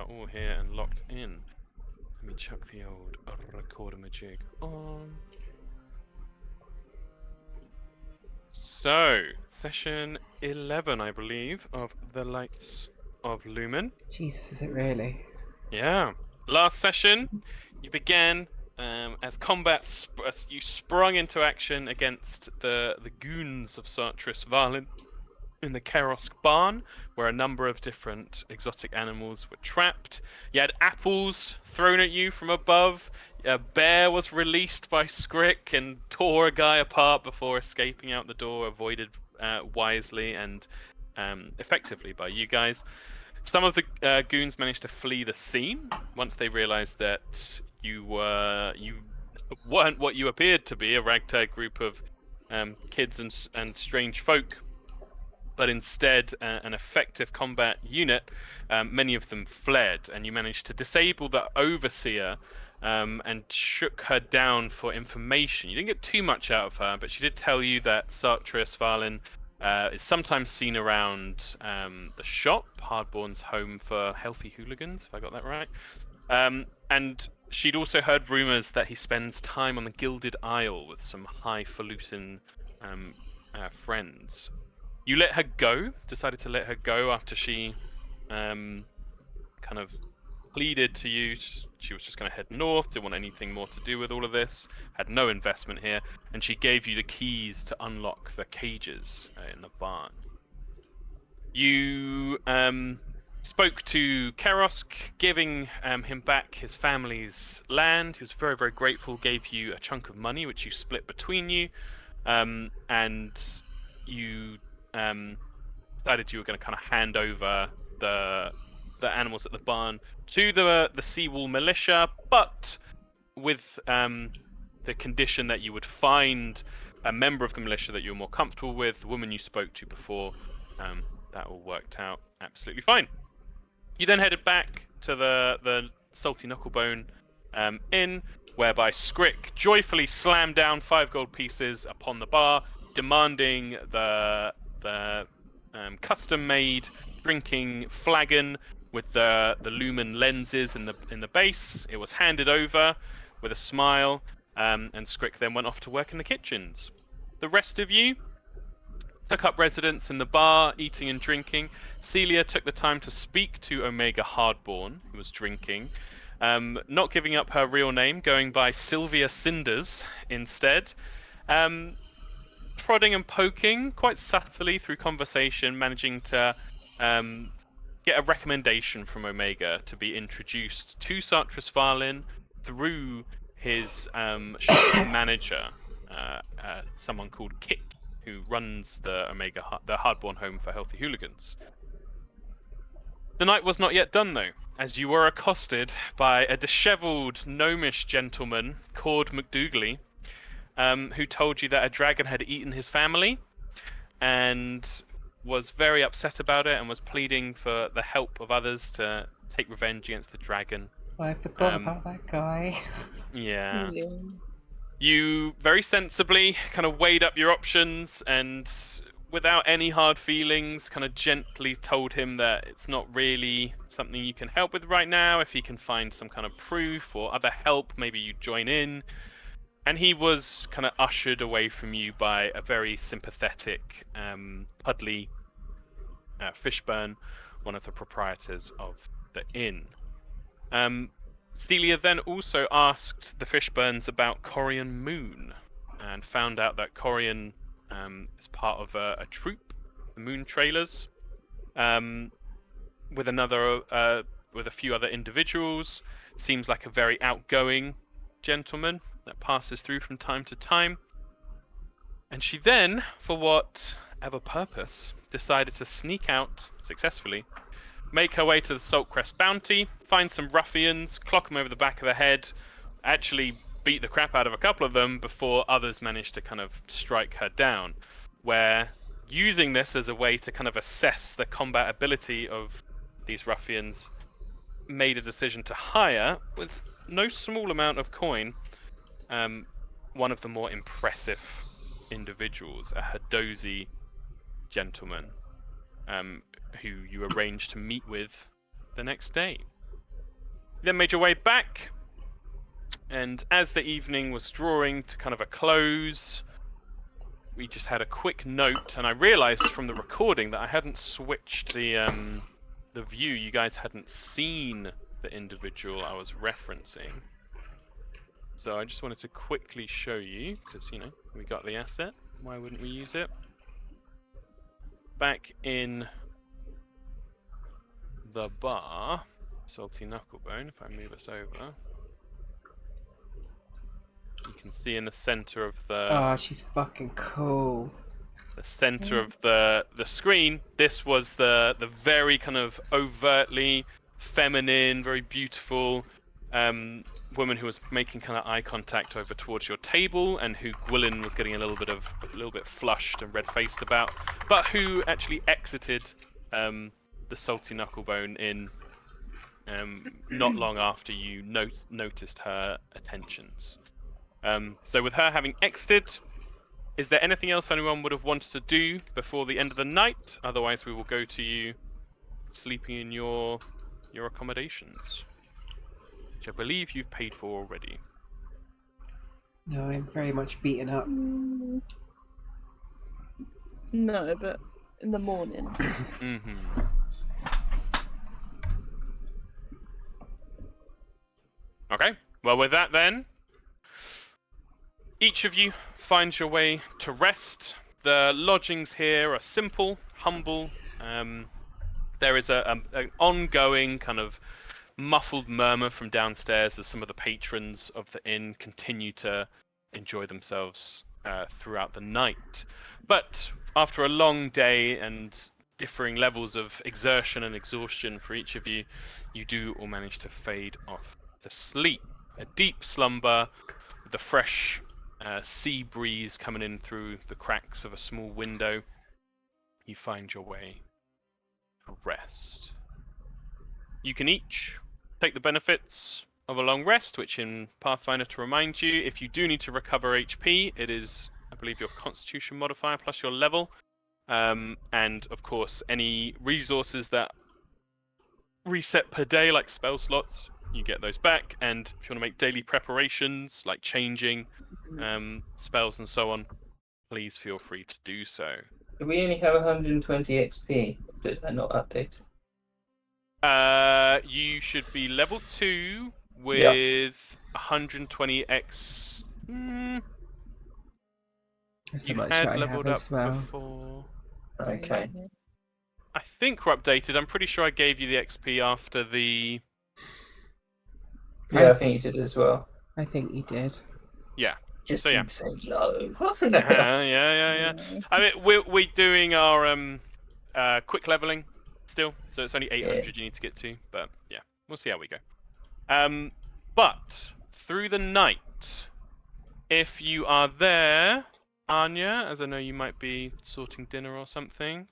all here and locked in. Let me chuck the old recorder-majig on. So, session 11, I believe, of The Lights of Lumen. Jesus, is it really? Yeah. Last session, you began as combat. You sprung into action against the goons of Sartris Valin in the Kerosk barn, where a number of different exotic animals were trapped. You had apples thrown at you from above. A bear was released by Skrick and tore a guy apart before escaping out the door, avoided wisely and effectively by you guys. Some of the goons managed to flee the scene once they realized that you weren't what you appeared to be, a ragtag group of kids and strange folk, but instead an effective combat unit. Many of them fled, and you managed to disable the overseer and shook her down for information. You didn't get too much out of her, but she did tell you that Sartris Valin is sometimes seen around the shop, Hardborn's home for healthy hooligans, if I got that right. And she'd also heard rumors that he spends time on the Gilded Isle with some highfalutin friends. You let her go, decided to let her go after she kind of pleaded to you. She was just going to head north, didn't want anything more to do with all of this, had no investment here, and she gave you the keys to unlock the cages in the barn. You spoke to Kerosk, giving him back his family's land. He was very, very grateful, gave you a chunk of money, which you split between you, and you decided you were going to kind of hand over the animals at the barn to the Seawall militia, but with the condition that you would find a member of the militia that you were more comfortable with, the woman you spoke to before. That all worked out absolutely fine. You then headed back to the Salty Knucklebone inn, whereby Skrick joyfully slammed down 5 gold pieces upon the bar, demanding the custom-made drinking flagon with the Lumen lenses in the base. It was handed over with a smile, and Skrick then went off to work in the kitchens. The rest of you took up residence in the bar, eating and drinking. Celia took the time to speak to Omega Hardborn, who was drinking, not giving up her real name, going by Sylvia Cinders instead. Prodding and poking quite subtly through conversation, managing to get a recommendation from Omega to be introduced to Sartris Valin through his shop manager, someone called Kit, who runs the Hardborn home for healthy hooligans. The night was not yet done, though, as you were accosted by a dishevelled gnomish gentleman called McDougally, who told you that a dragon had eaten his family and was very upset about it and was pleading for the help of others to take revenge against the dragon. Oh, I forgot about that guy. Yeah. You very sensibly kind of weighed up your options and without any hard feelings kind of gently told him that it's not really something you can help with right now. If he can find some kind of proof or other help, maybe you join in. And he was kind of ushered away from you by a very sympathetic Pudley Fishburne, one of the proprietors of the inn. Celia then also asked the Fishburnes about Corian Moon and found out that Corian is part of a troupe, the Moon Trailers, with a few other individuals. Seems like a very outgoing gentleman that passes through from time to time. And she then, for whatever purpose, decided to sneak out successfully, make her way to the Saltcrest Bounty, find some ruffians, clock them over the back of the head, actually beat the crap out of a couple of them before others managed to kind of strike her down, where using this as a way to kind of assess the combat ability of these ruffians, made a decision to hire, with no small amount of coin, one of the more impressive individuals, a Hadozi gentleman, who you arranged to meet with the next day. then made your way back, and as the evening was drawing to kind of a close, we just had a quick note, and I realized from the recording that I hadn't switched the view. You guys hadn't seen the individual I was referencing. So I just wanted to quickly show you, because, you know, we got the asset. Why wouldn't we use it? Back in the bar, Salty Knucklebone, if I move us over, you can see in the center of Oh, she's fucking cool. the center of the screen, this was the very kind of overtly feminine, very beautiful woman who was making kind of eye contact over towards your table, and who Gwilyn was getting a little bit flushed and red-faced about, but who actually exited the Salty Knucklebone in not long after you noticed her attentions. So with her having exited, is there anything else anyone would have wanted to do before the end of the night? Otherwise, we will go to you sleeping in your accommodations, which I believe you've paid for already. No, I'm very much beaten up. No, but in the morning. Mm-hmm. Okay. Well, with that then, each of you finds your way to rest. The lodgings here are simple, humble. There is an ongoing kind of muffled murmur from downstairs as some of the patrons of the inn continue to enjoy themselves throughout the night. But after a long day and differing levels of exertion and exhaustion for each of you, you do all manage to fade off to sleep. A deep slumber with the fresh sea breeze coming in through the cracks of a small window. You find your way to rest. You can each take the benefits of a long rest, which in Pathfinder, to remind you, if you do need to recover HP, it is, I believe, your Constitution modifier plus your level. And of course, any resources that reset per day, like spell slots, you get those back. And if you want to make daily preparations, like changing spells and so on, please feel free to do so. Do we only have 120 XP? Did I not update? You should be level 2 with 120x. That's You how much had I have leveled up as well. before. Okay. I think we're updated. I'm pretty sure I gave you the XP after the. Yeah, I think you did as well. I think you did. Yeah. Just So, yeah. seems so low. Yeah. I mean, we're doing our quick leveling still, so it's only 800 you need to get to. But yeah, we'll see how we go. But through the night, if you are there, Anya, as I know you might be sorting dinner or something.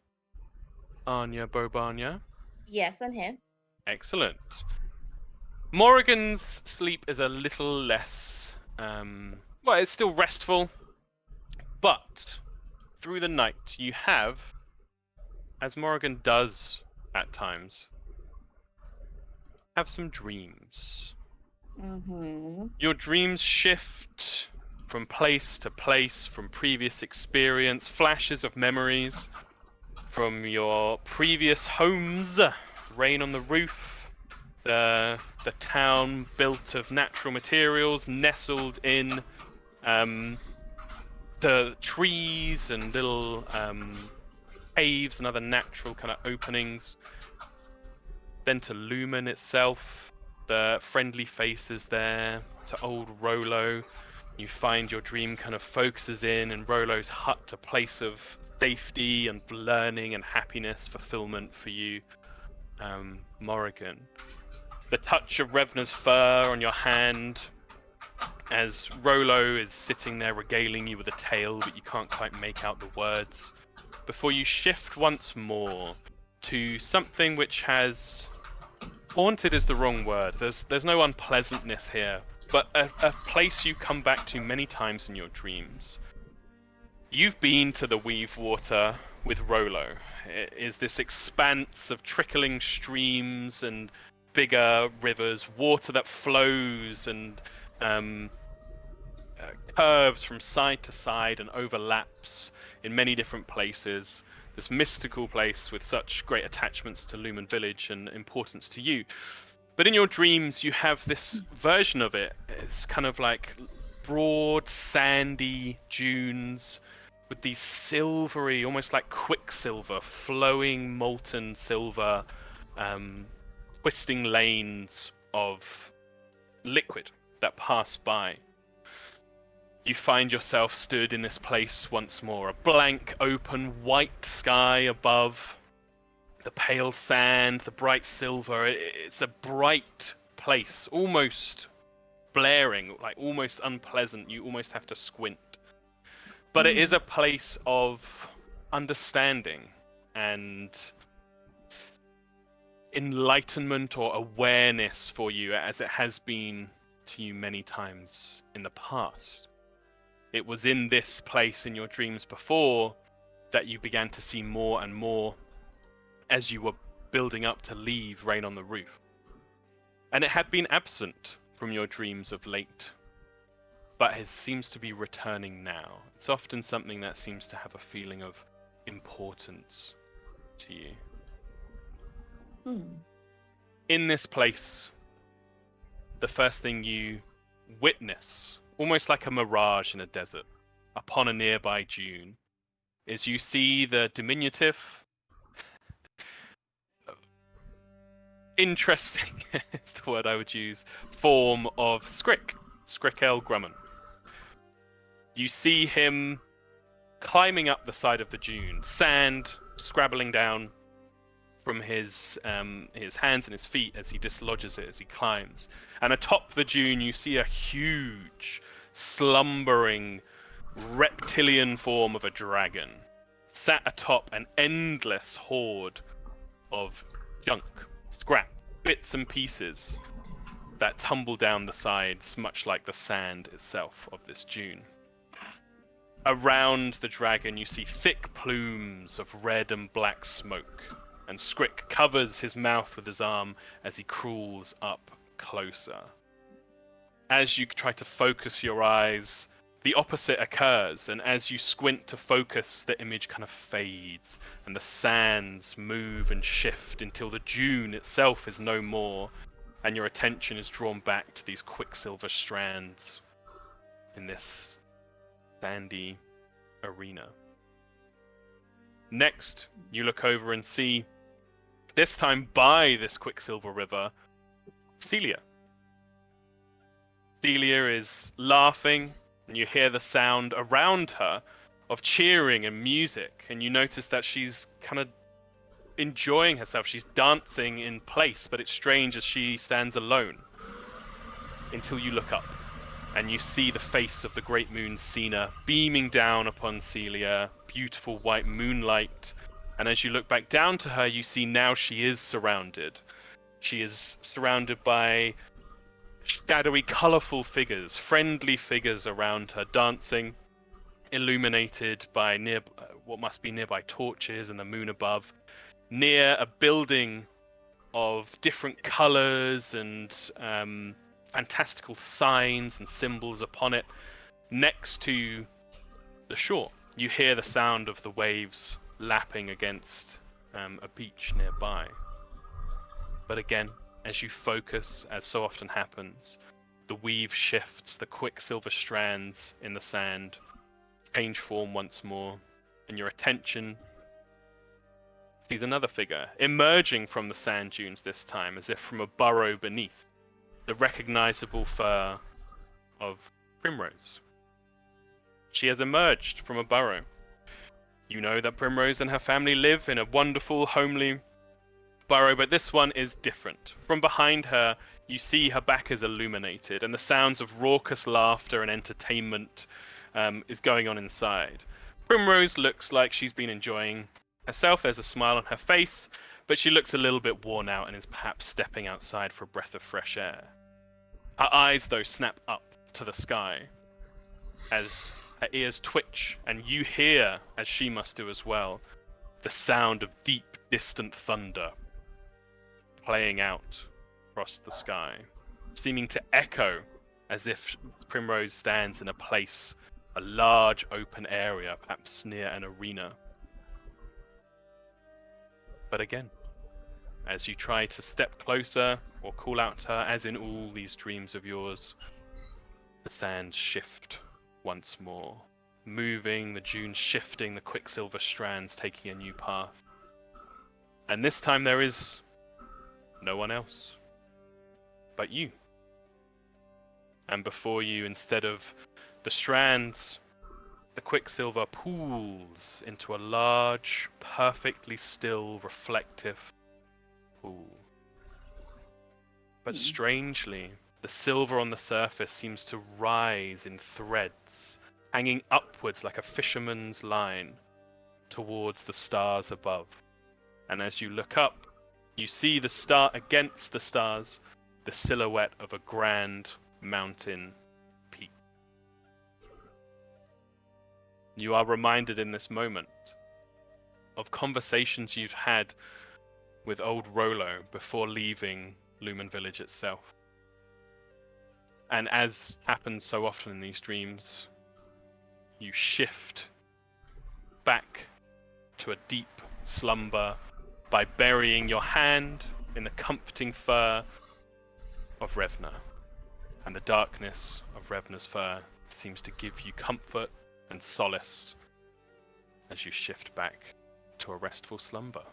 Anya Bobanya. Yes, I'm here. Excellent. Morrigan's sleep is a little less, well, it's still restful, but through the night you have, as Morrigan does at times, have some dreams. Mm-hmm. Your dreams shift from place to place, from previous experience, flashes of memories, from your previous homes, rain on the roof, the town built of natural materials, nestled in the trees and little caves and other natural kind of openings. Then to Lumen itself, the friendly faces there, to old Rolo. You find your dream kind of focuses in Rolo's hut, a place of safety and learning and happiness, fulfillment for you, Morrigan. The touch of Revna's fur on your hand as Rolo is sitting there regaling you with a tale, but you can't quite make out the words. Before you shift once more to something which has... haunted is the wrong word. There's no unpleasantness here, but a place you come back to many times in your dreams. You've been to the Weave Water with Rolo. It is this expanse of trickling streams and bigger rivers, water that flows and curves from side to side and overlaps in many different places. This mystical place with such great attachments to Lumen Village and importance to you. But in your dreams, you have this version of it. It's kind of like broad, sandy dunes with these silvery, almost like quicksilver, flowing molten silver, twisting lanes of liquid that pass by. You find yourself stood in this place once more, a blank, open, white sky above, the pale sand, the bright silver. It's a bright place, almost blaring, like almost unpleasant. You almost have to squint. But it is a place of understanding and enlightenment or awareness for you, as it has been to you many times in the past. It was in this place in your dreams before that you began to see more and more as you were building up to leave Rain on the Roof. And it had been absent from your dreams of late, but it seems to be returning now. It's often something that seems to have a feeling of importance to you. In this place, the first thing you witness, almost like a mirage in a desert, upon a nearby dune, is you see the diminutive, interesting is the word I would use, form of Skrikel Grumman. You see him climbing up the side of the dune, sand scrabbling down from his hands and his feet as he dislodges it as he climbs. And atop the dune, you see a huge, slumbering, reptilian form of a dragon, sat atop an endless horde of junk, scrap, bits and pieces that tumble down the sides, much like the sand itself of this dune. Around the dragon, you see thick plumes of red and black smoke, and Skrick covers his mouth with his arm as he crawls up closer. As you try to focus your eyes, the opposite occurs, and as you squint to focus, the image kind of fades, and the sands move and shift until the dune itself is no more, and your attention is drawn back to these quicksilver strands in this sandy arena. Next, you look over and see, this time by this Quicksilver River, Celia. Celia is laughing, and you hear the sound around her of cheering and music, and you notice that she's kind of enjoying herself. She's dancing in place, but it's strange as she stands alone until you look up, and you see the face of the great moon Sina beaming down upon Celia, beautiful white moonlight. And as you look back down to her, you see now she is surrounded. She is surrounded by shadowy, colourful figures, friendly figures around her, dancing, illuminated by what must be nearby torches and the moon above, near a building of different colours and fantastical signs and symbols upon it, next to the shore. You hear the sound of the waves lapping against a beach nearby. But again, as you focus, as so often happens, the weave shifts, the quicksilver strands in the sand change form once more, and your attention sees another figure emerging from the sand dunes this time, as if from a burrow beneath, the recognizable fur of Primrose. She has emerged from a burrow. You know that Primrose and her family live in a wonderful, homely burrow, but this one is different. From behind her, you see her back is illuminated, and the sounds of raucous laughter and entertainment is going on inside. Primrose looks like she's been enjoying herself. There's a smile on her face, but she looks a little bit worn out and is perhaps stepping outside for a breath of fresh air. Her eyes, though, snap up to the sky as her ears twitch, and you hear, as she must do as well, the sound of deep, distant thunder playing out across the sky, seeming to echo as if Primrose stands in a large open area, perhaps near an arena. But again, as you try to step closer or call out to her, as in all these dreams of yours, the sands shift once more, moving, the dunes shifting, the quicksilver strands taking a new path. And this time there is no one else but you. And before you, instead of the strands, the quicksilver pools into a large, perfectly still, reflective pool. But strangely, the silver on the surface seems to rise in threads, hanging upwards like a fisherman's line towards the stars above. And as you look up, you see the star against the stars, the silhouette of a grand mountain peak. You are reminded in this moment of conversations you've had with old Rollo before leaving Lumen Village itself. And as happens so often in these dreams, you shift back to a deep slumber by burying your hand in the comforting fur of Revna. And the darkness of Revna's fur seems to give you comfort and solace as you shift back to a restful slumber.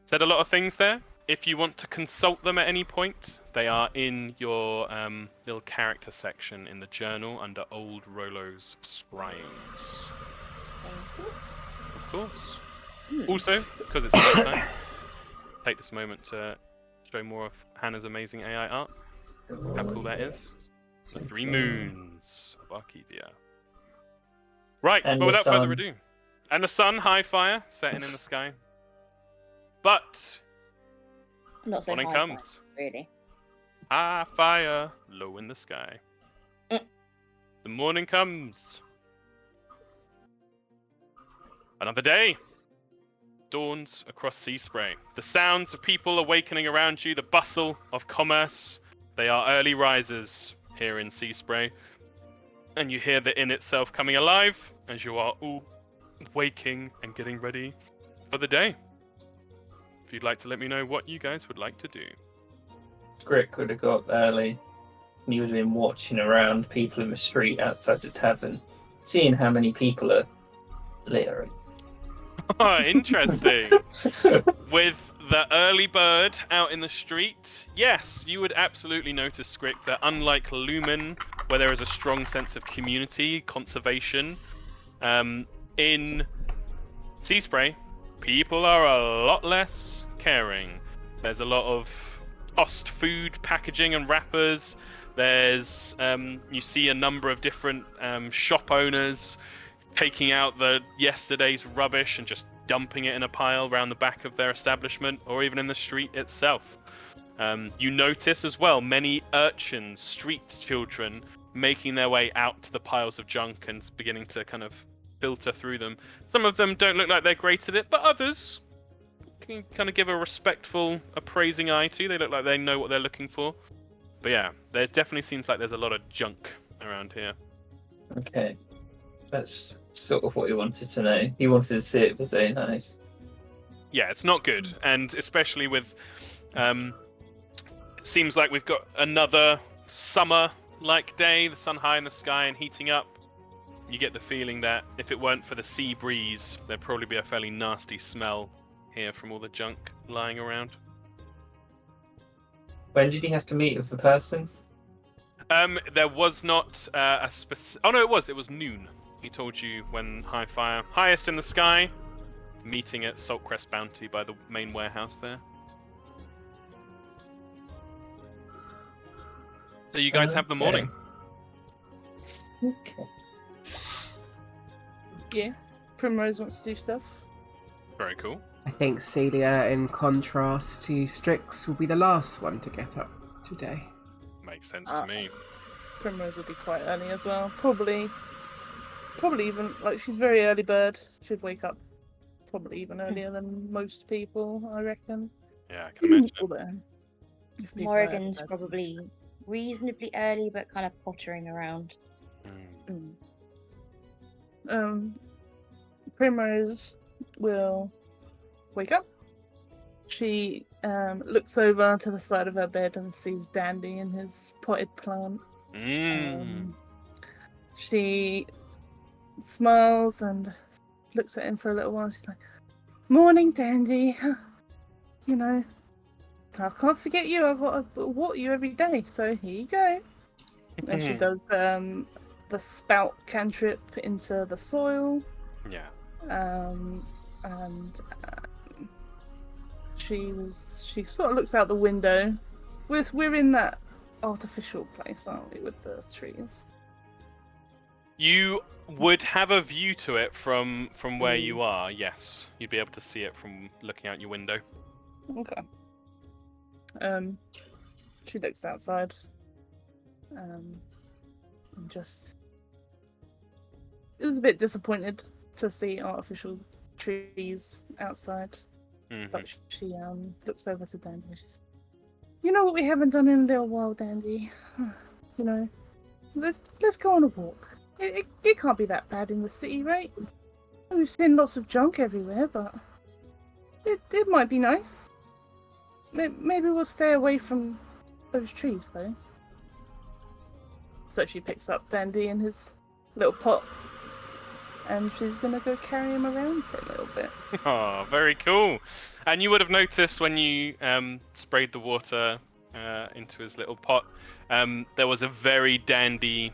Said a lot of things there. If you want to consult them at any point, they are in your little character section in the journal under Old Rollo's Scribes. Of course. Also, because it's nighttime, take this moment to show more of Hannah's amazing AI art. How cool that is. The 3 moons of Arcadia. Right, And but the without further sun. ado. And the sun, high fire, setting in the sky. But I'm not saying morning high five, comes. really. High fire, low in the sky. Mm. The morning comes. Another day dawns across Sea Spray. The sounds of people awakening around you, the bustle of commerce. They are early risers here in Sea Spray. And you hear the inn itself coming alive as you are all waking and getting ready for the day. If you'd like to let me know what you guys would like to do. Scrick would have got up early, and he would have been watching around people in the street outside the tavern, seeing how many people are littering. Oh, interesting. With the early bird out in the street, yes, you would absolutely notice, Scrick, that unlike Lumen, where there is a strong sense of community, conservation, in Sea Spray, people are a lot less caring. There's a lot of tossed food packaging and wrappers. There's, you see a number of different shop owners taking out yesterday's rubbish and just dumping it in a pile around the back of their establishment, or even in the street itself. You notice as well many urchins, street children, making their way out to the piles of junk and beginning to kind of filter through them. Some of them don't look like they're great at it, but others can kind of give a respectful, appraising eye to. They look like they know what they're looking for. But yeah, there definitely seems like there's a lot of junk around here. Okay. That's sort of what he wanted to know. He wanted to see it for saying nice. Yeah, it's not good, and especially with, it seems like we've got another summer-like day, the sun high in the sky and heating up. You get the feeling that if it weren't for the sea breeze, there'd probably be a fairly nasty smell here from all the junk lying around. When did he have to meet with the person? There was not a specific... Oh no, it was noon. He told you when high fire, highest in the sky, meeting at Saltcrest Bounty by the main warehouse there. So you guys have the morning. Okay. Yeah. Primrose wants to do stuff. Very cool. I think Celia, in contrast to Strix, will be the last one to get up today. Makes sense to me. Primrose will be quite early as well. Probably even, like, she's very early bird. She'd wake up probably even earlier than most people, I reckon. Yeah, I can imagine. Although, if people Morrigan's are- probably reasonably early, but kind of pottering around. Mm. Primrose will wake up. She looks over to the side of her bed and sees Dandy in his potted plant. Mm. She smiles and looks at him for a little while. She's like, "Morning, Dandy. You know, I can't forget you. I've got to water you every day, so here you go." And she does the spout cantrip into the soil. Yeah. And she sort of looks out the window. We're in that artificial place, aren't we, with the trees? You would have a view to it from where Mm. you are. Yes, you'd be able to see it from looking out your window. Okay. She looks outside. And just is a bit disappointed to see artificial trees outside. Mhm. But she looks over to Dandy and she's, "You know what we haven't done in a little while, Dandy? You know, let's go on a walk. It can't be that bad in the city, right? We've seen lots of junk everywhere, but it might be nice. Maybe we'll stay away from those trees, though." So she picks up Dandy in his little pot, and she's gonna go carry him around for a little bit. Oh, very cool. And you would have noticed when you sprayed the water into his little pot, there was a very dandy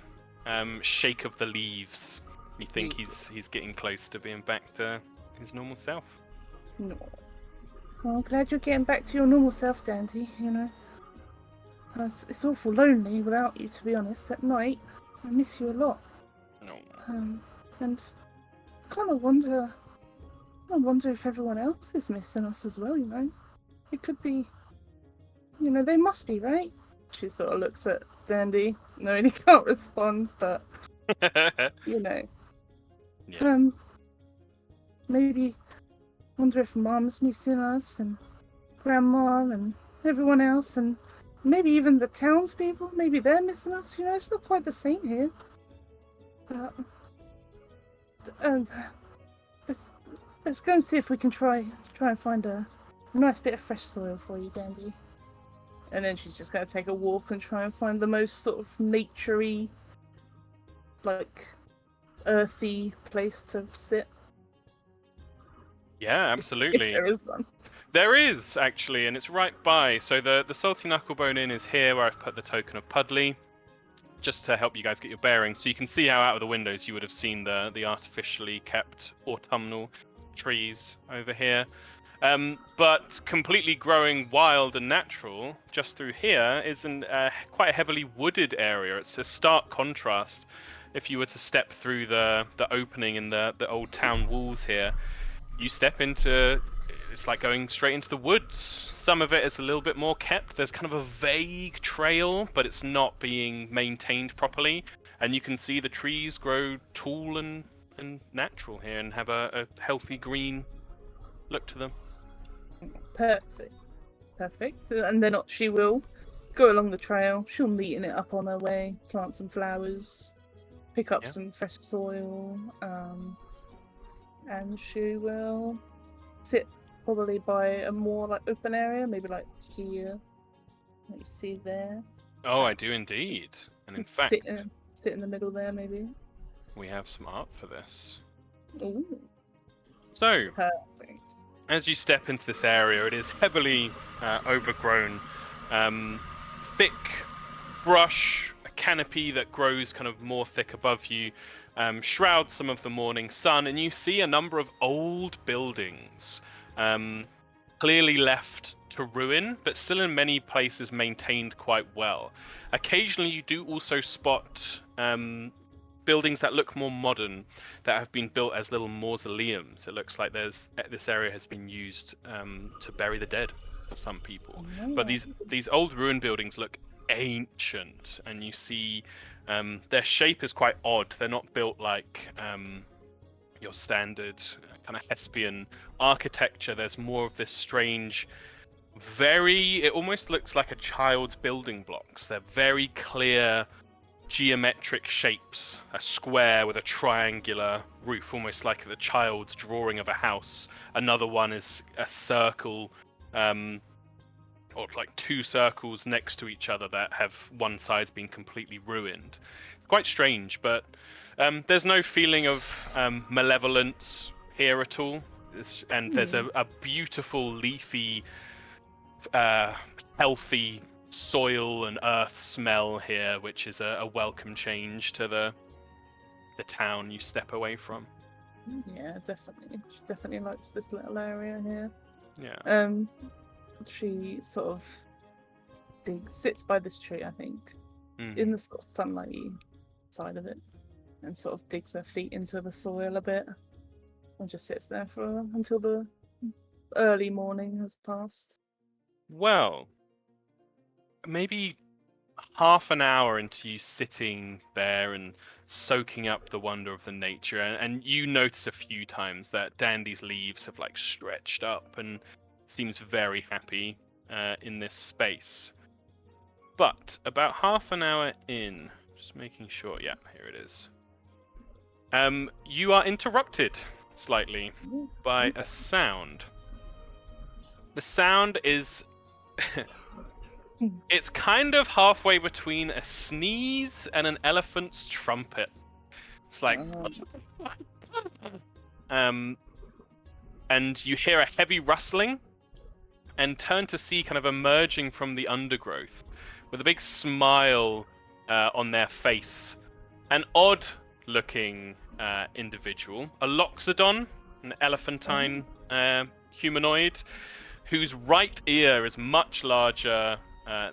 shake of the leaves. You think he's getting close to being back to his normal self. No. Well, I'm glad you're getting back to your normal self, Dandy. You know, it's awful lonely without you, to be honest. At night, I miss you a lot. No. And I kind of wonder if everyone else is missing us as well. You know, it could be. You know, they must be, right? She sort of looks at Dandy, knowing he can't respond, but you know. Yeah. Maybe wonder if Mom's missing us and Grandma and everyone else, and maybe even the townspeople. Maybe they're missing us. You know, it's not quite the same here. But let's go and see if we can try and find a nice bit of fresh soil for you, Dandy. And then she's just gonna take a walk and try and find the most sort of naturey, like earthy place to sit. Yeah, absolutely. If there is one. There is, actually, and it's right by. So the Salty Knucklebone Inn is here, where I've put the token of Pudley, just to help you guys get your bearings. So you can see how out of the windows you would have seen the artificially kept autumnal trees over here. But completely growing wild and natural, just through here, is quite a heavily wooded area. It's a stark contrast. If you were to step through the opening in the old town walls here, you step into, it's like going straight into the woods. Some of it is a little bit more kept. There's kind of a vague trail, but it's not being maintained properly. And you can see the trees grow tall and natural here and have a healthy green look to them. Perfect. And then she will go along the trail. She'll neaten it up on her way, plant some flowers, pick up Yeah. some fresh soil, and she will sit probably by a more like open area, maybe like here. Like you see there. Oh, I do indeed. And in fact, sit in the middle there, maybe. we have some art for this. Ooh, So, perfect. as you step into this area, it is heavily overgrown. Thick brush, a canopy that grows kind of more thick above you, shrouds some of the morning sun, and you see a number of old buildings, clearly left to ruin, but still in many places maintained quite well. Occasionally, you do also spot buildings that look more modern, that have been built as little mausoleums. It looks like this area has been used to bury the dead for some people. But these old ruin buildings look ancient, and you see their shape is quite odd. They're not built like your standard kind of Hespian architecture. There's more of this strange it almost looks like a child's building blocks. They're very clear geometric shapes. A square with a triangular roof, almost like the child's drawing of a house. Another one is a circle, or like two circles next to each other that have one side's been completely ruined. Quite strange, but there's no feeling of malevolence here at all. There's a beautiful, leafy, healthy soil and earth smell here, which is a welcome change to the town you step away from. Yeah, definitely. She definitely likes this little area here. Yeah. She sort of sits by this tree, I think, Mhm. in the sort of sunlighty side of it, and sort of digs her feet into the soil a bit, and just sits there until the early morning has passed. Well, maybe half an hour into you sitting there and soaking up the wonder of the nature, and you notice a few times that Dandy's leaves have like stretched up and seems very happy in this space. But about half an hour in, just making sure, yeah, here it is. You are interrupted slightly by a sound. The sound is it's kind of halfway between a sneeze and an elephant's trumpet. It's like and you hear a heavy rustling and turn to see kind of emerging from the undergrowth with a big smile on their face, an odd looking individual, a loxodon, an elephantine humanoid whose right ear is much larger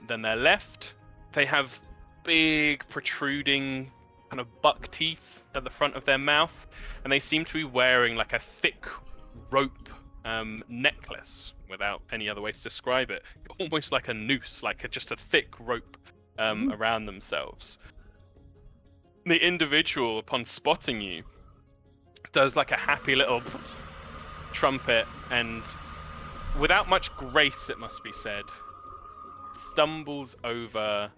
than their left. They have big protruding kind of buck teeth at the front of their mouth, and they seem to be wearing like a thick rope necklace, without any other way to describe it, almost like a noose, like just a thick rope around themselves. The individual, upon spotting you, does like a happy little trumpet and, without much grace it must be said, stumbles over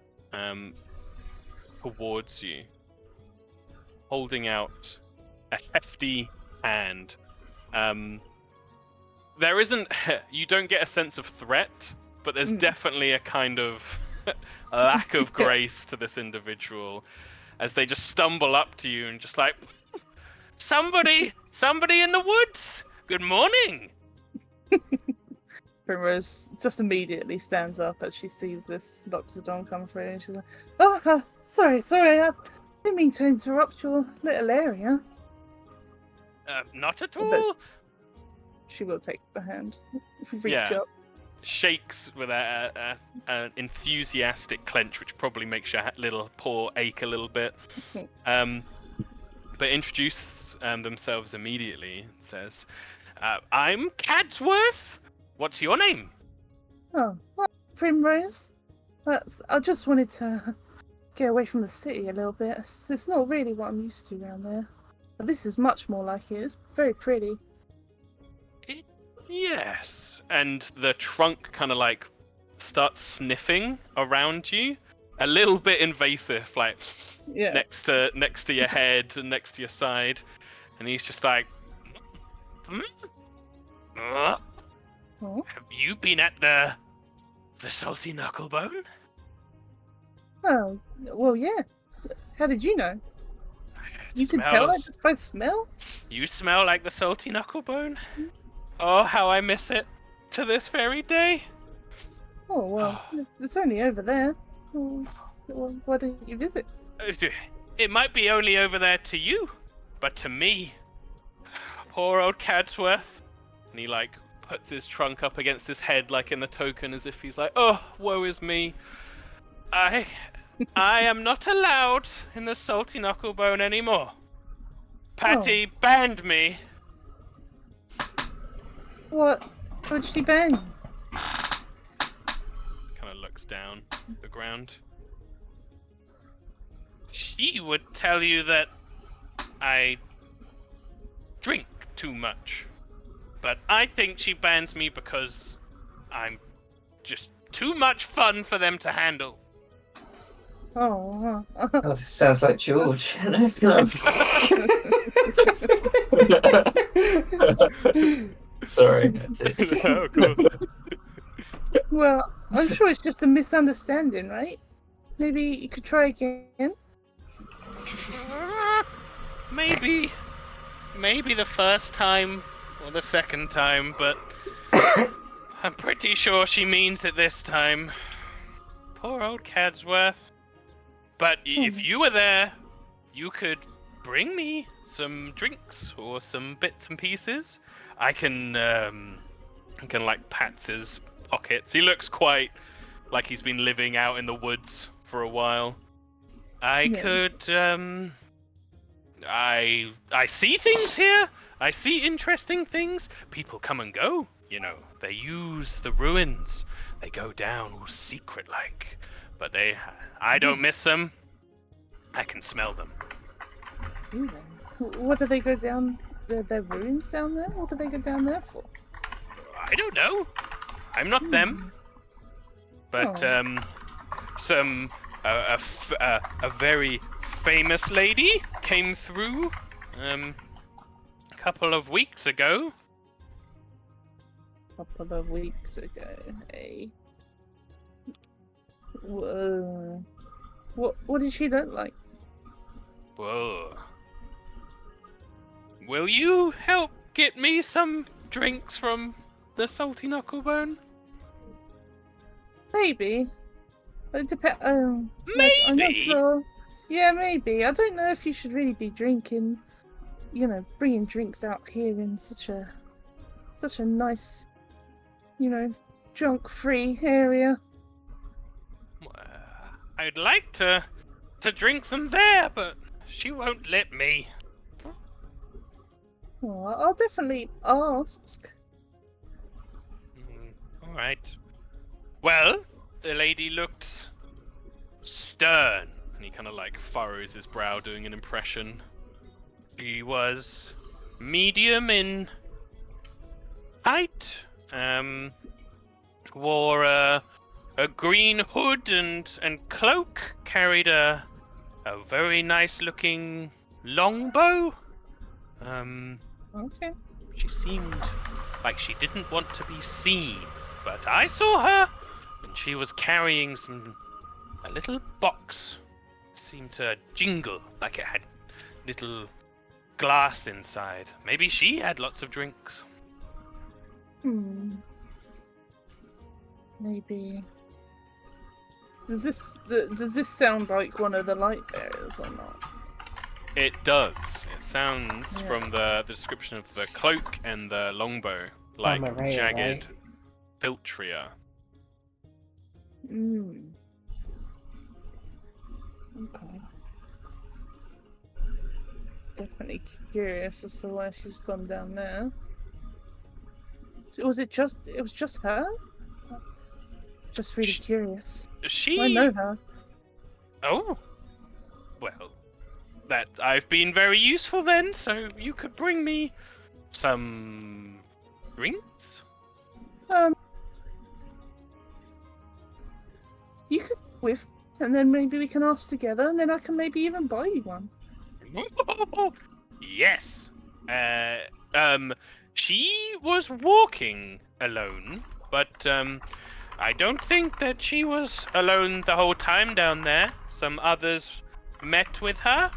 towards you, holding out a hefty hand. There isn't, you don't get a sense of threat, but there's definitely a kind of a lack of grace to this individual as they just stumble up to you and just like, somebody in the woods, good morning. Primrose just immediately stands up as she sees this Loxodon come through, and she's like, "Oh, sorry, I didn't mean to interrupt your little area." Not at But all. she will take the hand, reach Yeah. up. Shakes with an enthusiastic clench, which probably makes your little paw ache a little bit. But introduces themselves immediately and says, I'm Cadsworth. What's your name? Oh, well, Primrose. I just wanted to get away from the city a little bit. It's not really what I'm used to around there. But this is much more like it. It's very pretty. Yes. And the trunk kind of like starts sniffing around you, a little bit invasive, like Yeah. next to your head and next to your side, and he's just like, Oh. have you been at the Salty Knucklebone? Oh, well, yeah. How did you know? You can tell that just by smell? You smell like the Salty Knucklebone. Oh, how I miss it to this very day. Oh, well, it's only over there. Oh, well, why don't you visit? It might be only over there to you, but to me, poor old Cadsworth. And he like puts his trunk up against his head, like in the token, as if he's like, oh, woe is me. I am not allowed in the Salty Knucklebone anymore. Patty banned me. What did she ban? Kind of looks down the ground. She would tell you that I drink too much. But I think she bans me because I'm just too much fun for them to handle. Oh. Oh, this sounds like George. No. Sorry, that's it. No, of course. Well, I'm sure it's just a misunderstanding, right? Maybe you could try again. Maybe the first time or the second time, but I'm pretty sure she means it this time. Poor old Cadsworth. But if you were there, you could bring me some drinks or some bits and pieces. I can like pats his pockets. He looks quite like he's been living out in the woods for a while. I could I see things here. I see interesting things. People come and go, you know. They use the ruins. They go down all secret like. But I don't miss them. I can smell them. What do they go down? Their ruins down there? What do they go down there for? I don't know. I'm not them. But a very famous lady came through a couple of weeks ago. Couple of weeks ago, eh? Whoa. What did she look like? Whoa. Will you help get me some drinks from the Salty Knucklebone? Maybe. It depends. Maybe? I'm not sure. Yeah, maybe. I don't know if you should really be drinking. You know, bringing drinks out here in such a nice, you know, drunk-free area. I'd like to drink them there, but she won't let me. Well, I'll definitely ask. All right. Well, the lady looked stern, and he kind of like furrows his brow, doing an impression. She was medium in height. Wore a green hood and cloak. Carried a very nice looking longbow. Okay. She seemed like she didn't want to be seen, but I saw her, and she was carrying a little box. Seemed to jingle like it had little glass inside. Maybe she had lots of drinks. Maybe. Does this sound like one of the light bearers or not? It does. It sounds from the description of the cloak and the longbow like Samaria, jagged right? Filtria. Okay. Definitely curious as to why she's gone down there. Was it just her? Just really curious. She. I know her. Oh. Well, that I've been very useful then. So you could bring me some drinks. You could go with, and then maybe we can ask together, and then I can maybe even buy you one. Yes. She was walking alone, but I don't think that she was alone the whole time down there. Some others met with her.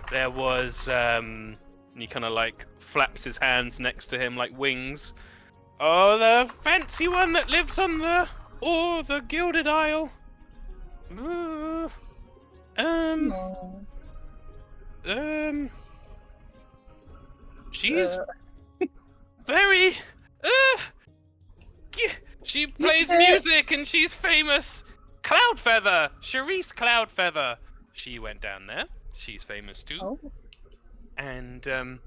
There was and he kind of like flaps his hands next to him like wings. Oh, the fancy one that lives on the Gilded Isle. She's very she plays music and she's famous. Cloudfeather, Charisse Cloudfeather. She went down there. She's famous too. Oh. And an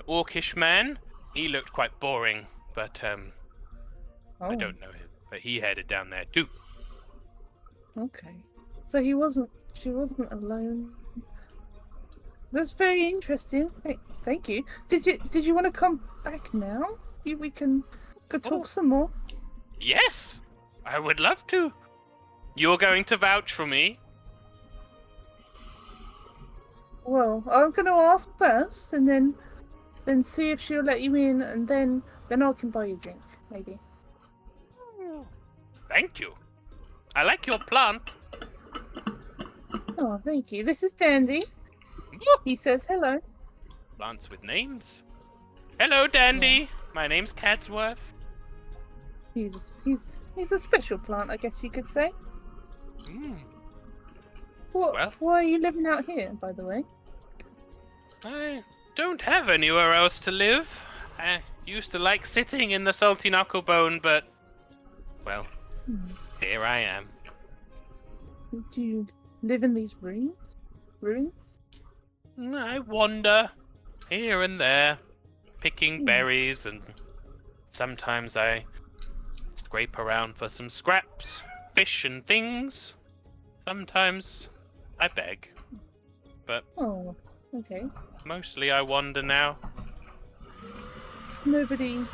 orcish man. He looked quite boring, but I don't know him. But he headed down there too. Okay. So she wasn't alone. That's very interesting. Thank you. Did you want to come back now? We can go talk some more. Yes. I would love to. You're going to vouch for me? Well, I'm going to ask first, and then see if she'll let you in, and then I can buy you a drink, maybe. Thank you. I like your plant. Oh, thank you. This is Dandy. He says hello. Plants with names. Hello, Dandy. My name's Cadsworth. He's a special plant, I guess you could say. Mm, What? Why are you living out here, by the way? I don't have anywhere else to live. I used to like sitting in the salty knucklebone, but, well, here I am. Do you live in these ruins? I wander here and there, picking berries, and sometimes I scrape around for some scraps, fish and things. Sometimes I beg, but Oh, okay. mostly I wander now. Nobody.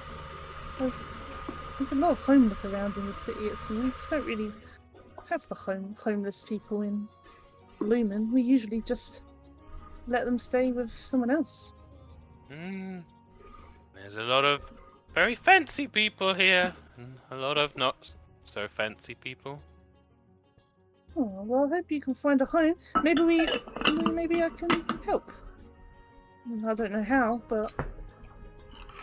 There's a lot of homeless around in the city. It seems don't really have the homeless people in Lumen. We usually just let them stay with someone else. There's a lot of very fancy people here, and a lot of not so fancy people. Oh well, I hope you can find a home. Maybe I can help. I don't know how, but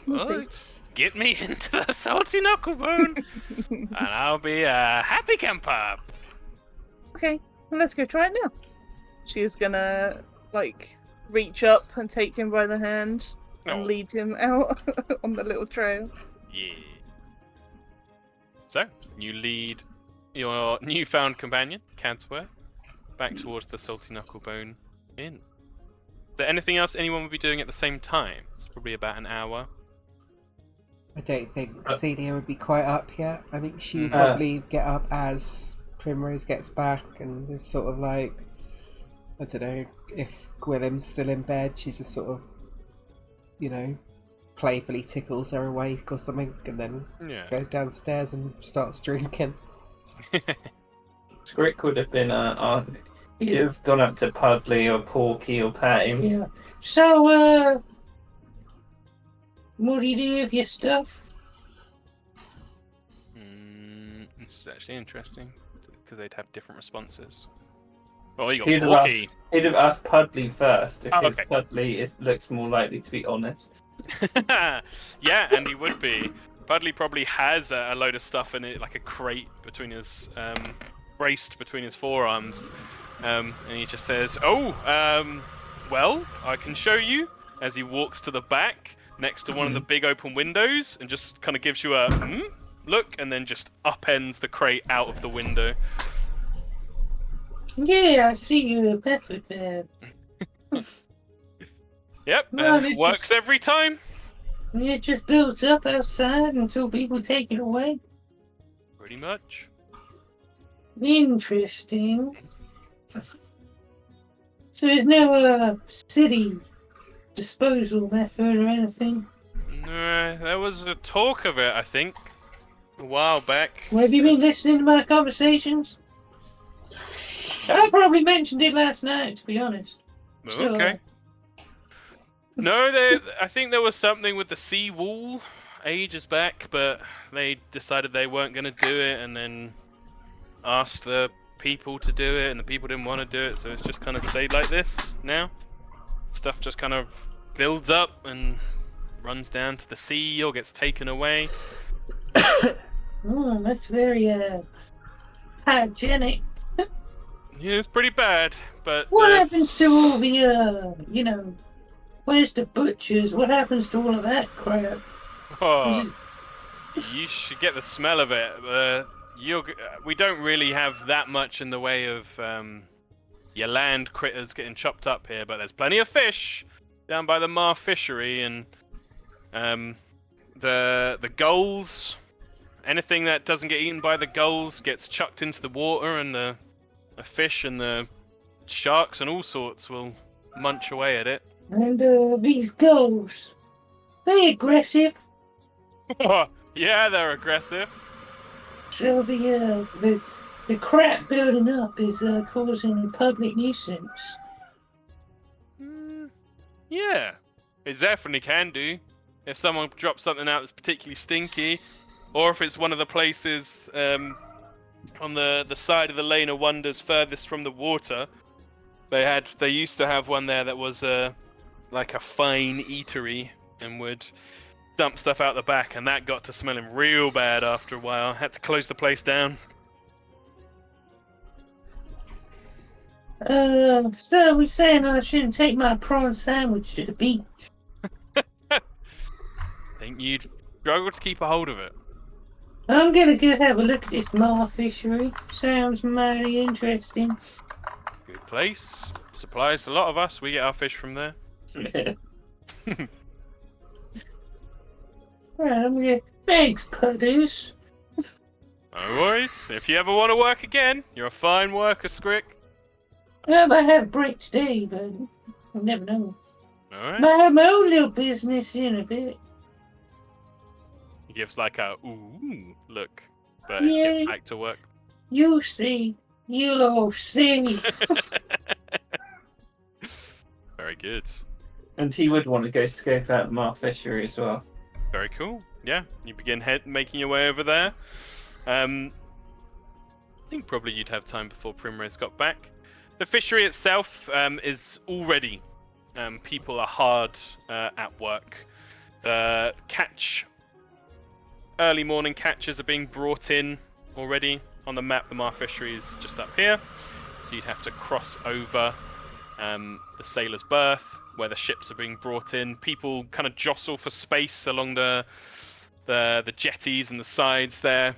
we'll see. Just get me into the salty knucklebone, and I'll be a happy camper. Okay, well, let's go try it now. She is gonna reach up and take him by the hand and lead him out on the little trail. Yeah. So you lead your newfound companion, Cadsworth, back towards the salty knucklebone inn. Is there anything else anyone would be doing at the same time? It's probably about an hour. I don't think Celia would be quite up yet. I think she would probably get up as Primrose gets back and is sort of like, I don't know, if Gwilym's still in bed, she just sort of, playfully tickles her awake or something, and then goes downstairs and starts drinking. Scrick would have been he'd have gone up to Pudley or Porky or pat him. Yeah. So, what do you do with your stuff? It's actually interesting because they'd have different responses. Oh, you He'd got have, Porky. he'd have asked Pudley first because okay. Pudley looks more likely to be honest. Yeah, and he would be. Pudley probably has a load of stuff in it, like a crate between his braced between his forearms, and he just says, "Oh, well, I can show you." As he walks to the back next to one of the big open windows, and just kind of gives you a look, and then just upends the crate out of the window. Yeah, I see you perfect there. Yep, Well, works every time. It just builds up outside until people take it away. Pretty much. Interesting. So there's no city disposal method or anything? No, there was a talk of it, I think, a while back. Well, have you been listening to my conversations? I probably mentioned it last night, to be honest. Okay. No, I think there was something with the sea wall ages back, but they decided they weren't going to do it, and then asked the people to do it, and the people didn't want to do it, so it's just kind of stayed like this now. Stuff just kind of builds up and runs down to the sea or gets taken away. Oh, that's very hygienic. Yeah, it's pretty bad, but... What happens to all the, where's the butchers? What happens to all of that crap? Oh, you should get the smell of it. We don't really have that much in the way of your land critters getting chopped up here, but there's plenty of fish down by the Mar fishery, and the gulls. Anything that doesn't get eaten by the gulls gets chucked into the water, and the fish and the sharks and all sorts will munch away at it. And these gulls, they aggressive? Oh, yeah, they're aggressive. So the crap building up is causing a public nuisance. Yeah, it definitely can do. If someone drops something out that's particularly stinky, or if it's one of the places on the side of the Lane of Wonders furthest from the water. They used to have one there that was like a fine eatery and would dump stuff out the back, and that got to smelling real bad after a while. Had to close the place down. So we're saying I shouldn't take my prawn sandwich to the beach. Think you'd struggle to keep a hold of it. I'm gonna go have a look at this mar fishery. Sounds mighty interesting. Good place. Supplies a lot of us. We get our fish from there. Right, I'm gonna. Thanks, Puddus. No worries. If you ever want to work again, you're a fine worker, Scrick. I might have a break today, but you never know. Alright. Might have my own little business in a bit. He gives like a ooh look, but Yeah. gets back to work. You'll see. You'll all see. Very good. And he would want to go scope out the mar fishery as well. Very cool. Yeah, you begin making your way over there. I think probably you'd have time before Primrose got back. The fishery itself is already. People are hard at work. The early morning catches are being brought in already. On the map, the Mar fishery is just up here. So you'd have to cross over the Sailor's Berth, where the ships are being brought in. People kind of jostle for space along the jetties and the sides there.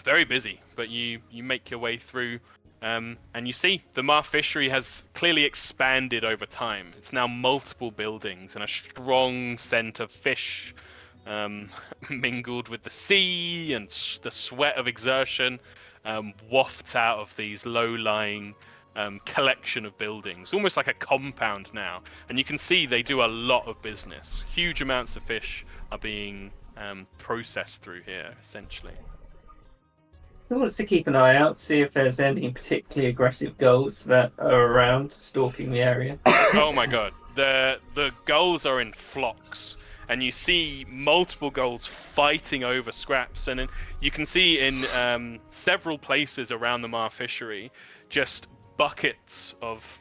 Very busy, but you make your way through, and you see the Mar fishery has clearly expanded over time. It's now multiple buildings and a strong scent of fish mingled with the sea and the sweat of exertion wafts out of these low-lying collection of buildings, almost like a compound now. And you can see they do a lot of business. Huge amounts of fish are being processed through here, essentially. He wants to keep an eye out, see if there's any particularly aggressive gulls that are around, stalking the area. Oh my god, the gulls are in flocks, and you see multiple gulls fighting over scraps, and you can see in several places around the Mar fishery just buckets of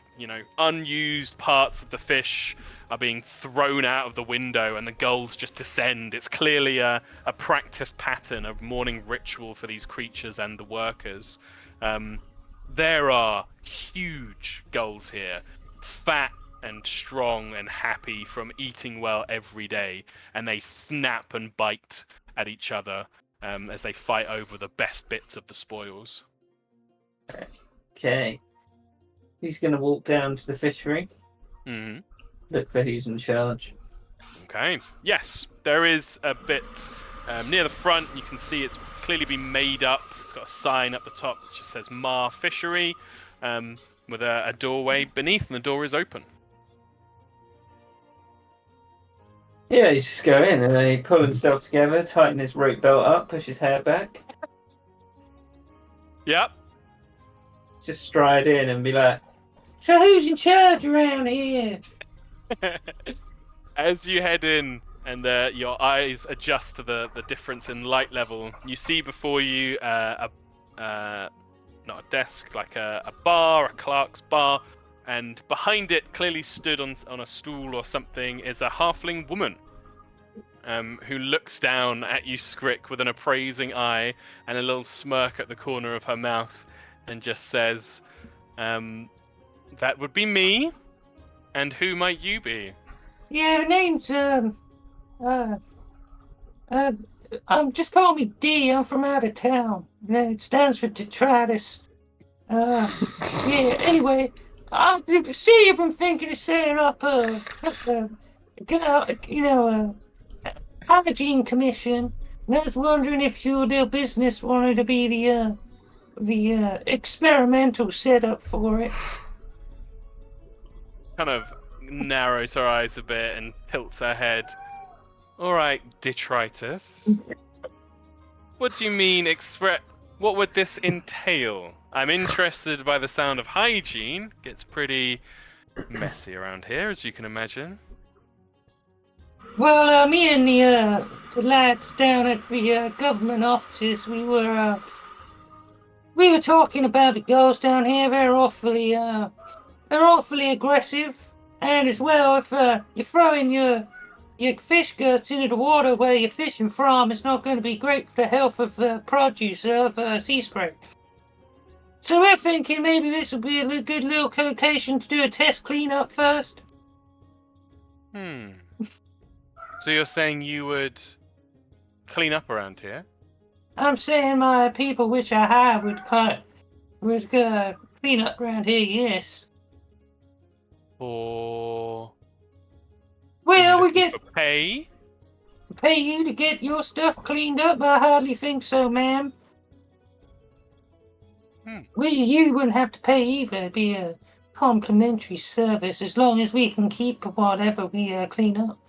unused parts of the fish are being thrown out of the window, and the gulls just descend. It's clearly a practiced pattern, a morning ritual for these creatures and the workers. There are huge gulls here, fat and strong and happy from eating well every day, and they snap and bite at each other as they fight over the best bits of the spoils. Okay. He's going to walk down to the fishery. Mm-hmm. Look for who's in charge. Okay. Yes, there is a bit near the front. You can see it's clearly been made up. It's got a sign up the top that just says Mar Fishery with a doorway beneath, and the door is open. Yeah, he's just go in and he pull himself together, tighten his rope belt up, push his hair back. Yep. Just stride in and be like, "So who's in charge around here?" As you head in and your eyes adjust to the difference in light level, you see before you not a desk, like a bar, a clerk's bar, and behind it, clearly stood on a stool or something, is a halfling woman who looks down at you, Scrick, with an appraising eye and a little smirk at the corner of her mouth, and just says, "That would be me. And who might you be?" Yeah, her name's just call me D. I'm from out of town. It stands for detritus. Yeah. Anyway, the city have been thinking of setting up a hygiene commission. And I was wondering if your little business wanted to be the experimental setup for it. Kind of narrows her eyes a bit and tilts her head. All right, detritus. What do you mean express? What would this entail? I'm interested by the sound of hygiene. Gets pretty messy around here, as you can imagine. Well, me and the lads down at the government offices, we were talking about the girls down here. They're awfully aggressive, and as well, if you're throwing your fish guts into the water where you're fishing from, it's not going to be great for the health of the produce of sea spray. So we're thinking maybe this will be a good little location to do a test cleanup first. So you're saying you would clean up around here? I'm saying my people, which I have, would clean up around here. Yes. Or Well, we get for pay? pay you to get your stuff cleaned up? I hardly think so, ma'am. You wouldn't have to pay either. It'd be a complimentary service as long as we can keep whatever we clean up.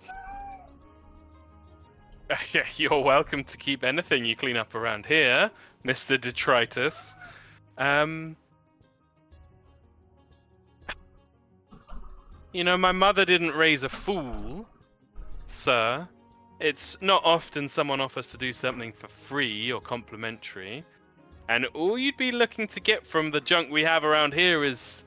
Yeah, you're welcome to keep anything you clean up around here, Mr. Detritus. You know, my mother didn't raise a fool, sir. It's not often someone offers to do something for free or complimentary. And all you'd be looking to get from the junk we have around here is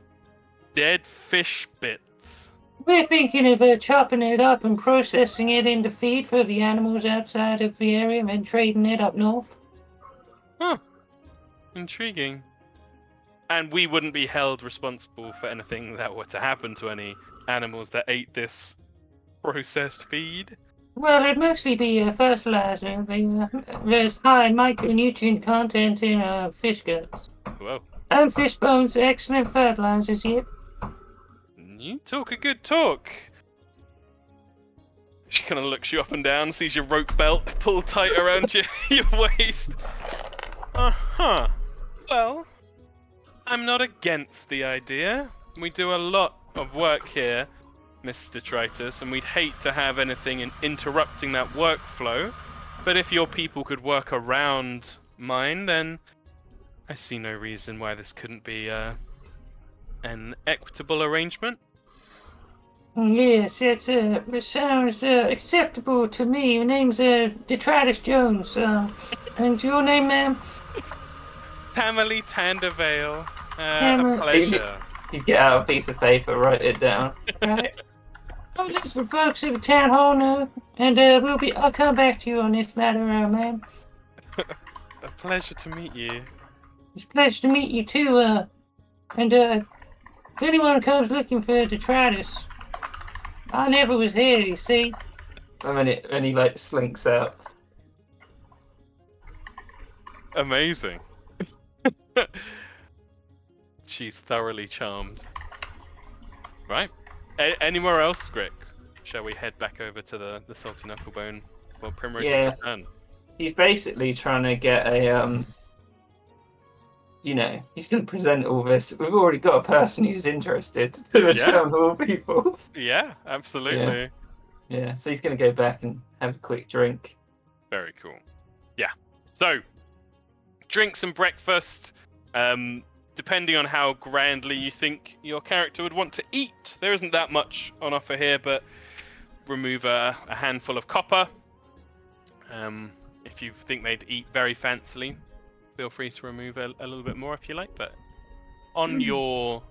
dead fish bits. We're thinking of chopping it up and processing it into feed for the animals outside of the area and then trading it up north. Huh. Intriguing. And we wouldn't be held responsible for anything that were to happen to any animals that ate this processed feed? Well, it'd mostly be fertilizer. There's high micronutrient content in fish guts. Whoa. And fish bones are excellent fertilizers, yep. You talk a good talk. She kind of looks you up and down, sees your rope belt pulled tight around your waist. Uh-huh. Well, I'm not against the idea. We do a lot of work here, Mr. Detritus, and we'd hate to have anything interrupting that workflow. But if your people could work around mine, then I see no reason why this couldn't be an equitable arrangement. Yes, it sounds acceptable to me. Your name's Detritus Jones. And your name, ma'am? Pamela Tandervale. Pamela- A pleasure. You get out a piece of paper, write it down. Right. I'll let the folks at the town hall know, and I'll come back to you on this matter, ma'am. A pleasure to meet you. It's a pleasure to meet you too, and if anyone comes looking for Detritus, I never was here, you see. And then he like slinks out. Amazing. She's thoroughly charmed. Right. Anywhere else, Scrick? Shall we head back over to the Salty Knucklebone? Well, Primrose Yeah. done. He's basically trying to get a he's going to present all this. We've already got a person who's interested to the Yeah. town hall people. Yeah, absolutely. Yeah, so he's going to go back and have a quick drink. Very cool. Yeah. So, drinks and breakfast. Depending on how grandly you think your character would want to eat. There isn't that much on offer here, but remove a handful of copper. If you think they'd eat very fancily, feel free to remove a little bit more if you like, but on your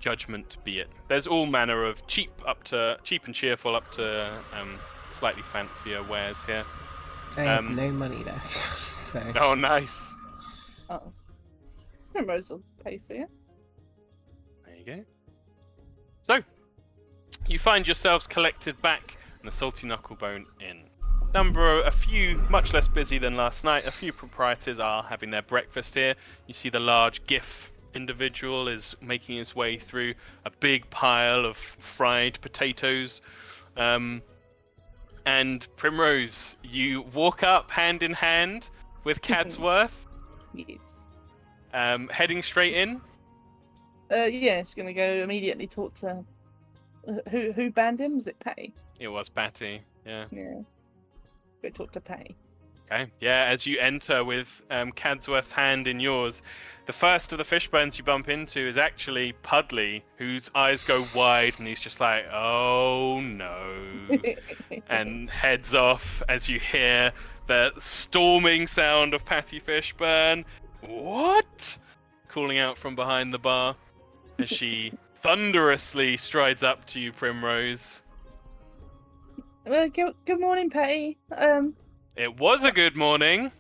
judgment be it. There's all manner of cheap and cheerful up to slightly fancier wares here. I have no money left. So. Oh, nice. Oh. Primrose will pay for you. There you go. So, you find yourselves collected back in the Salty Knucklebone Inn. A few, much less busy than last night, a few proprietors are having their breakfast here. You see the large GIF individual is making his way through a big pile of fried potatoes. And Primrose, you walk up hand in hand with Cadsworth. Yes. Heading straight in. Yeah, she's gonna go immediately talk to who banned him. Was it Patty? It was Patty. Yeah. Yeah. Go talk to Patty. Okay. Yeah, as you enter with Cadsworth's hand in yours, the first of the fishbones you bump into is actually Pudley, whose eyes go wide and he's just like, oh no. And heads off as you hear the storming sound of Patty Fishburne. What? Calling out from behind the bar as she thunderously strides up to you, Primrose. Well, good morning, Patty. It was a good morning.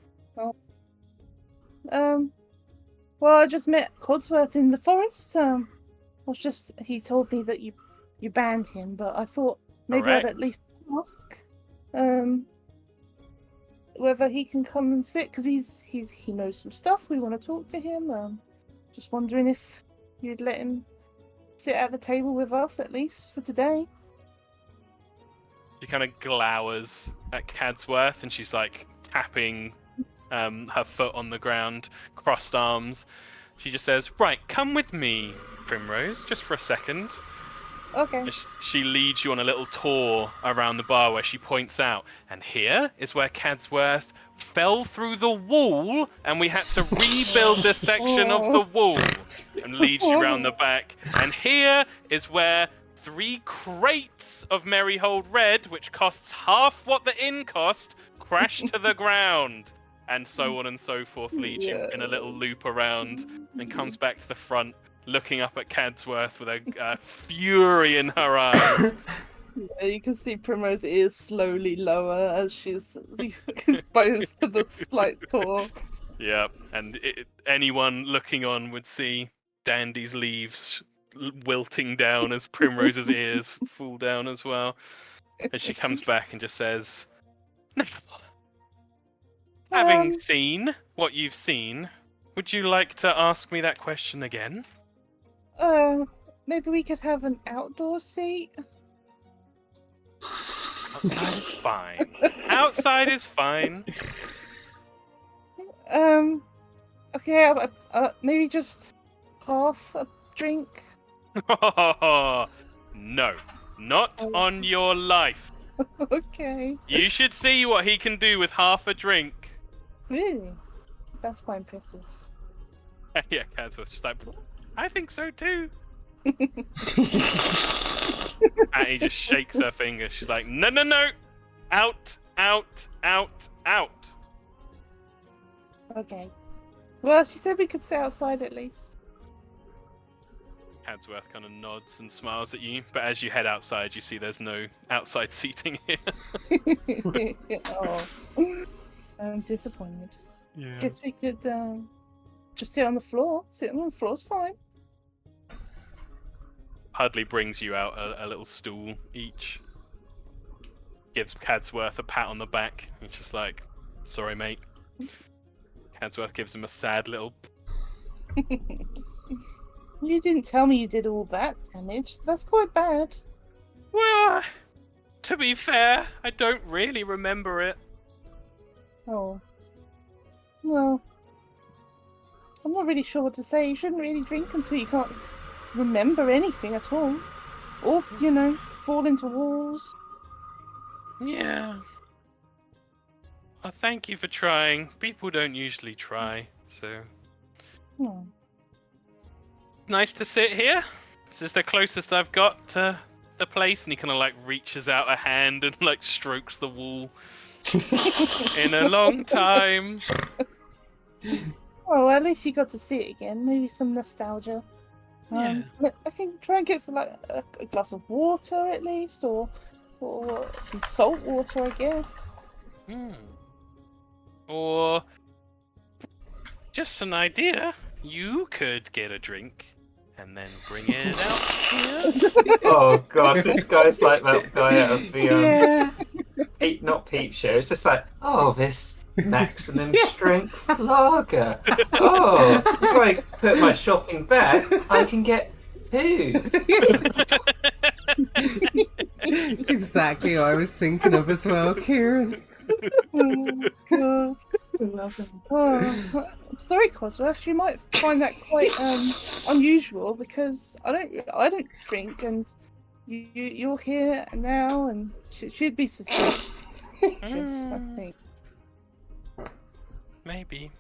Well, I just met Codsworth in the forest. He told me that you banned him, but I thought maybe I'd Correct. at least ask, whether he can come and sit, because he knows some stuff. We want to talk to him. Just wondering if you'd let him sit at the table with us at least for today. She kind of glowers at Cadsworth and she's like tapping her foot on the ground, crossed arms. She just says, right, come with me, Primrose, just for a second. Okay. And she leads you on a little tour around the bar where she points out, and here is where Cadsworth fell through the wall and we had to rebuild this section of the wall, and leads you round the back. And here is where 3 crates of Merryhold Red, which costs half what the inn cost, crashed to the ground. And so on and so forth, leads you in a little loop around and comes back to the front, looking up at Cadsworth with a fury in her eyes. Yeah, you can see Primrose's ears slowly lower as she's exposed to the slight tour. Yeah, and anyone looking on would see Dandy's leaves wilting down as Primrose's ears fall down as well. And she comes back and just says, now, having seen what you've seen, would you like to ask me that question again? Maybe we could have an outdoor seat? Outside is fine. Outside is fine. Okay, maybe just half a drink? No, not on your life. Okay. You should see what he can do with half a drink. Really? That's quite impressive. Yeah, Cadsworth's just like, I think so too. Patty just shakes her finger. She's like, no, no, no. Out, out, out, out. Okay. Well, she said we could sit outside at least. Cadsworth kind of nods and smiles at you, but as you head outside, you see there's no outside seating here. Oh. I'm disappointed. Yeah. Guess we could just sit on the floor. Sitting on the floor's fine. Hudley brings you out a little stool each. Gives Cadsworth a pat on the back. He's just like, sorry, mate. Cadsworth gives him a sad little... You didn't tell me you did all that damage. That's quite bad. Well, to be fair, I don't really remember it. Oh. Well, I'm not really sure what to say. You shouldn't really drink until you can't remember anything at all. Or, fall into walls. Yeah. Well, thank you for trying. People don't usually try, so... Oh. Nice to sit here. This is the closest I've got to the place, and he kind of like reaches out a hand and like strokes the wall in a long time. Well, at least you got to see it again. Maybe some nostalgia. Yeah. I can try and get some, like a glass of water at least, or some salt water, I guess. Or just an idea. You could get a drink and then bring it out here. Oh god, this guy's like that guy out of the Peep show. It's just like, oh, this maximum strength lager. Oh, if I put my shopping bag, I can get 2. It's exactly what I was thinking of as well, Kieran. Oh, God. Oh, I'm sorry, Cosworth. You might find that quite unusual because I don't drink, and you're here now, and she'd be suspicious. I think. maybe.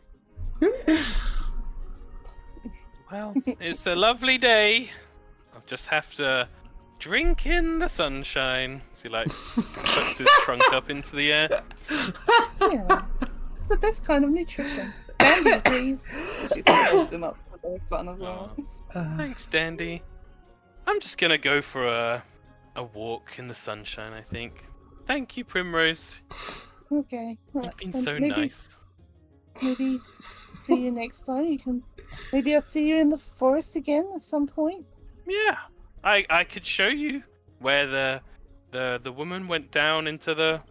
Well, it's a lovely day. I'll just have to drink in the sunshine. So he puts his trunk up into the air. Yeah. It's the best kind of nutrition. Dandy agrees. She holds him up for the sun as well. Thanks, Dandy. I'm just gonna go for a walk in the sunshine, I think. Thank you, Primrose. Okay. You've been then so maybe, nice. Maybe see you next time. Maybe I'll see you in the forest again at some point. Yeah, I could show you where the woman went down into the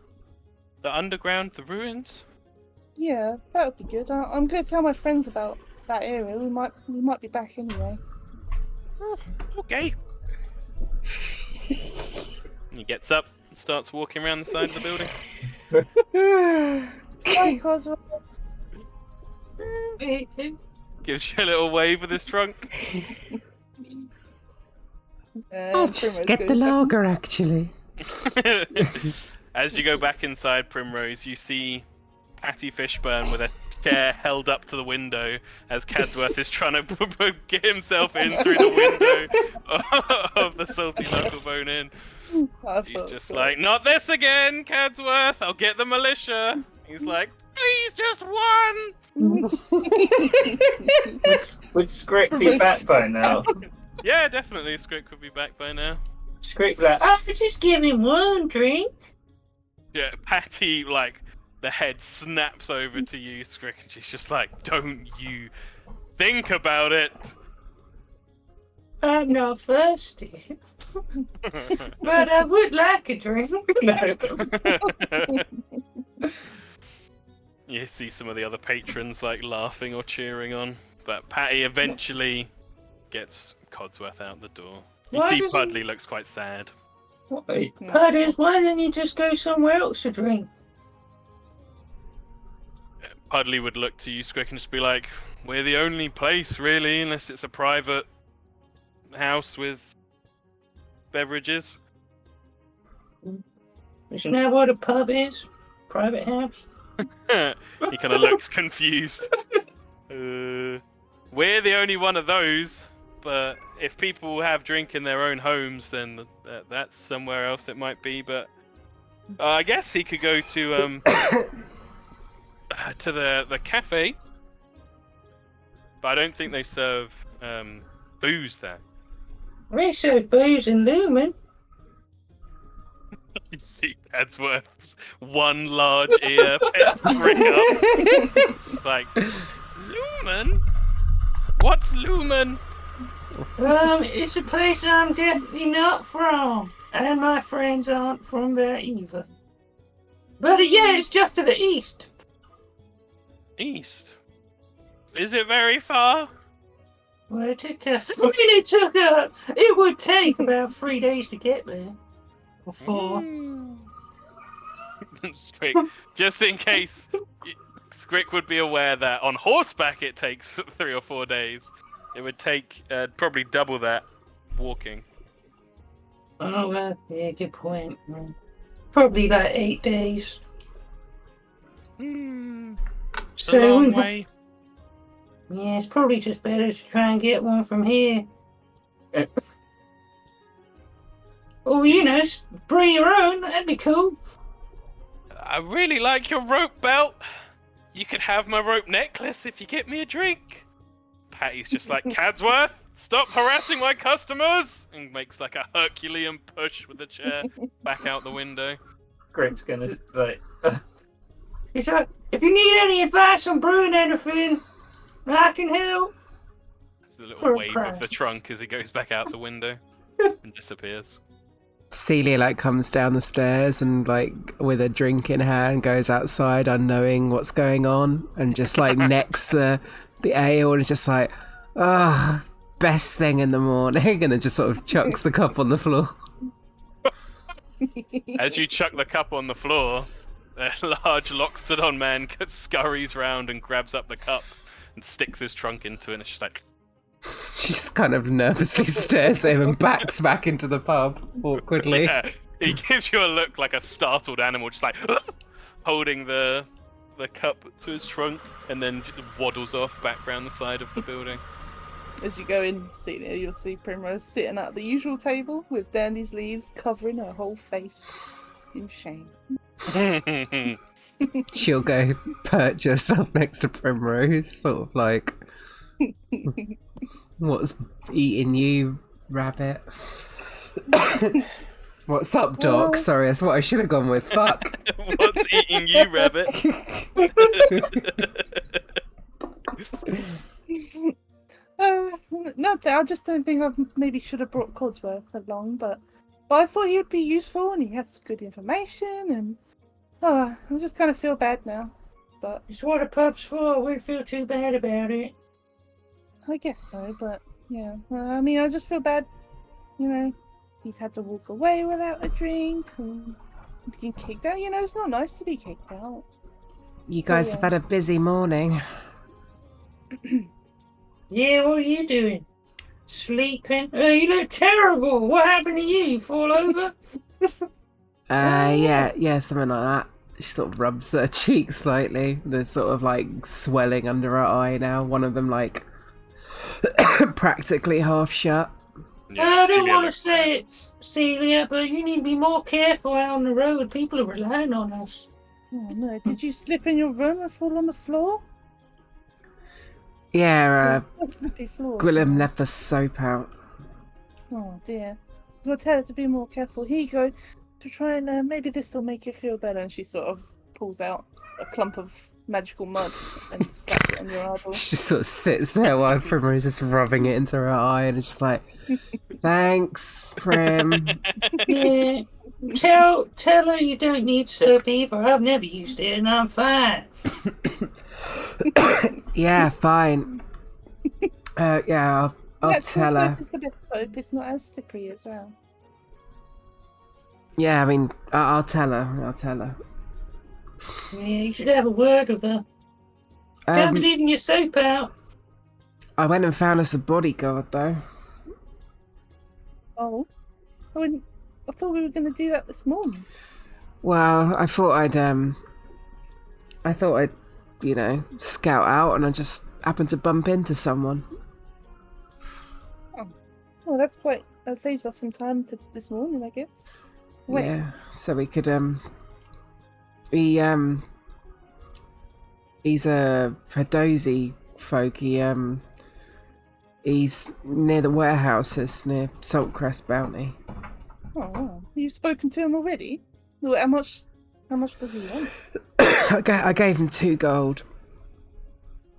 underground, the ruins. Yeah, that would be good. I'm going to tell my friends about that area. We might be back anyway. Okay. He gets up and starts walking around the side of the building. Bye, Cosmo. Gives you a little wave with his trunk. I'll just get the lager, actually. As you go back inside Primrose, you see Patty Fishburne with a chair held up to the window as Cadsworth is trying to get himself in through the window of the Salty Knucklebone Inn. He's just like, not this again, Cadsworth. I'll get the militia. He's like, please, just one. Would Scrick be back by now? Yeah, definitely. Scrick would be back by now. Scrick like, Just give him one drink. Yeah, Patty, the head snaps over to you, Scrick, and she's just like, don't you think about it. I'm not thirsty. But I would like a drink. no. You see some of the other patrons laughing or cheering on, but Patty eventually gets Codsworth out the door. You Why see doesn't- Pudley looks quite sad. Wait. Pudders, why don't you just go somewhere else to drink? Pudley would look to you, Scrick, and just be like, we're the only place, really, unless it's a private house with beverages. Isn't that what a pub is? Private house? He kind of looks confused. We're the only one of those, but if people have drink in their own homes, then that's somewhere else it might be. But I guess he could go to the cafe, but I don't think they serve booze there. We serve booze in Lumen. You see Cadsworth's one large ear prick up. It's like, Lumen? What's Lumen? It's a place I'm definitely not from, and my friends aren't from there either. But yeah, it's just to the east. East? Is it very far? Well, it took us. It would take about 3 days to get there. Or 4. Scrick, just in case, Scrick would be aware that on horseback it takes 3 or 4 days. It would take probably double that walking. Oh, well, yeah, good point. Probably like 8 days. It's a long way. Yeah, it's probably just better to try and get one from here. Or, bring your own, that'd be cool. I really like your rope belt. You could have my rope necklace if you get me a drink. Patty's just like, Cadsworth, stop harassing my customers! And makes a Herculean push with the chair back out the window. Scrick's gonna He's like, if you need any advice on brewing anything, I can help. It's a little For a wave of price. the trunk as he goes back out the window and disappears. Celia comes down the stairs and with a drink in hand goes outside unknowing what's going on and just necks the ale and is just like, best thing in the morning, and then just sort of chucks the cup on the floor. As you chuck the cup on the floor, a large Loxodon man scurries round and grabs up the cup and sticks his trunk into it, and it's just like... She just kind of nervously stares at him and backs back into the pub awkwardly. Yeah, he gives you a look like a startled animal, just holding the the cup to his trunk and then waddles off back round the side of the building. As you go in, Celia, you'll see Primrose sitting at the usual table with Dandy's leaves covering her whole face in shame. She'll go perch herself next to Primrose, sort of like, what's eating you, rabbit? What's up, Doc? Well- Sorry, that's what I should have gone with. Fuck. What's eating you, rabbit? Not that I just don't think I maybe should have brought Codsworth along, but I thought he would be useful and he has some good information, and I just kind of feel bad now. But It's what a pub's for. I wouldn't feel too bad about it. I guess so. But yeah, I mean, I just feel bad. You know, he's had to walk away without a drink and being kicked out. You know, it's not nice to be kicked out. You guys yeah. have had a busy morning. Yeah, what are you doing? Sleeping? You look terrible. What happened to you? You fall over? Yeah, something like that. She sort of rubs her cheek slightly. They're sort of like swelling under her eye now. One of them like practically half shut. I don't Celia want to looks say it, Celia, but you need to be more careful out on the road. People are relying on us. Oh no! Did you slip in your room and fall on the floor? Yeah, Happy floor. Gwillem left the soap out. Oh dear. You'll tell her to be more careful. Here you go. To try and maybe this will make you feel better. And she sort of pulls out a clump of magical mud and slaps it on your eyeball. She just sort of sits there while Primrose is rubbing it into her eye, and it's just like, thanks, Prim. Yeah. Tell her you don't need soap either. I've never used it and I'm fine. Yeah, fine. Yeah, I'll Natural tell her. soap is the best soap. It's not as slippery as well. Yeah, I mean, I'll tell her. I'll tell her. Yeah, you should have a word with her. Don't be leaving your soap out. I went and found us a bodyguard, though. Oh. I thought we were going to do that this morning. Well, I thought I'd, you know, scout out, and I just happened to bump into someone. Well, that saves us some time this morning, I guess. Wait. Yeah, so we could, he's a Fedozi folk. He's near the warehouses near Saltcrest Bounty. Oh, wow. You've spoken to him already? How much does he want? I gave him 2 gold.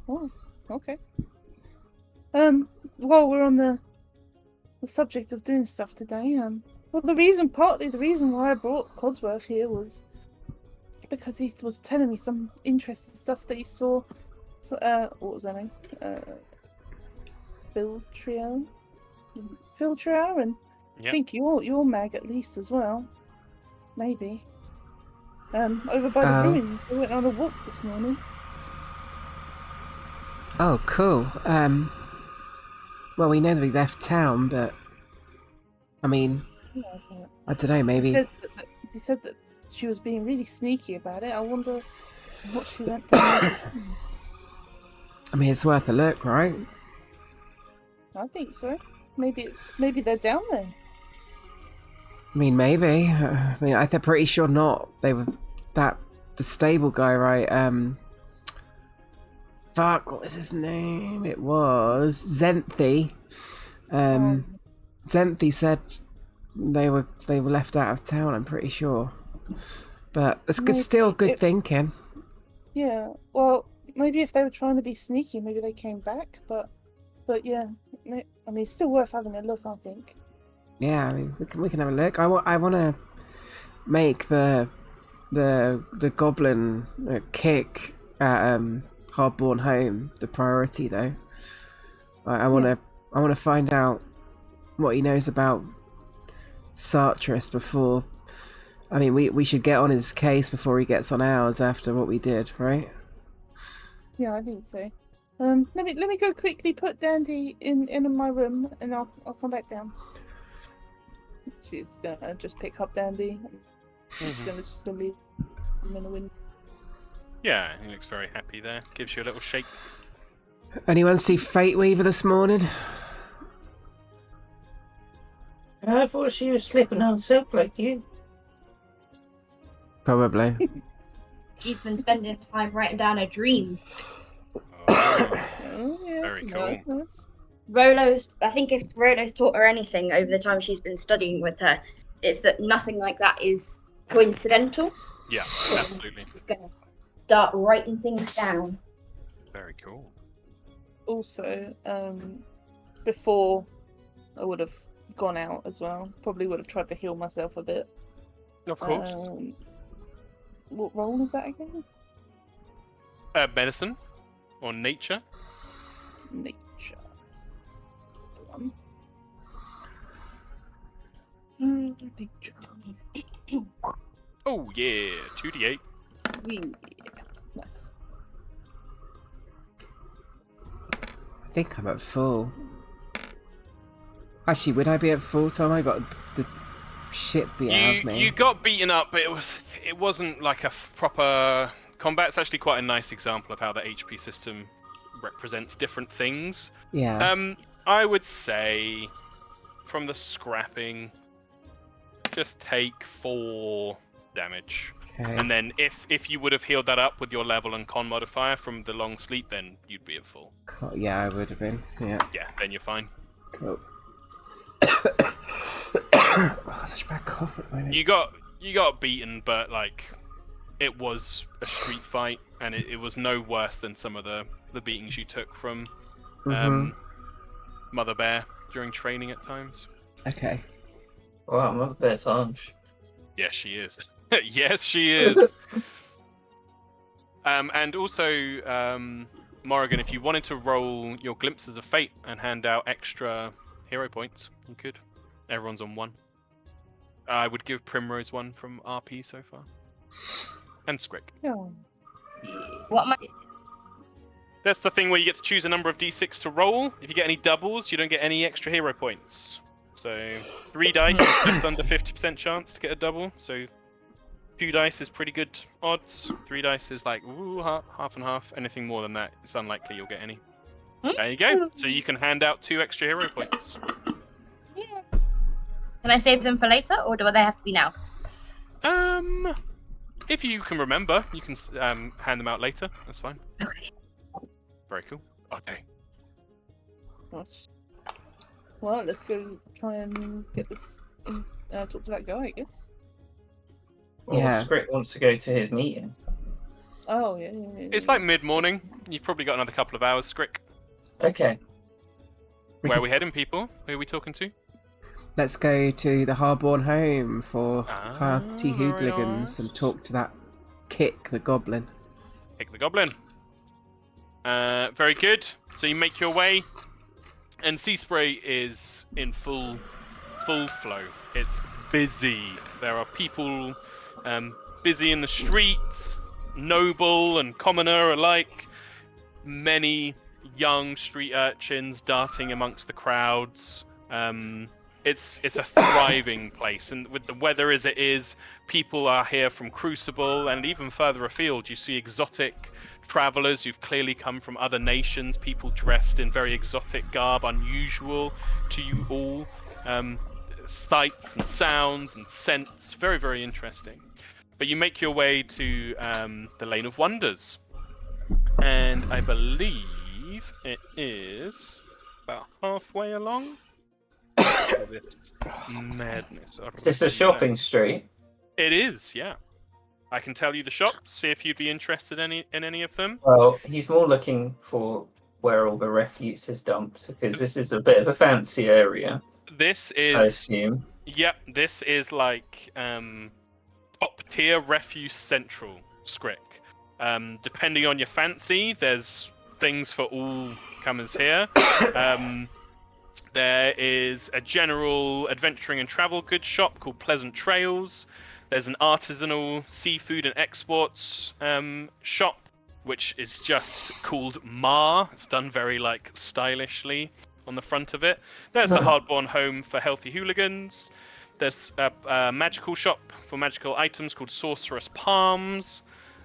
Oh, okay. While we're on the subject of doing stuff today, partly the reason why I brought Codsworth here was because he was telling me some interesting stuff that he saw. What was that name? Phil Trio, and I think you're Mag at least as well. Maybe. Over by the ruins. We went on a walk this morning. Oh, cool. Well, we know that we left town, but I mean, Yeah, but I don't know. Maybe he said that she was being really sneaky about it. I wonder what she went down there to see. I mean, it's worth a look, right? I think so. Maybe they're down there. I mean, maybe. I mean, they're pretty sure not. They were the stable guy, right? Fuck, what was his name? It was Zenthi. Zenthi said they were left out of town. I'm pretty sure, but it's good, still good thinking. Yeah. Well, maybe if they were trying to be sneaky, maybe they came back. But yeah. I mean, it's still worth having a look. I think. Yeah, I mean, we can have a look. I want to make the goblin kick at Hardborn Home the priority, though. I want to find out what he knows about Sartris before. I mean, we should get on his case before he gets on ours after what we did, right? Yeah, I think so. Let me go quickly put Dandy in my room, and I'll come back down. She's gonna just pick up Dandy. She's gonna leave him in the window. Yeah, he looks very happy there. Gives you a little shake. Anyone see Fate Weaver this morning? I thought she was slipping on soap like you. Probably. She's been spending time writing down her dreams. Oh, Oh, yeah. Very nice, cool. nice. I think if Rolo's taught her anything over the time she's been studying with her, it's that nothing like that is coincidental. yeah, absolutely. She's going to start writing things down. Very cool. Also, before I would have gone out as well, probably would have tried to heal myself a bit. Of course. What role is that again? Medicine or nature. Nature. One. Nature. Oh yeah, 2d8. Yeah. Nice. I think I'm at full. Actually, would I be at full, Tom? I got the shit beat out of me. You got beaten up, but it wasn't like a proper combat. It's actually quite a nice example of how the HP system represents different things. Yeah. I would say from the scrapping, just take 4 damage. Okay. And then if you would have healed that up with your level and con modifier from the long sleep, then you'd be at full. Cool. Yeah, I would have been. Yeah. Yeah, then you're fine. Cool. Oh, such a bad cough at the moment. You got beaten, but like it was a street fight, and it was no worse than some of the beatings you took from Mother Bear during training at times. Okay. Wow, Mother Bear's harsh. Yes, she is. Yes, she is. And also, Morrigan, if you wanted to roll your glimpses of fate and hand out extra hero points, you could. Everyone's on 1. I would give Primrose 1 from RP so far. And Scrick. Oh. What am I? That's the thing where you get to choose a number of d6 to roll. If you get any doubles, you don't get any extra hero points. So 3 dice is just under 50% chance to get a double. So 2 dice is pretty good odds. 3 dice is like half and half. Anything more than that, it's unlikely you'll get any. There you go. So you can hand out 2 extra hero points. Yeah. Can I save them for later, or do they have to be now? If you can remember, you can hand them out later. That's fine. Okay. Very cool. Okay. Nice. Well, let's go try and get this. Talk to that guy, I guess. Well, Yeah. Script wants to go to his meeting. Oh yeah. It's like mid-morning. You've probably got another couple of hours, Scrick. Okay. Where are we heading, people? Who are we talking to? Let's go to the Harborn home for party very hooligans nice. and talk to that Kick the Goblin. Pick the Goblin. Very good. So you make your way, and Sea Spray is in full flow. It's busy. There are people busy in the streets, noble and commoner alike. Many young street urchins darting amongst the crowds. It's a thriving place, and with the weather as it is, people are here from Crucible, and even further afield, you see exotic travelers who've clearly come from other nations, people dressed in very exotic garb, unusual to you all. Sights and sounds and scents, very, very interesting. But you make your way to the Lane of Wonders, and I believe it is about halfway along. This madness. Is this a shopping street? It is, yeah. I can tell you the shop, see if you'd be interested in any of them. Well, he's more looking for where all the refuse is dumped, because this is a bit of a fancy area, This I is, assume. yep, this is like top tier refuse central, Scrick. Depending on your fancy, there's things for all comers here. There is a general adventuring and travel goods shop called Pleasant Trails. There's an artisanal seafood and exports shop, which is just called Ma. It's done very like stylishly on the front of it. There's the Hardborn Home for Healthy Hooligans. There's a magical shop for magical items called Sorceress Palms.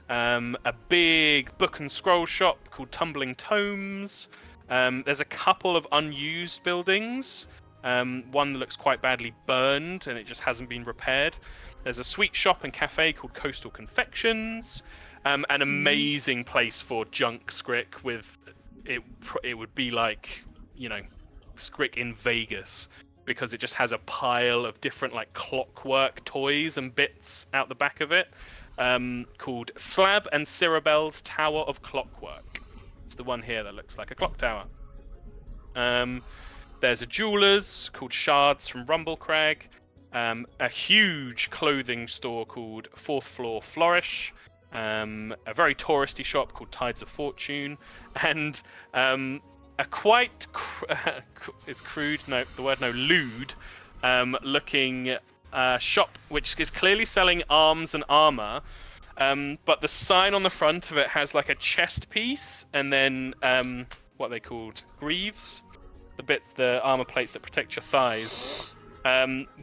a big book and scroll shop called Tumbling Tomes. There's a couple of unused buildings. One that looks quite badly burned and it just hasn't been repaired. There's a sweet shop and cafe called Coastal Confections. An amazing place for junk Scrick with it would be like, you know, Scrick in Vegas, because it just has a pile of different like clockwork toys and bits out the back of it, called Slab and Cirabel's Tower of Clockwork. It's the one here that looks like a clock tower. There's a jeweler's called Shards from Rumblecrag, a huge clothing store called Fourth Floor Flourish, a very touristy shop called Tides of Fortune, and a quite it's crude, no, the word no, lewd looking shop which is clearly selling arms and armor, but the sign on the front of it has like a chest piece and then what are they called, greaves, the armor plates that protect your thighs,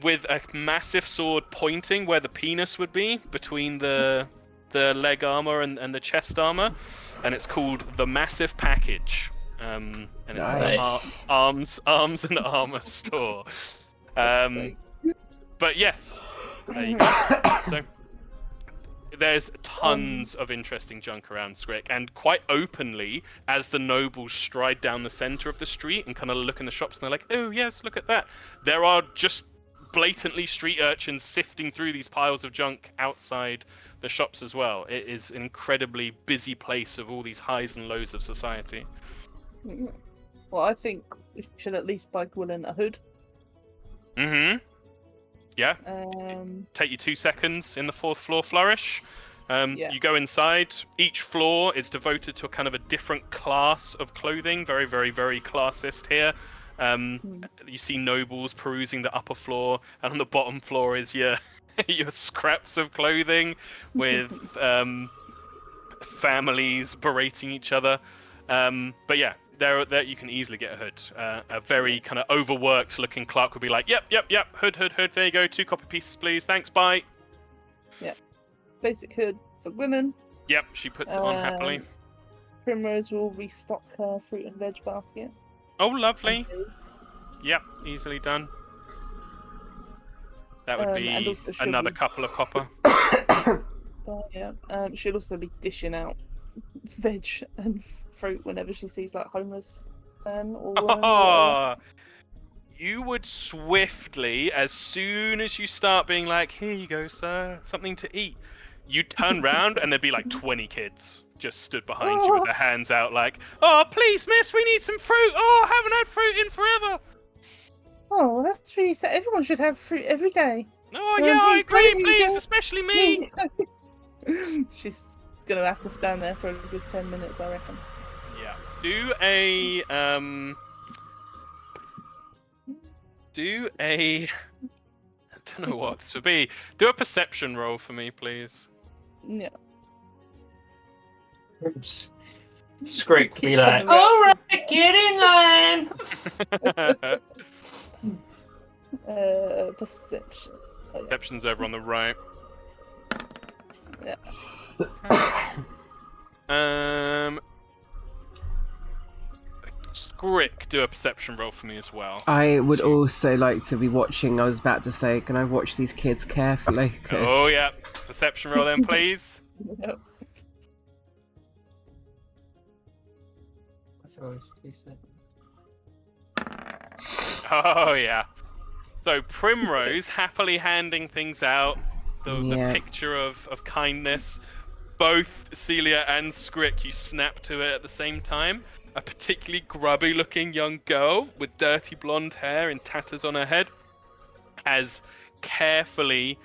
with a massive sword pointing where the penis would be between the leg armor and the chest armor, and it's called the Massive Package. And it's Nice. arms and armor store. But yes, there you go. So there's tons of interesting junk around Scrick, and quite openly, as the nobles stride down the center of the street and kind of look in the shops, and they're like, "Oh yes, look at that." There are just blatantly street urchins sifting through these piles of junk outside the shops as well. It is an incredibly busy place of all these highs and lows of society. Well, I think we should at least buy Gwilyn a hood. Mm-hmm. Yeah. Take you 2 seconds in the fourth floor flourish. Yeah. You go inside. Each floor is devoted to a kind of a different class of clothing. Very, very, very classist here. You see nobles perusing the upper floor, and on the bottom floor is your your scraps of clothing with families berating each other. But yeah, there you can easily get a hood. A very kind of overworked looking clerk would be like, yep, hood, there you go, 2 copper pieces please, thanks, bye. Yeah, basic hood for Gwilyn. Yep, she puts it on happily. Primrose will restock her fruit and veg basket. Oh, lovely. Yep, easily done. That would be another couple of copper. But yeah, she'll also be dishing out veg and fruit whenever she sees like homeless or you would swiftly, as soon as you start being like, "Here you go, sir, something to eat," you turn round and there'd be like 20 kids just stood behind you with their hands out like, "Oh, please, miss, we need some fruit. Oh, I haven't had fruit in forever." Oh, that's really sad. Everyone should have fruit every day. Oh, yeah, I agree, please, especially me. She's gonna have to stand there for a good 10 minutes, I reckon. Yeah. Do a I don't know what this would be. Do a perception roll for me, please. Yeah. Oops. Scrick be like, "Alright, get in line." Perception. Oh, yeah. Perception's over on the right. Yeah. Scrick, do a perception roll for me as well. I would also like to be watching. I was about to say, can I watch these kids carefully? 'Cause... Oh yeah, perception roll then, please. Yep. Oh yeah. So Primrose happily handing things out, the picture of kindness. Both Celia and Scrick, you snap to it at the same time. A particularly grubby looking young girl with dirty blonde hair and tatters on her head has carefully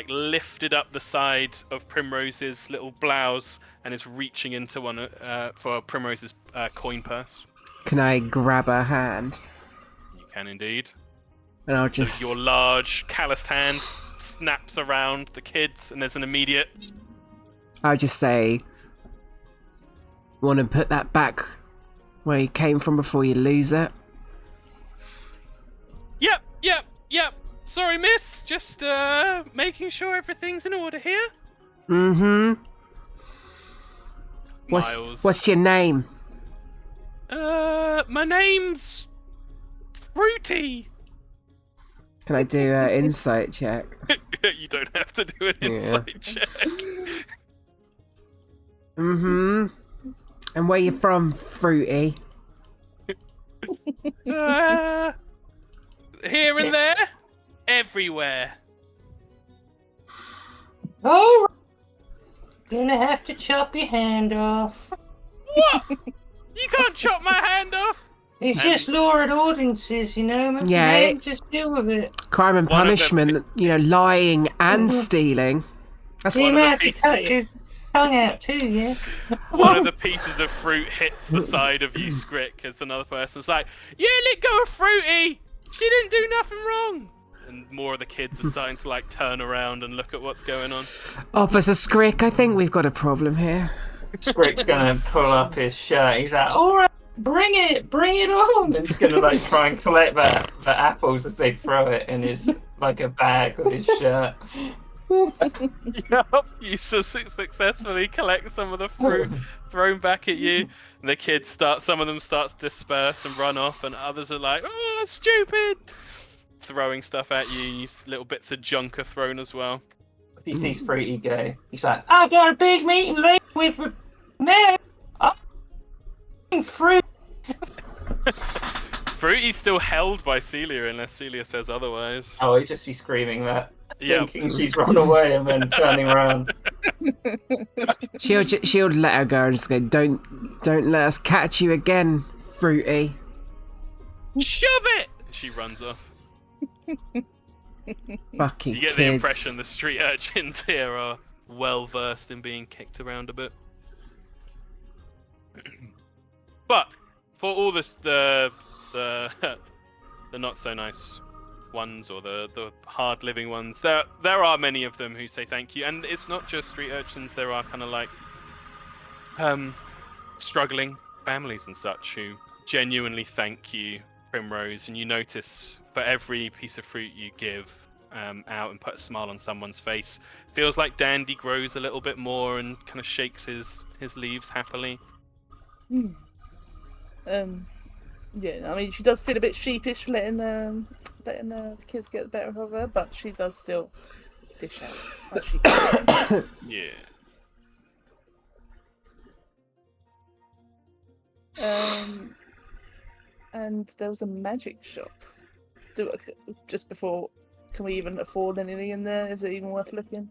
lifted up the side of Primrose's little blouse and is reaching into one for Primrose's coin purse. Can I grab her hand? You can indeed. And I'll just... So your large calloused hand snaps around the kids and there's an immediate... I'll just say, want to put that back where you came from before you lose it? Yep. Sorry, miss. Just making sure everything's in order here. Mm-hmm. Miles. What's your name? My name's Fruity. Can I do an insight check? You don't have to do an insight check. Mm-hmm. And where you from, Fruity? Here and there, everywhere. Oh, gonna have to chop your hand off. What? You can't chop my hand off. It's just lurid ordinances, you know. Yeah, Just deal with it. Crime and One of them- punishment, lying and stealing. That's So you One of might the have to pieces- cut your tongue out too, yeah. One of the pieces of fruit hits the side of you, Scrick, as another person's like, "Yeah, let go of Fruity. She didn't do nothing wrong." And more of the kids are starting to like turn around and look at what's going on. Officer Scrick, I think we've got a problem here. Scrick's gonna pull up his shirt. He's like, "All right, bring it on!" And he's gonna like try and collect the apples as they throw it in his like a bag with his shirt. Yup, you successfully collect some of the fruit thrown back at you. And the kids some of them start to disperse and run off, and others are like, "Oh, stupid!" Throwing stuff at you. Little bits of junk are thrown as well. He sees Fruity go. He's like, I got a big meeting later with man. I'm fruit. Fruity's still held by Celia unless Celia says otherwise. "Oh, he'd just be screaming that, Yeah. thinking she's run away and then turning around." She'll let her go and just go, don't let us catch you again, Fruity. Shove it! She runs off. Fucking You get kids. the impression the street urchins here are well versed in being kicked around a bit. But for all this, the not so nice ones or the hard living ones, there are many of them who say thank you, and it's not just street urchins. There are kind of like struggling families and such who genuinely thank you, Primrose, and you notice for every piece of fruit you give out and put a smile on someone's face, feels like Dandy grows a little bit more and kind of shakes his leaves happily. Yeah, I mean, she does feel a bit sheepish letting the kids get the better of her, but she does still dish out. As she can. Yeah. And there was a magic shop. Just before, can we even afford anything in there? Is it even worth looking?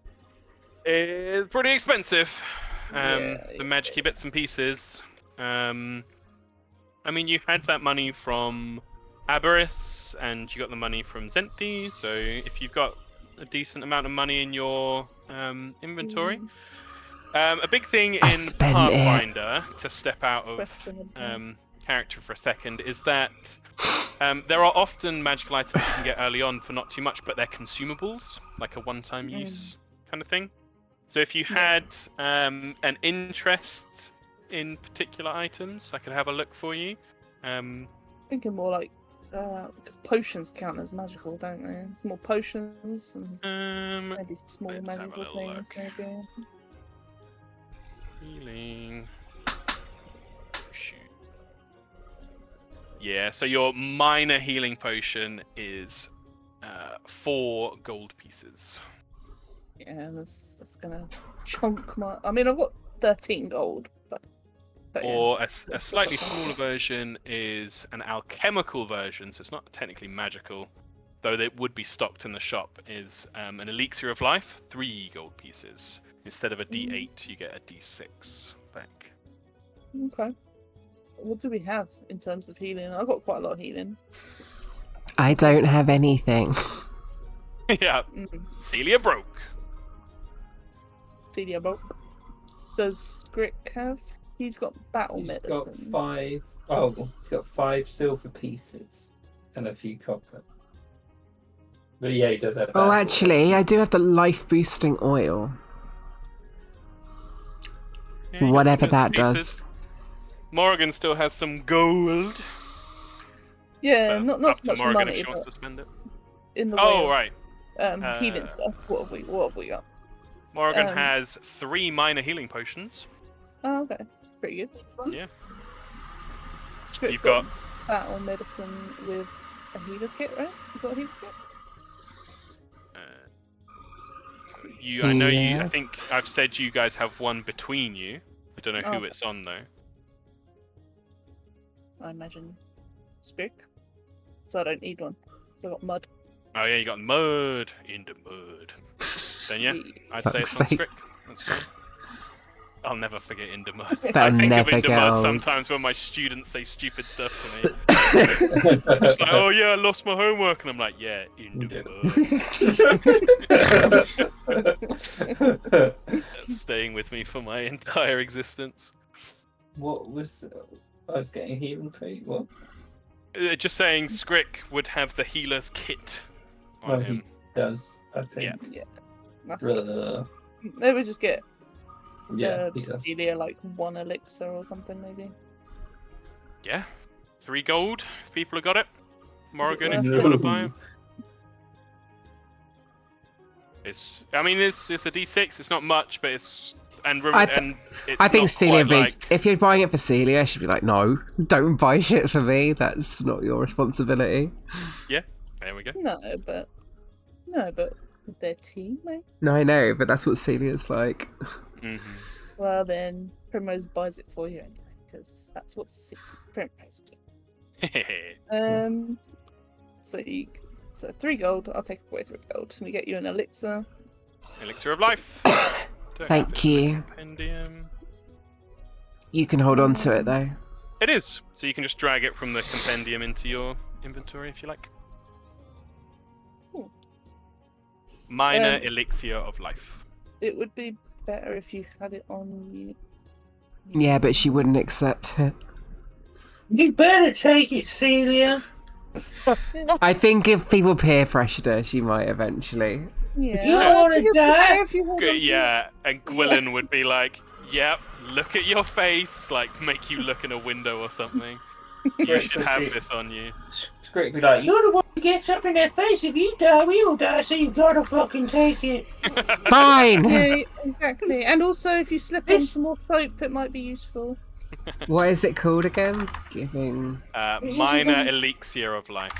It's pretty expensive. Yeah, The magic bits and pieces. I mean, you had that money from Aberis, and you got the money from Zenthi, so if you've got a decent amount of money in your inventory. A big thing in spent it. Pathfinder, to step out of character for a second, is that there are often magical items you can get early on for not too much, but they're consumables, like a one-time use kind of thing. So if you had an interest in particular items, I could have a look for you. Thinking more like because potions count as magical, don't they? Small potions and maybe small let's have a magical little things, look. maybe. Healing. Shoot. Yeah, so your minor healing potion is 4 gold pieces. Yeah, that's gonna chunk my. I mean, I've got 13 gold, but Or a slightly smaller version is an alchemical version, so it's not technically magical, though it would be stocked in the shop, is an elixir of life, 3 gold pieces. Instead of a D8, you get a D6 back. Okay. What do we have in terms of healing? I've got quite a lot of healing. I don't have anything. Yeah, Celia broke. Celia broke. Does Scrick have? He's got battle He's got medicine. 5. Oh, he's got 5 silver pieces and a few copper. But yeah, he does have. Oh, battle. actually, I do have the life boosting oil. Yeah, you got Whatever some that bits and does. pieces. Morgan still has some gold. Yeah, but not up so to much Morgan money, if she wants but to spend it. in the Oh, way right. of healing stuff. What have we got? Morgan Um, has 3 minor healing potions. Oh, okay. Pretty good. Yeah. Script's You've got battle medicine with a healer's kit, right? You've got a healer's kit? I know you. I Yes. think I've said you guys have one between you. I don't know who Oh. it's on though. I imagine Spick. So I don't need one. So I got mud. Oh yeah, you got mud in the mud. Then yeah, I'd say it's on Fuck's sake. script. That's fine. I'll never forget in the mud. I That'll think never of in the get mud old. sometimes when my students say stupid stuff to me. It's like, oh yeah, I lost my homework, and I'm like, yeah, in the mud. That's staying with me for my entire existence. What was I was getting healing feet? What? Just saying, Skrick would have the healer's kit on Oh, him. he does. I think. Yeah. That's good. Uh, Maybe just get yeah, he does. Celia like 1 elixir or something, maybe. Yeah, 3 gold. If people have got it, Morrigan, if worth you it? want to buy it. It's a D6. It's not much, but it's and I it's think not Celia, quite like, if you're buying it for Celia, she'd be like, no, don't buy shit for me. That's not your responsibility. there we go. No, but with their team, mate. No, I know, but that's what Celia's like. Hmm. Well, then Primrose buys it for you anyway, because that's what Primrose is. So 3 gold. I'll take away 3 gold. We get you an elixir. Elixir of life. Don't Thank have it in the you. Compendium. You can hold on to it though. It is. So you can just drag it from the compendium into your inventory if you like. Cool. Minor elixir of life. It would be better if you had it on you. Yeah, but she wouldn't accept it. You better take it, Celia. I think if people peer pressured her, she might eventually. Yeah. You don't I wanna think it's die? better if you hold on to it. Yeah, and Gwilyn would be like, "Yep, look at your face," like make you look in a window or something. You should have this on you. Script be like, You're the one who gets up in their face. If you die, we all die, so you gotta fucking take it. Fine! Yeah, exactly. And also, if you slip on This- some more soap, it might be useful. What is it called again? Giving. This is Minor an- elixir of life.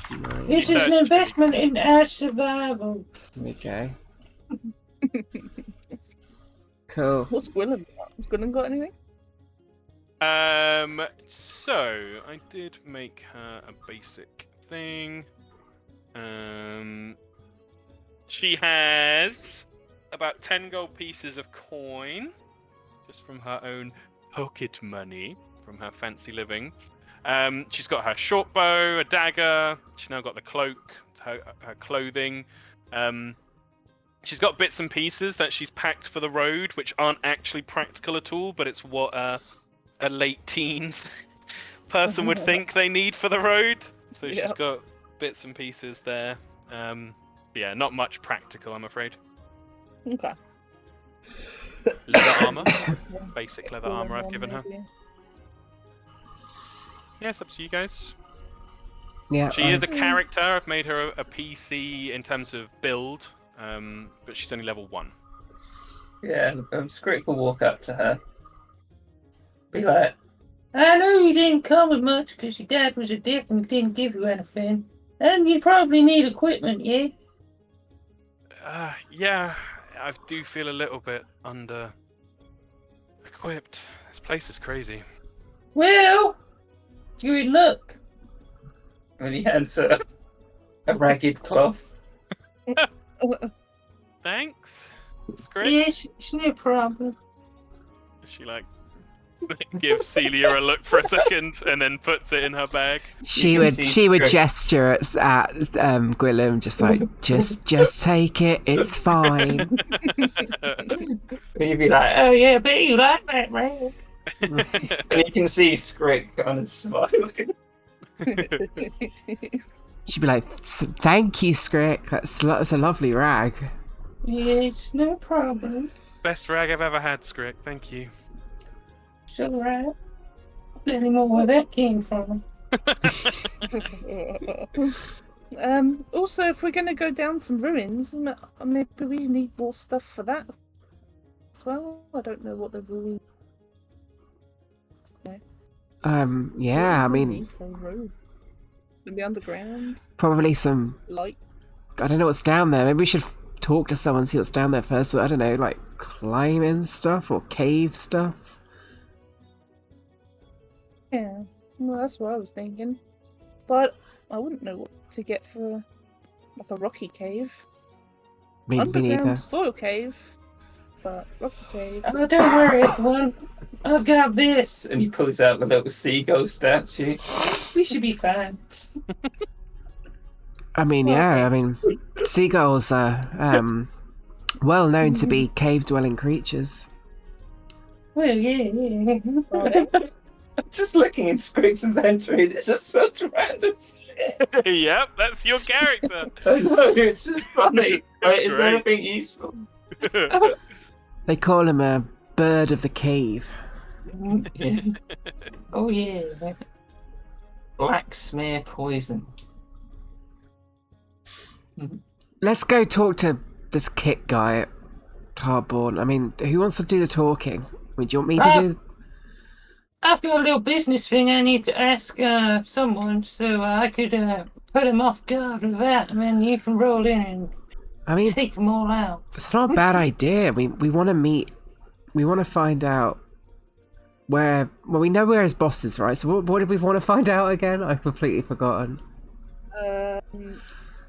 This You is an search- investment in our survival. Okay. Cool. What's Gwilyn got? Has Gwilyn got anything? So I did make her a basic thing. She has about 10 gold pieces of coin, just from her own pocket money, from her fancy living. She's got her short bow, a dagger. She's now got the cloak, her clothing. She's got bits and pieces that she's packed for the road, which aren't actually practical at all, but it's what a late teens person would think they need for the road. So she's Yep. got bits and pieces there. Yeah, not much practical, I'm afraid. Okay. Leather armor, basic leather armor I've Gwilyn given her. maybe. Yeah, it's up to you guys. Yeah. She is a character. I've made her a PC in terms of build, but she's only level 1. yeah, and Script will walk up to her. Be like, I know you didn't come with much because your dad was a dick and didn't give you anything. And you probably need equipment, yeah? Yeah, I do feel a little bit under equipped. This place is crazy. Well, you're in luck. And he hands her a ragged cloth. Thanks. It's great. Yes, it's no problem. She like gives Celia a look for a second and then puts it in her bag. She can would see she would Script. gesture at Gwilym, just like just take it, it's fine. And you'd be like, Oh yeah, I bet you like that, man. and you can see Script kind of smiling. She'd be like, thank you, Skrick. That's a lovely rag. Yes, no problem. Best rag I've ever had, Skrick. Thank you. It's alright. Plenty more where that came from. Also, if we're going to go down some ruins, maybe we need more stuff for that as well. I don't know what the ruins Yeah, I mean, Need for a road. Maybe underground, probably some. light. I don't know what's down there. Maybe we should talk to someone, see what's down there first. But I don't know, like climbing stuff or cave stuff. Yeah, well, that's what I was thinking. But I wouldn't know what to get for like a rocky cave. Me neither. Underground soil cave, but rocky cave. Oh, don't worry, everyone. I've got this. And he pulls out the little seagull statue. We should be fine. I mean, yeah. I mean, seagulls are well known to be cave-dwelling creatures. Well, yeah. Just looking at Squig's inventory, it's just such random shit. Yep, that's your character. I know, it's just funny. That's Is great. anything useful? They call him a bird of the cave. Yeah. Oh, yeah. Black smear poison. Let's go talk to this Kit guy at Tarborn. I mean, who wants to do the talking? I mean, do you want me to do? I've got a little business thing I need to ask someone, so I could put him off guard with that, and then you can roll in and I mean, take them all out. it's not a bad idea. We want to meet. We want to find out where. Well, we know where his boss is, right? So what did we want to find out again? I've completely forgotten.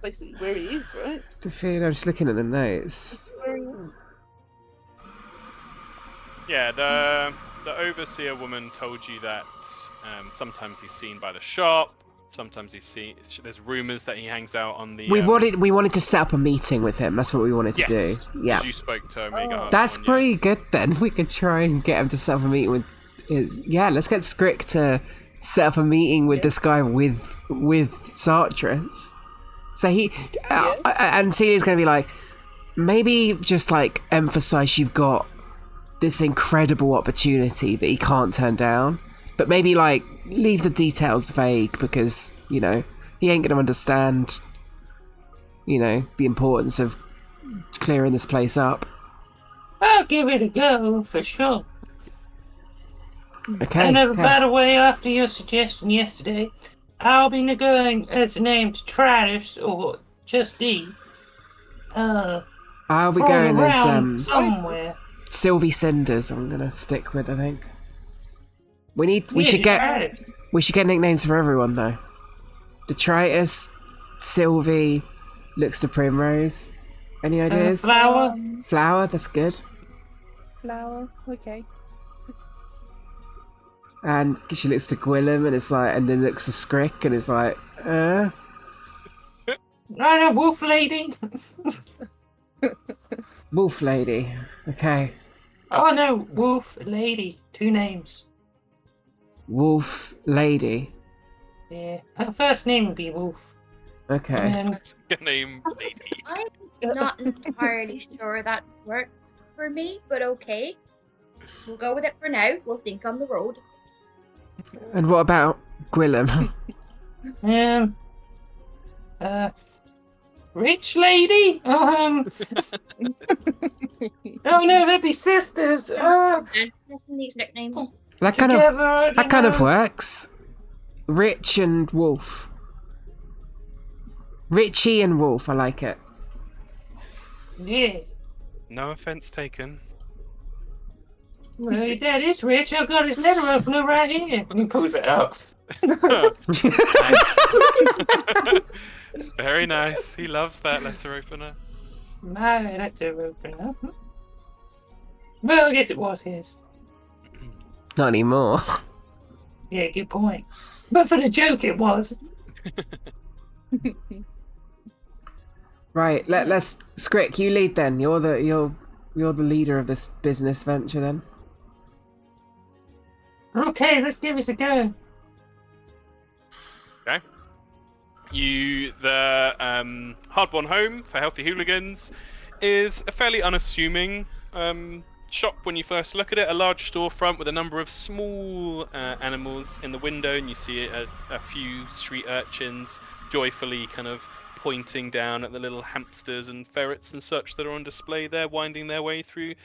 Basically where he is, right? I'm just looking at the notes. Where he is. Yeah, the overseer woman told you that sometimes he's seen by the shop. Sometimes he's seen. There's rumors that he hangs out on the. We wanted to set up a meeting with him. That's what we wanted to do. Yeah, You spoke to Omega. Heart that's on, pretty good then. We could try and get him to set up a meeting with. Let's get Scrick to set up a meeting with this guy with Sartreus. So and Celia's gonna be like, maybe just like emphasize you've got this incredible opportunity that he can't turn down, but maybe like leave the details vague because he ain't gonna understand the importance of clearing this place up. I'll give it a go, for sure. Okay. And by the way, after your suggestion yesterday, I'll be going as the name Detritus, or just D. I'll be from going around as somewhere. Sylvie Cinders. I'm gonna stick with. I think we Yeah, should get Detritus. nicknames for everyone though. Detritus, Sylvie, looks to Primrose. Any ideas? Flower. Flower. That's good. Flower. Okay. And she looks to Gwillem and it's like, and then looks to Scrick and it's like, I know, Wolf Lady. Wolf Lady. Okay. Oh no, Wolf Lady. 2 names. Wolf Lady. Yeah, her first name would be Wolf. Okay. And Good name, lady. I'm not entirely sure that works for me, but okay. We'll go with it for now. We'll think on the road. And what about Gwillem? Rich Lady? Oh no, they'd be sisters. These nicknames. that kind of works. Rich and Wolf. Richie and Wolf. I like it. Yeah. No offense taken. Well, your dad is rich. I've got his letter opener right here. And he pulls it out. Very nice. He loves that letter opener. My letter opener. Well, I guess it was his. Not anymore. Yeah, good point. But for the joke, it was. Right. Let's Scrick. You lead then. You're the leader of this business venture then. Okay, let's give this a go. Okay. The Hardborn Home for Healthy Hooligans is a fairly unassuming shop when you first look at it. A large storefront with a number of small animals in the window, and you see a few street urchins joyfully kind of pointing down at the little hamsters and ferrets and such that are on display there, winding their way through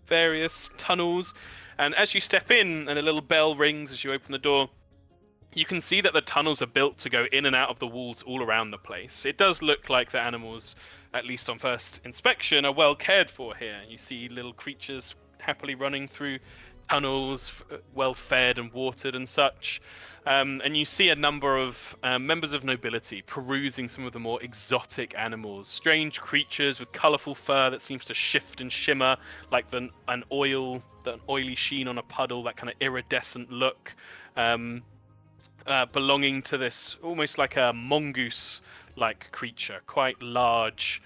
various tunnels. And as you step in and a little bell rings as you open the door, You can see that the tunnels are built to go in and out of the walls all around the place. It does look like the animals, at least on first inspection, are well cared for here. You see little creatures happily running through tunnels, well fed and watered and such. And you see a number of members of nobility perusing some of the more exotic animals, strange creatures with colourful fur that seems to shift and shimmer like an oily sheen on a puddle, that kind of iridescent look. Belonging to this almost like a mongoose-like creature, quite large,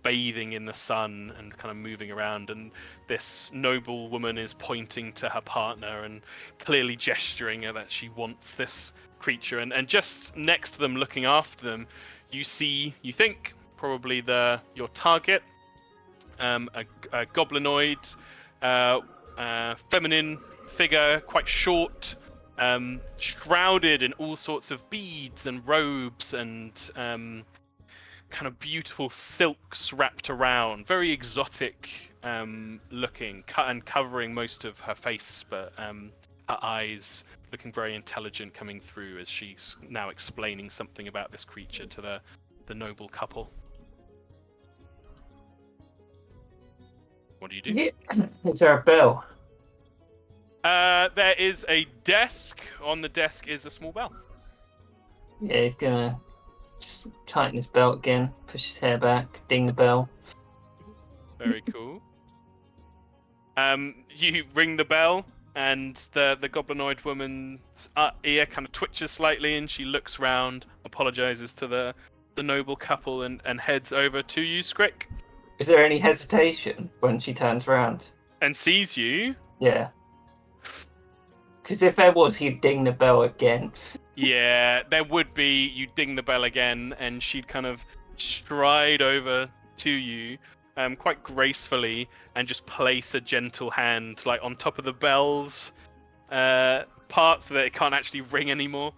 bathing in the sun and kind of moving around. And this noble woman is pointing to her partner and clearly gesturing that she wants this creature. And just next to them, looking after them, you think probably your target, a goblinoid, feminine figure, quite short. Shrouded in all sorts of beads and robes and kind of beautiful silks wrapped around, very exotic looking, and covering most of her face, but her eyes looking very intelligent coming through as she's now explaining something about this creature to the noble couple. What do you do? Yeah. Is there a bell? There is a desk. On the desk is a small bell. Yeah, he's gonna just tighten his belt again, push his hair back, ding the bell. Very cool. You ring the bell, and the goblinoid woman's ear kind of twitches slightly, and she looks round, apologizes to the noble couple, and heads over to you, Skrick. Is there any hesitation when she turns around? And sees you. Yeah. Because if there was, he'd ding the bell again. Yeah, there would be. You ding the bell again, and she'd kind of stride over to you, quite gracefully, and just place a gentle hand like on top of the bell's part, so that it can't actually ring anymore.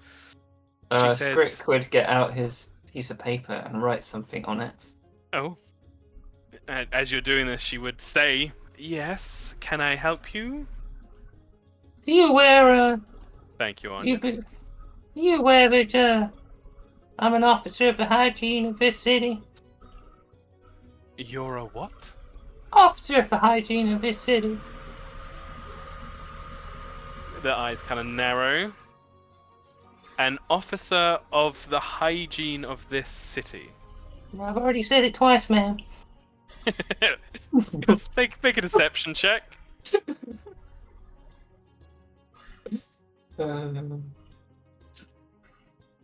She says, Skrick would get out his piece of paper and write something on it. "Oh." As you're doing this, she would say, "Yes, can I help you?" Are you aware, Thank you, Anya. are you aware that, I'm an officer of the hygiene of this city? You're a what? Officer of the hygiene of this city. The eyes kind of narrow. An officer of the hygiene of this city. I've already said it twice, ma'am. Just make a deception check.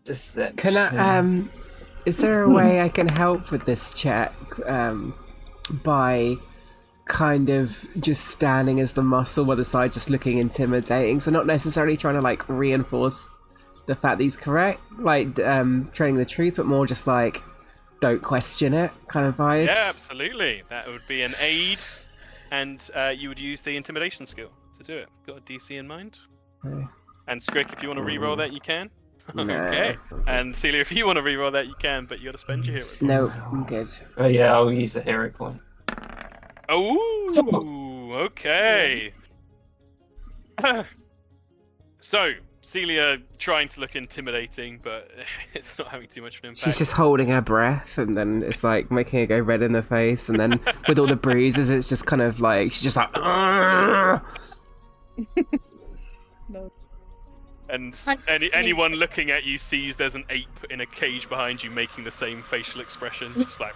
Deception. Can I? Is there a way I can help with this check? By kind of just standing as the muscle, while the side just looking intimidating. So not necessarily trying to like reinforce the fact that he's correct, like training the truth, but more just like don't question it kind of vibes. Yeah, absolutely. That would be an aid, and you would use the intimidation skill to do it. Got a DC in mind? Okay. And Skrick, if you want to re-roll that, you can. No. Okay. And Celia, if you want to re-roll that, you can, but you got to spend your hero point. No, I'm good. Oh yeah, I'll use a hero point. Oh, okay. So, Celia trying to look intimidating, but it's not having too much of an impact. She's just holding her breath, and then it's like making her go red in the face, and then with all the bruises, it's just kind of like she's just like. No. And anyone looking at you sees there's an ape in a cage behind you making the same facial expression, just like.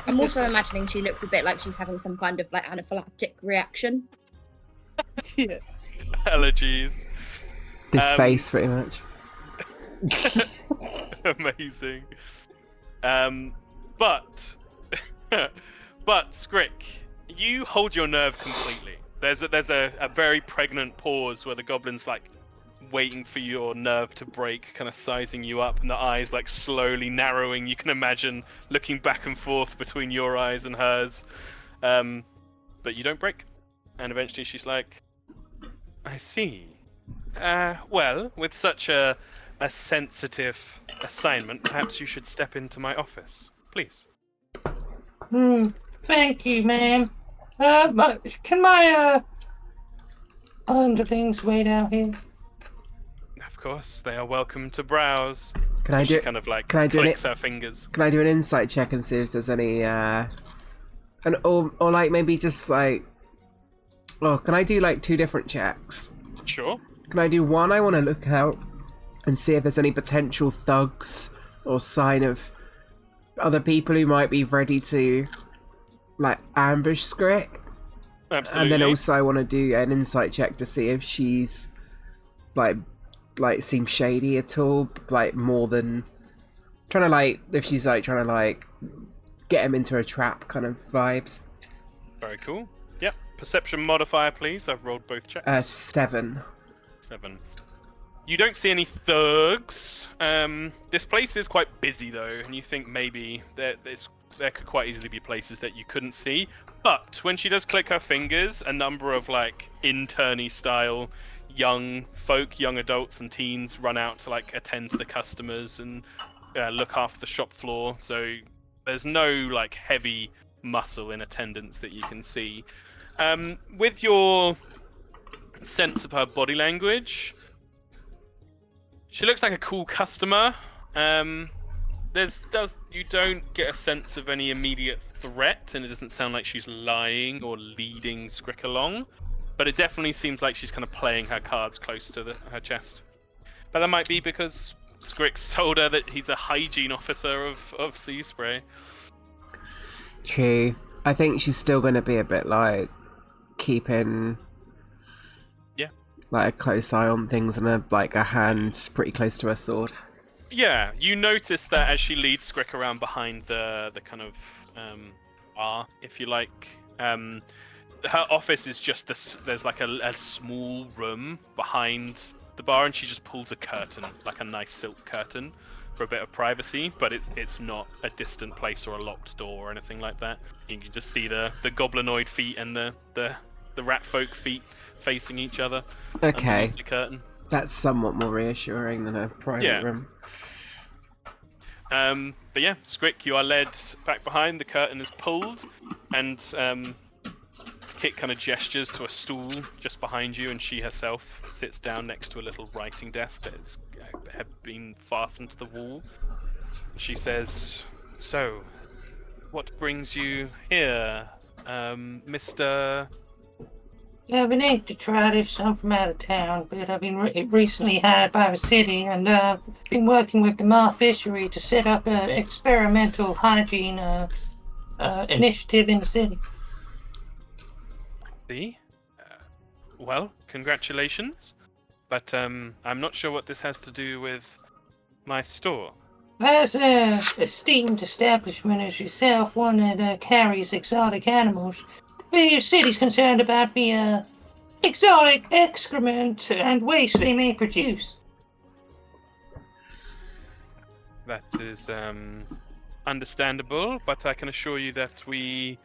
I'm also imagining she looks a bit like she's having some kind of like anaphylactic reaction. Yeah. Allergies. This face, pretty much. Amazing. But Skrick, you hold your nerve completely. There's a very pregnant pause where the goblin's like waiting for your nerve to break, kind of sizing you up, and the eyes like slowly narrowing. You can imagine looking back and forth between your eyes and hers, but you don't break. And eventually she's like, "I see. Well, with such a sensitive assignment, perhaps you should step into my office, please." Thank you, ma'am. Can my underlings wait out here? course. They are welcome to browse. Can I She do? kind of like Can I do an? clicks her fingers. Can I do an insight check and see if there's any? Or like maybe just like. Oh, can I do like 2 different checks? Sure. Can I do one? I want to look out and see if there's any potential thugs or sign of other people who might be ready to like ambush Skrick. Absolutely. And then also I want to do an insight check to see if she's like seems shady at all, like more than trying to like if she's like trying to like get him into a trap kind of vibes. Very cool. Yep. Perception modifier, please. I've rolled both checks. 7. 7. You don't see any thugs. This place is quite busy though, and you think maybe there could quite easily be places that you couldn't see. But when she does click her fingers, a number of like internee style young folk, young adults and teens run out to like attend to the customers and look after the shop floor. So there's no like heavy muscle in attendance that you can see. With your sense of her body language, she looks like a cool customer. You don't get a sense of any immediate threat, and it doesn't sound like she's lying or leading Skrick along. But it definitely seems like she's kind of playing her cards close to her chest. But that might be because Skrick's told her that he's a hygiene officer of Sea Spray. True. I think she's still going to be a bit like keeping like a close eye on things and a hand pretty close to her sword. Yeah, you notice that as she leads Skrick around behind the kind of bar, if you like. Her office is just this. There's like a small room behind the bar, and she just pulls a curtain, like a nice silk curtain, for a bit of privacy. But it's not a distant place or a locked door or anything like that. You can just see the goblinoid feet and the rat folk feet facing each other. Okay. Underneath the curtain. That's somewhat more reassuring than a private room. But yeah, Skrick, you are led back behind. The curtain is pulled, and Kit kind of gestures to a stool just behind you, and she herself sits down next to a little writing desk that had been fastened to the wall. She says, "So, what brings you here, Mr. Yeah, my name's Detritus. I'm from out of town, but I've been recently hired by the city and been working with the Mar Fishery to set up an experimental hygiene initiative in the city." See? Well, congratulations. But I'm not sure what this has to do with my store. As an esteemed establishment as yourself, one that carries exotic animals, the city's concerned about the exotic excrement and waste they may produce. That is understandable, but I can assure you that we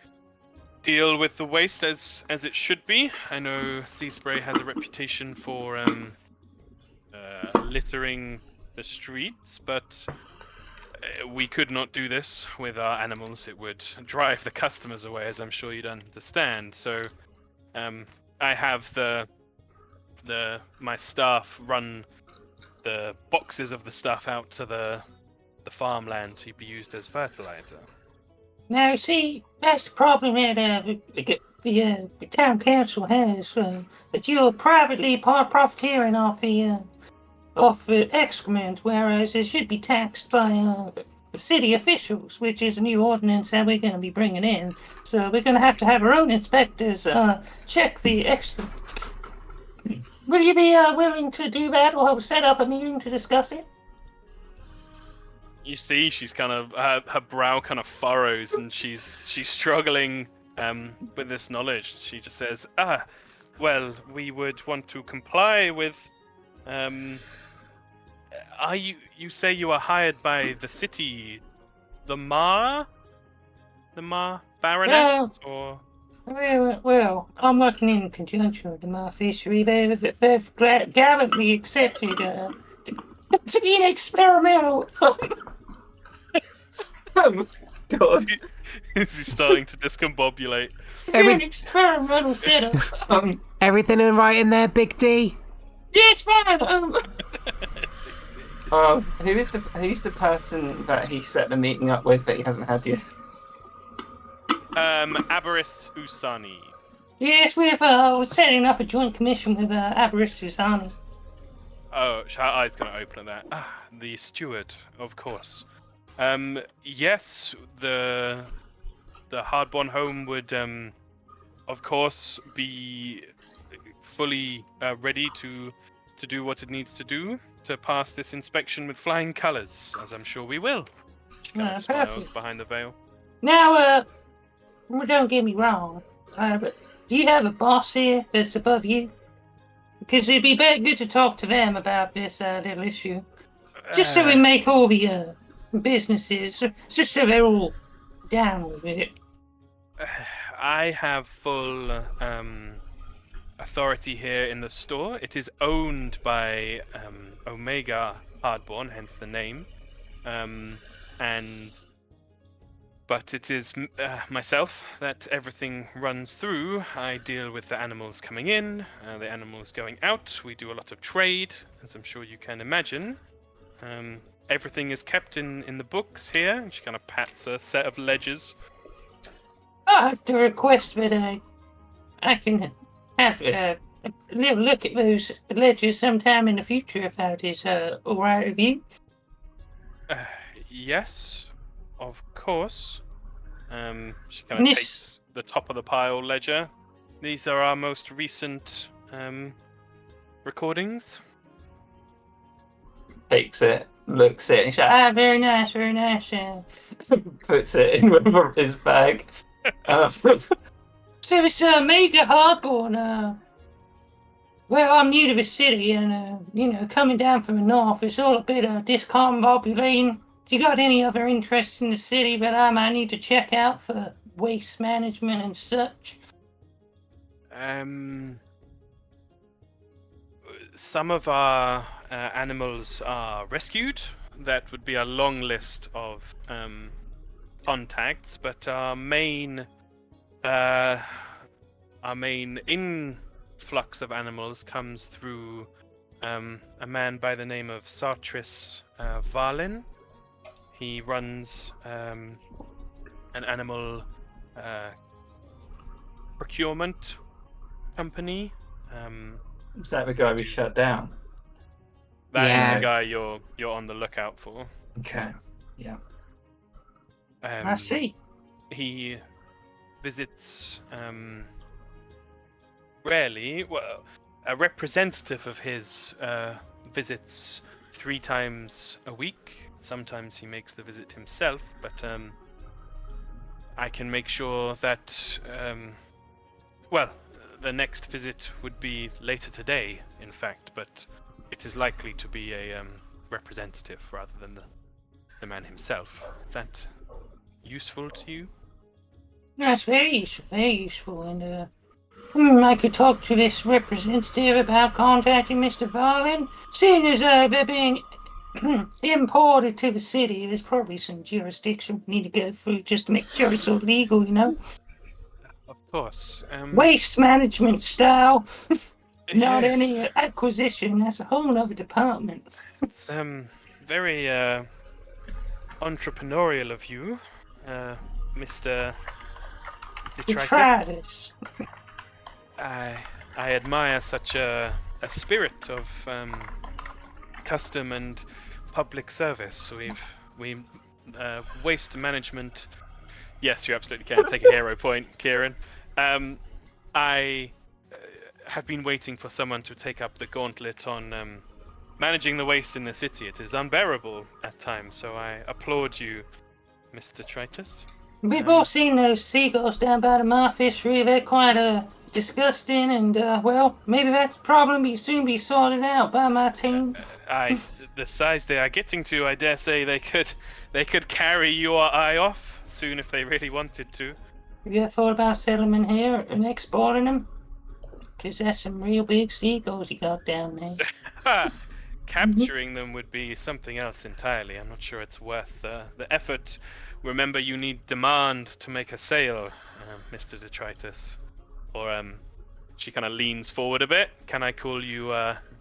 deal with the waste as it should be. I know Sea Spray has a reputation for littering the streets, but we could not do this with our animals. It would drive the customers away, as I'm sure you'd understand. So I have my staff run the boxes of the stuff out to the farmland to be used as fertilizer. Now, see, that's the problem that the town council has, that you're privately profiteering off the excrement, whereas it should be taxed by city officials, which is a new ordinance that we're going to be bringing in. So we're going to have our own inspectors check the excrement. Will you be willing to do that, or set up a meeting to discuss it? You see, she's kind of her brow kind of furrows, and she's struggling with this knowledge. She just says, well, we would want to comply with. You say you are hired by the city, the Mar Baroness, or? Well, I'm working in conjunction with the Mar Fishery. They've gallantly accepted to be an experimental. Oh, God. Is he starting to discombobulate? An experimental setup. Everything in right in there, Big D? it's fine. Who's the person that he set the meeting up with that he hasn't had yet? Abaris Usani. Yes, we're setting up a joint commission with Abaris Susani. Oh, her eyes gonna open at that. Ah, the steward, of course. Yes, the hardborn home would, of course, be fully ready to do what it needs to do to pass this inspection with flying colours, as I'm sure we will. She kind of smiles Perfect. behind the veil. Now, don't get me wrong, but do you have a boss here that's above you? Because it'd be good to talk to them about this little issue. Just so we make all the businesses, just so they're all down with it. I have full authority here in the store. It is owned by Omega Hardborn, hence the name. But it is myself that everything runs through. I deal with the animals coming in, the animals going out. We do a lot of trade, as I'm sure you can imagine. Everything is kept in the books here. And she kind of pats a set of ledgers. I have to request that I can have a little look at those ledgers sometime in the future, if that is all right with you. Yes, of course. She kind of takes the top of the pile ledger. These are our most recent recordings. Takes it, looks at it, and she's like, Very nice, very nice. puts it in his bag. So it's Mega Hardborn. Well, I'm new to the city, and coming down from the north, it's all a bit discombobulating. You got any other interests in the city that I might need to check out for waste management and such? Some of our animals are rescued. That would be a long list of contacts, but our main influx of animals comes through a man by the name of Sartris Valin. He runs an animal procurement company. Is that the guy we shut down? That is Yeah. the guy you're on the lookout for. Okay. Yeah. I see. He visits rarely. Well, a representative of his visits 3 times a week. Sometimes he makes the visit himself, but I can make sure that the next visit would be later today, in fact, but it is likely to be a representative rather than the man himself. Is that useful to you? That's very useful, and I could talk to this representative about contacting Mr. Varlin. Seeing as they're being imported to the city, there's probably some jurisdiction we need to go through just to make sure it's all legal, Of course. Waste management style. Not yes, any acquisition, that's a whole other department. It's very entrepreneurial of you, Mr. Detritus. I admire such a spirit of custom and public service. We waste management. Yes, you absolutely can take a hero point, Kieran. I have been waiting for someone to take up the gauntlet on managing the waste in the city. It is unbearable at times, so I applaud you, Mr. Detritus. We've all seen those seagulls down by the my fishery. They're quite disgusting, and well, maybe that's a problem will soon be sorted out by my team. The size they are getting to, I dare say they could carry your eye off soon if they really wanted to. Have you ever thought about selling them in here and exporting them? Because that's some real big seagulls you got down there. Capturing them would be something else entirely. I'm not sure it's worth the effort. Remember, you need demand to make a sale, Mr. Detritus. Or she kind of leans forward a bit. Can I call you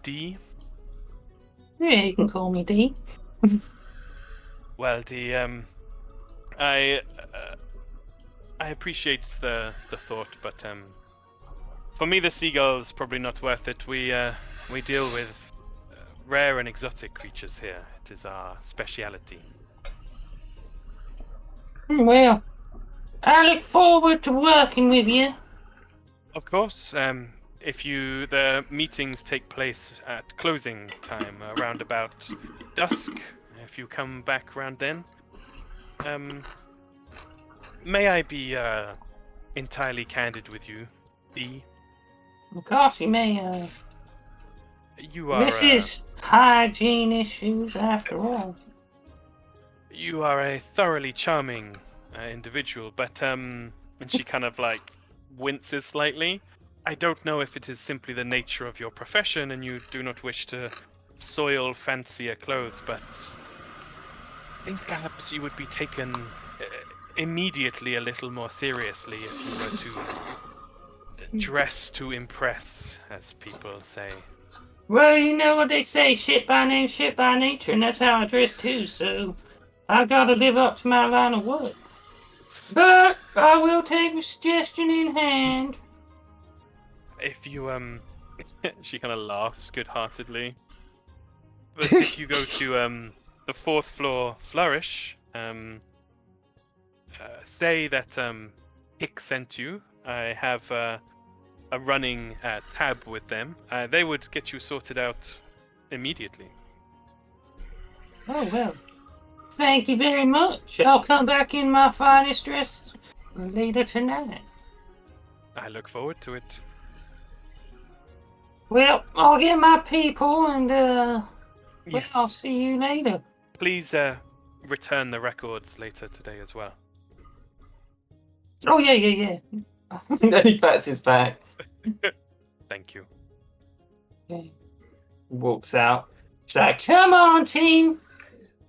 D. Yeah, you can call me D. Well, D, I appreciate the thought, but for me, the seagull's probably not worth it. We deal with rare and exotic creatures here. It is our speciality. Well, I look forward to working with you. Of course, if the meetings take place at closing time, around about dusk. If you come back round then, may I be entirely candid with you, D? Of course, you may. You are. This is hygiene issues, after all. You are a thoroughly charming individual, but and she kind of like winces slightly. I don't know if it is simply the nature of your profession and you do not wish to soil fancier clothes, but I think perhaps you would be taken immediately a little more seriously if you were to dress to impress, as people say. Well, you know what they say, shit by name, shit by nature, and that's how I dress too, so I gotta live up to my line of work. But I will take the suggestion in hand. If you she kind of laughs good-heartedly. But if you go to the 4th floor flourish, say that Hick sent you. I have a running tab with them. They would get you sorted out immediately. Oh, well. Thank you very much. I'll come back in my finest dress later tonight. I look forward to it. Well, I'll get my people and, well, Yes. I'll see you later. Please return the records later today as well. Oh, yeah. And then he pats his back, Thank you. Okay. walks out. She's like, come on, team.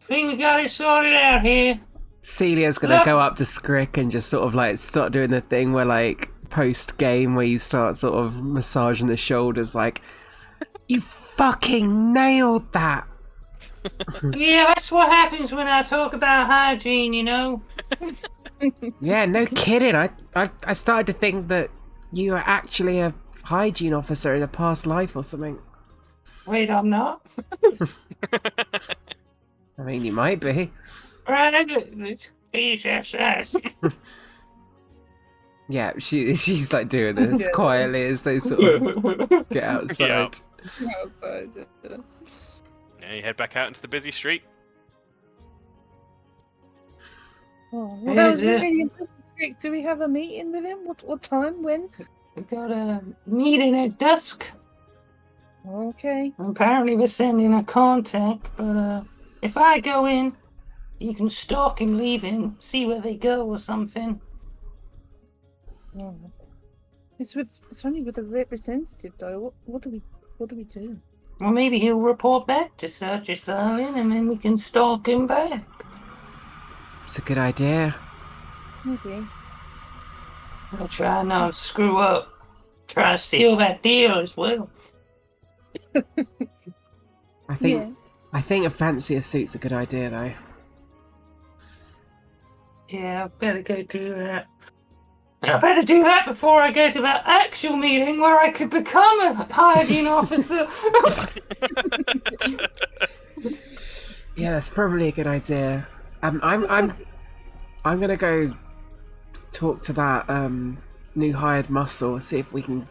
Think we got it sorted out here. Celia's gonna go up to Scrick and just sort of like start doing the thing where like post game where you start sort of massaging the shoulders like, you fucking nailed that. Yeah, that's what happens when I talk about hygiene, you know? Yeah, no kidding. I started to think that you are actually a hygiene officer in a past life or something. Wait, I'm not? I mean, you might be. Right, please outside. Yeah, she's like doing this Yeah. quietly as they sort of get outside. Outside, yeah. Yeah, you head back out into the busy street. Oh, well, that was Is it? really interesting. Great. Do we have a meeting with him? What time? When? We got a meeting at dusk. Okay. Apparently we're sending a contact, but if I go in, you can stalk him leaving, see where they go or something. Oh. It's only with a representative though. What do we do? Or maybe he'll report back to Searcher Sterling and then we can stalk him back. It's a good idea. Maybe. I'll try not to screw up. Try to steal that deal as well. I think a fancier suit's a good idea though. Yeah, I better go do that. I better do that before I go to that actual meeting where I could become a hygiene officer. Yeah, that's probably a good idea. I'm gonna go talk to that new hired muscle, see if we can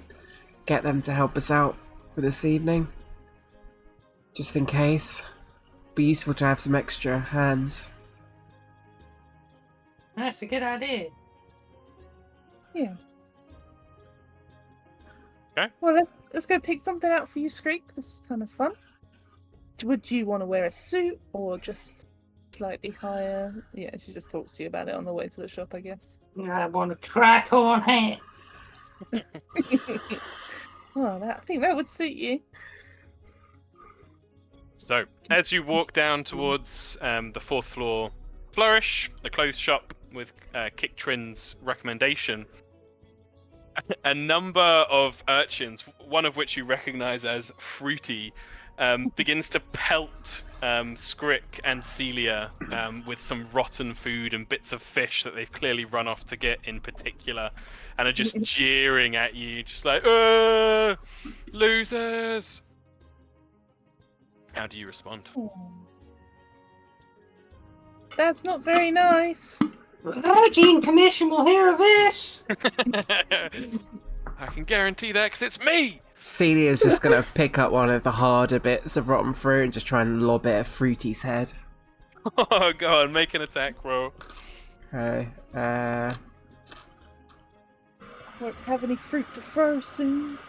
get them to help us out for this evening. Just in case. Be useful to have some extra hands. That's a good idea. Yeah. Okay. Well, let's go pick something out for you, Screek. This is kind of fun. Would you want to wear a suit or just slightly higher? Yeah, she just talks to you about it on the way to the shop, I guess. I want a tricorn hat. Oh, I think that would suit you. So, as you walk down towards the 4th floor flourish, the clothes shop with Kick Trin's recommendation, a number of urchins, one of which you recognize as Fruity, begins to pelt Scrick and Celia with some rotten food and bits of fish that they've clearly run off to get in particular, and are just jeering at you, just like, losers! How do you respond? That's not very nice. The Hygiene Commission will hear of this. I can guarantee that because it's me! Celia's just gonna pick up one of the harder bits of rotten fruit and just try and lob it at Fruity's head. Oh, go on, make an attack roll. Okay. Won't have any fruit to throw soon.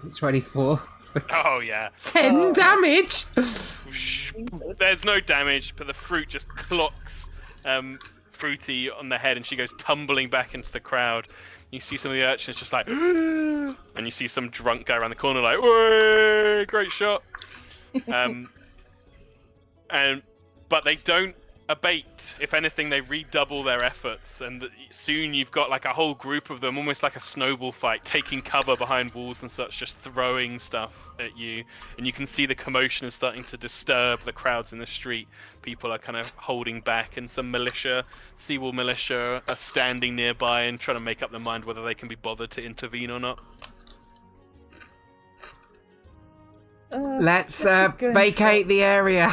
It's 24. Oh, yeah. 10 damage! There's no damage, but the fruit just clocks Fruity on the head, and she goes tumbling back into the crowd. You see some of the urchins just like, and you see some drunk guy around the corner like, "Whoa, great shot!" But they don't abate. If anything, they redouble their efforts, and soon you've got like a whole group of them, almost like a snowball fight, taking cover behind walls and such, just throwing stuff at you. And you can see the commotion is starting to disturb the crowds in the street. People are kind of holding back, and some militia, Seawall militia, are standing nearby and trying to make up their mind whether they can be bothered to intervene or not. Let's just go and vacate the area.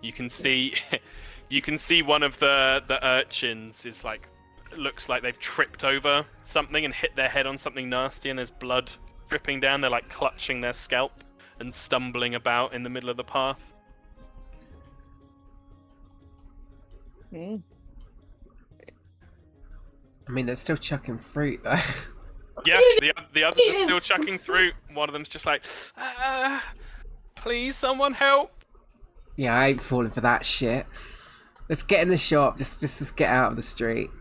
You can see one of the urchins is like, looks like they've tripped over something and hit their head on something nasty, and there's blood dripping down. They're like clutching their scalp and stumbling about in the middle of the path. I mean, they're still chucking fruit though. Yeah, the others are still chucking fruit. One of them's just like, please, someone help. Yeah, I ain't falling for that shit. Let's get in the shop. Just get out of the street.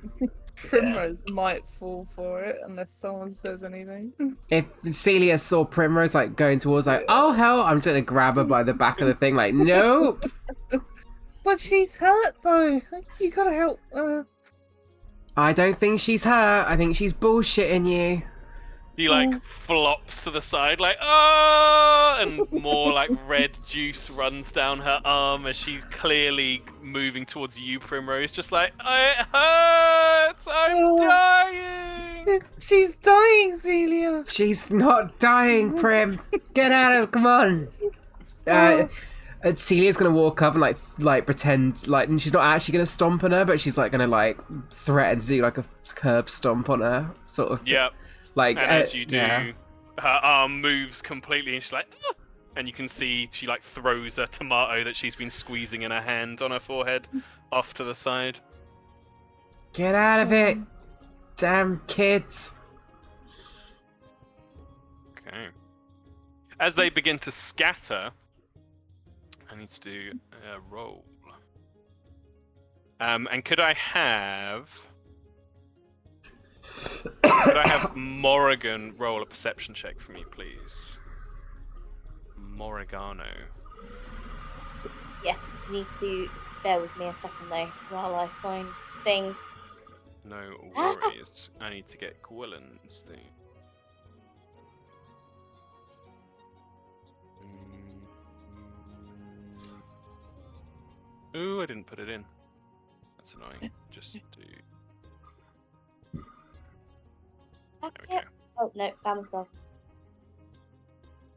Primrose might fall for it unless someone says anything. If Celia saw Primrose like going towards, like, oh hell, I'm just gonna grab her by the back of the thing, like, nope. But she's hurt though. You gotta help. I don't think she's hurt. I think she's bullshitting you. He like flops to the side, like, oh, and more like red juice runs down her arm as she's clearly moving towards you, Primrose, just like, it hurts, I'm dying. She's dying, Celia. She's not dying, Prim. Get out of, come on. And Celia's gonna walk up and like pretend like, and she's not actually gonna stomp on her, but she's like gonna like threaten to do like a curb stomp on her, sort of. Yep. Like, and as you do, yeah. her arm moves completely, and she's like, ah! And you can see she like throws a tomato that she's been squeezing in her hand on her forehead off to the side. Get out of it, damn kids. Okay. As they begin to scatter, I need to do a roll. And could I have Morrigan roll a perception check for me, please? Morrigano. Yes, you need to bear with me a second though while I find thing. No worries. I need to get Gwilyn's thing. Ooh, I didn't put it in. That's annoying. Just do. There we go. Oh no, found myself.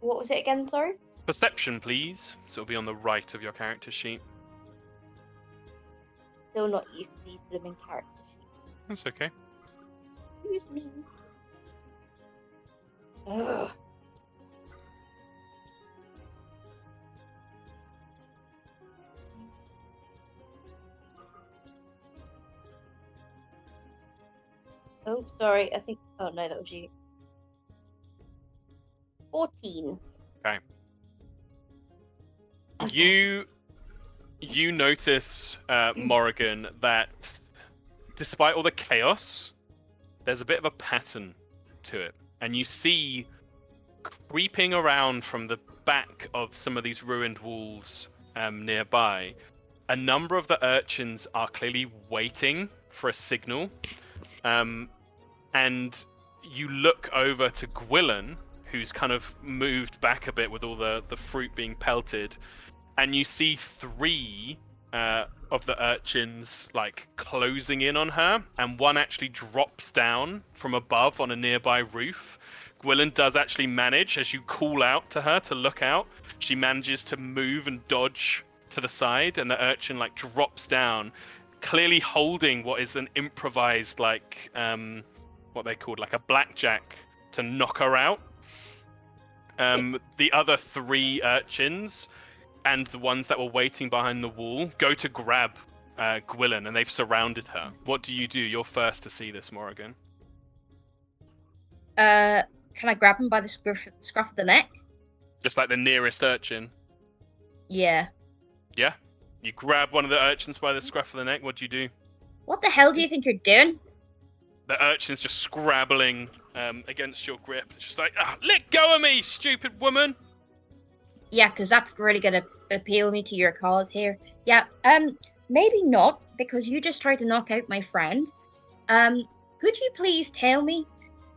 What was it again? Sorry. Perception, please. So it'll be on the right of your character sheet. Still not used to these blooming character sheets. That's okay. Excuse me. Ugh. Oh, sorry. I think. Oh no, that was you. 14. Okay. Okay. You notice, Morrigan, that despite all the chaos, there's a bit of a pattern to it, and you see creeping around from the back of some of these ruined walls nearby a number of the urchins are clearly waiting for a signal. And you look over to Gwilyn, who's kind of moved back a bit with all the fruit being pelted, and you see 3 of the urchins like closing in on her, and one actually drops down from above on a nearby roof. Gwilyn does actually manage, as you call out to her to look out, she manages to move and dodge to the side, and the urchin like drops down, clearly holding what is an improvised like what they called like a blackjack to knock her out. The other 3 urchins and the ones that were waiting behind the wall go to grab Gwilyn, and they've surrounded her. What do? You're first to see this, Morrigan. Can I grab him by the scruff of the neck? Just like the nearest urchin. Yeah. Yeah? You grab one of the urchins by the scruff of the neck, what do you do? What the hell do you think you're doing? The urchin's just scrabbling against your grip. It's just like, let go of me, stupid woman! Yeah, because that's really gonna appeal me to your cause here. Yeah, maybe not, because you just tried to knock out my friend. Could you please tell me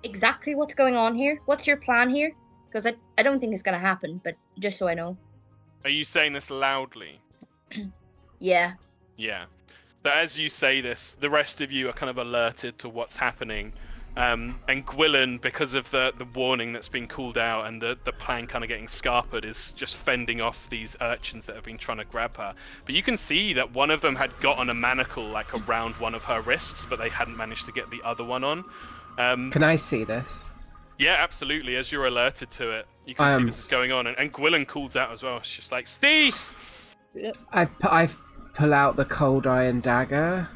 exactly what's going on here? What's your plan here? Because I don't think it's gonna happen, but just so I know. Are you saying this loudly? Yeah. Yeah. But as you say this, the rest of you are kind of alerted to what's happening. And Gwilyn, because of the warning that's been called out and the plan kind of getting scarpered, is just fending off these urchins that have been trying to grab her. But you can see that one of them had gotten a manacle like around one of her wrists, but they hadn't managed to get the other one on. Can I see this? Yeah, absolutely. As you're alerted to it, you can see this is going on. And Gwilyn calls out as well. She's just like, Steve! I pull out the cold iron dagger.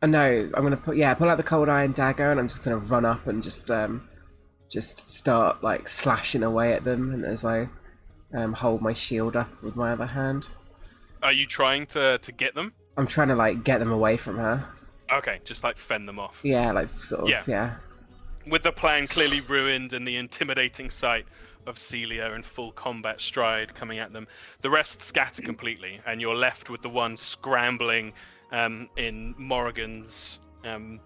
No, I'm gonna pull out the cold iron dagger, and I'm just gonna run up and just start like slashing away at them, and as I hold my shield up with my other hand. Are you trying to get them? I'm trying to like get them away from her. Okay, just like fend them off. Yeah, like sort of, yeah. With the plan clearly ruined and the intimidating sight of Celia in full combat stride coming at them, the rest scatter completely, and you're left with the one scrambling in Morrigan's hand.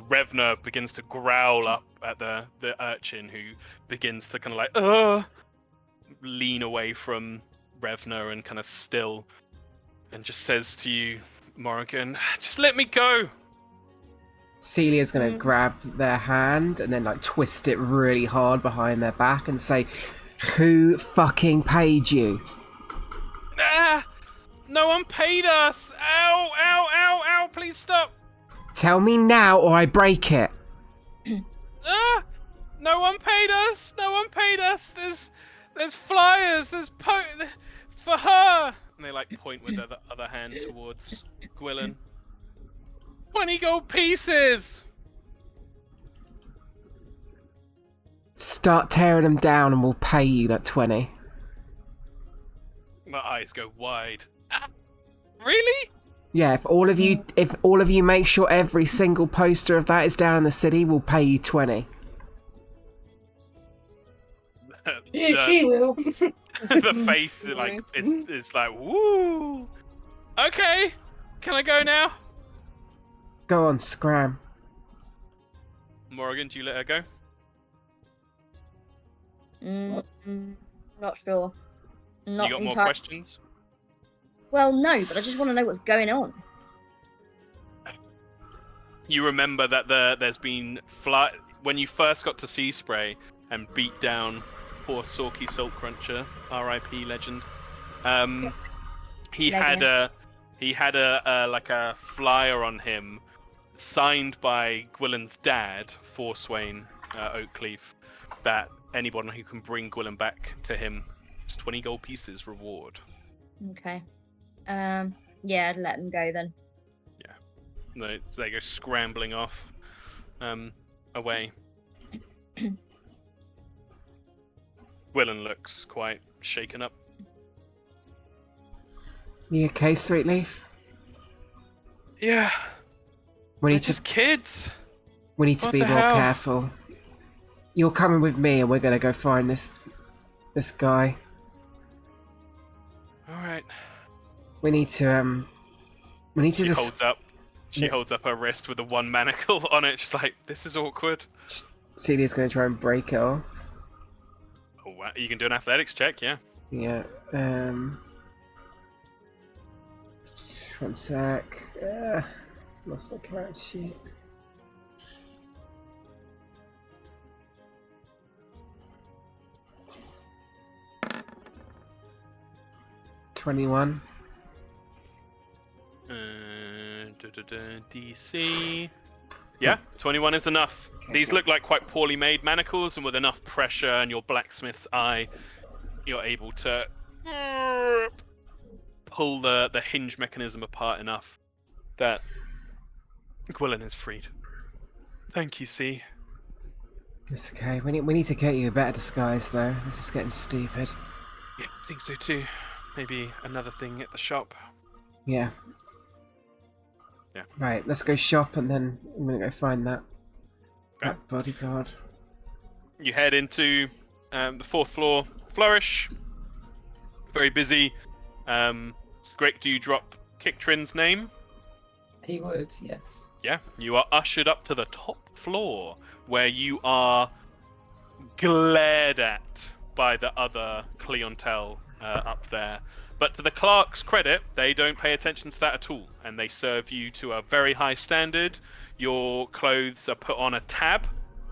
Revner begins to growl up at the urchin, who begins to kind of like lean away from Revner and kind of still, and just says to you, Morrigan, just let me go. Celia's gonna grab their hand and then like twist it really hard behind their back and say, "Who fucking paid you?" No one paid us. Ow, ow, ow, ow, please stop. Tell me now or I break it. No one paid us. No one paid us. There's flyers. For her. And they like point with their other hand towards Gwilyn. 20 gold pieces! Start tearing them down and we'll pay you that 20. My eyes go wide. Really? Yeah, if all of you make sure every single poster of that is down in the city, we'll pay you 20. Yeah, she will. The face is like, woo! Okay, can I go now? Go on, scram. Morrigan, do you let her go? Not sure. Not you got more questions? Well, no, but I just want to know what's going on. You remember that there's been when you first got to Sea Spray and beat down poor Sorky Salt Cruncher, R.I.P. legend. He had a flyer on him signed by Gwilyn's dad, Forswain Oakleaf, that anyone who can bring Gwilyn back to him is 20 gold pieces reward. Okay. Yeah, let him go then. Yeah. So they go scrambling off away. Gwilyn looks quite shaken up. You okay, Sweetleaf? Yeah. We They're need just kids. We need to What be the more hell? careful. You're coming with me, and we're gonna go find this guy. All right. We need to She just. holds up. She Yeah. holds up her wrist with the one manacle on it. She's like, "This is awkward." Celia's gonna try and break it off. Oh, wow. You can do an athletics check, yeah. Yeah. One sec. Lost my character sheet. $21. DC. Yeah, 21 is enough. Okay, These cool. look like quite poorly made manacles, and with enough pressure and your blacksmith's eye, you're able to pull the hinge mechanism apart enough that Gwilyn is freed. Thank you, C. It's okay. We need to get you a better disguise, though. This is getting stupid. Yeah, I think so too. Maybe another thing at the shop. Yeah. Yeah. Right, let's go shop and then I'm gonna go find that Okay. bodyguard. You head into the 4th floor flourish. Very busy. It's great. Do you drop Kicktrin's name? He would, yes. Yeah. You are ushered up to the top floor where you are glared at by the other clientele up there. But to the clerk's credit, they don't pay attention to that at all, and they serve you to a very high standard. Your clothes are put on a tab,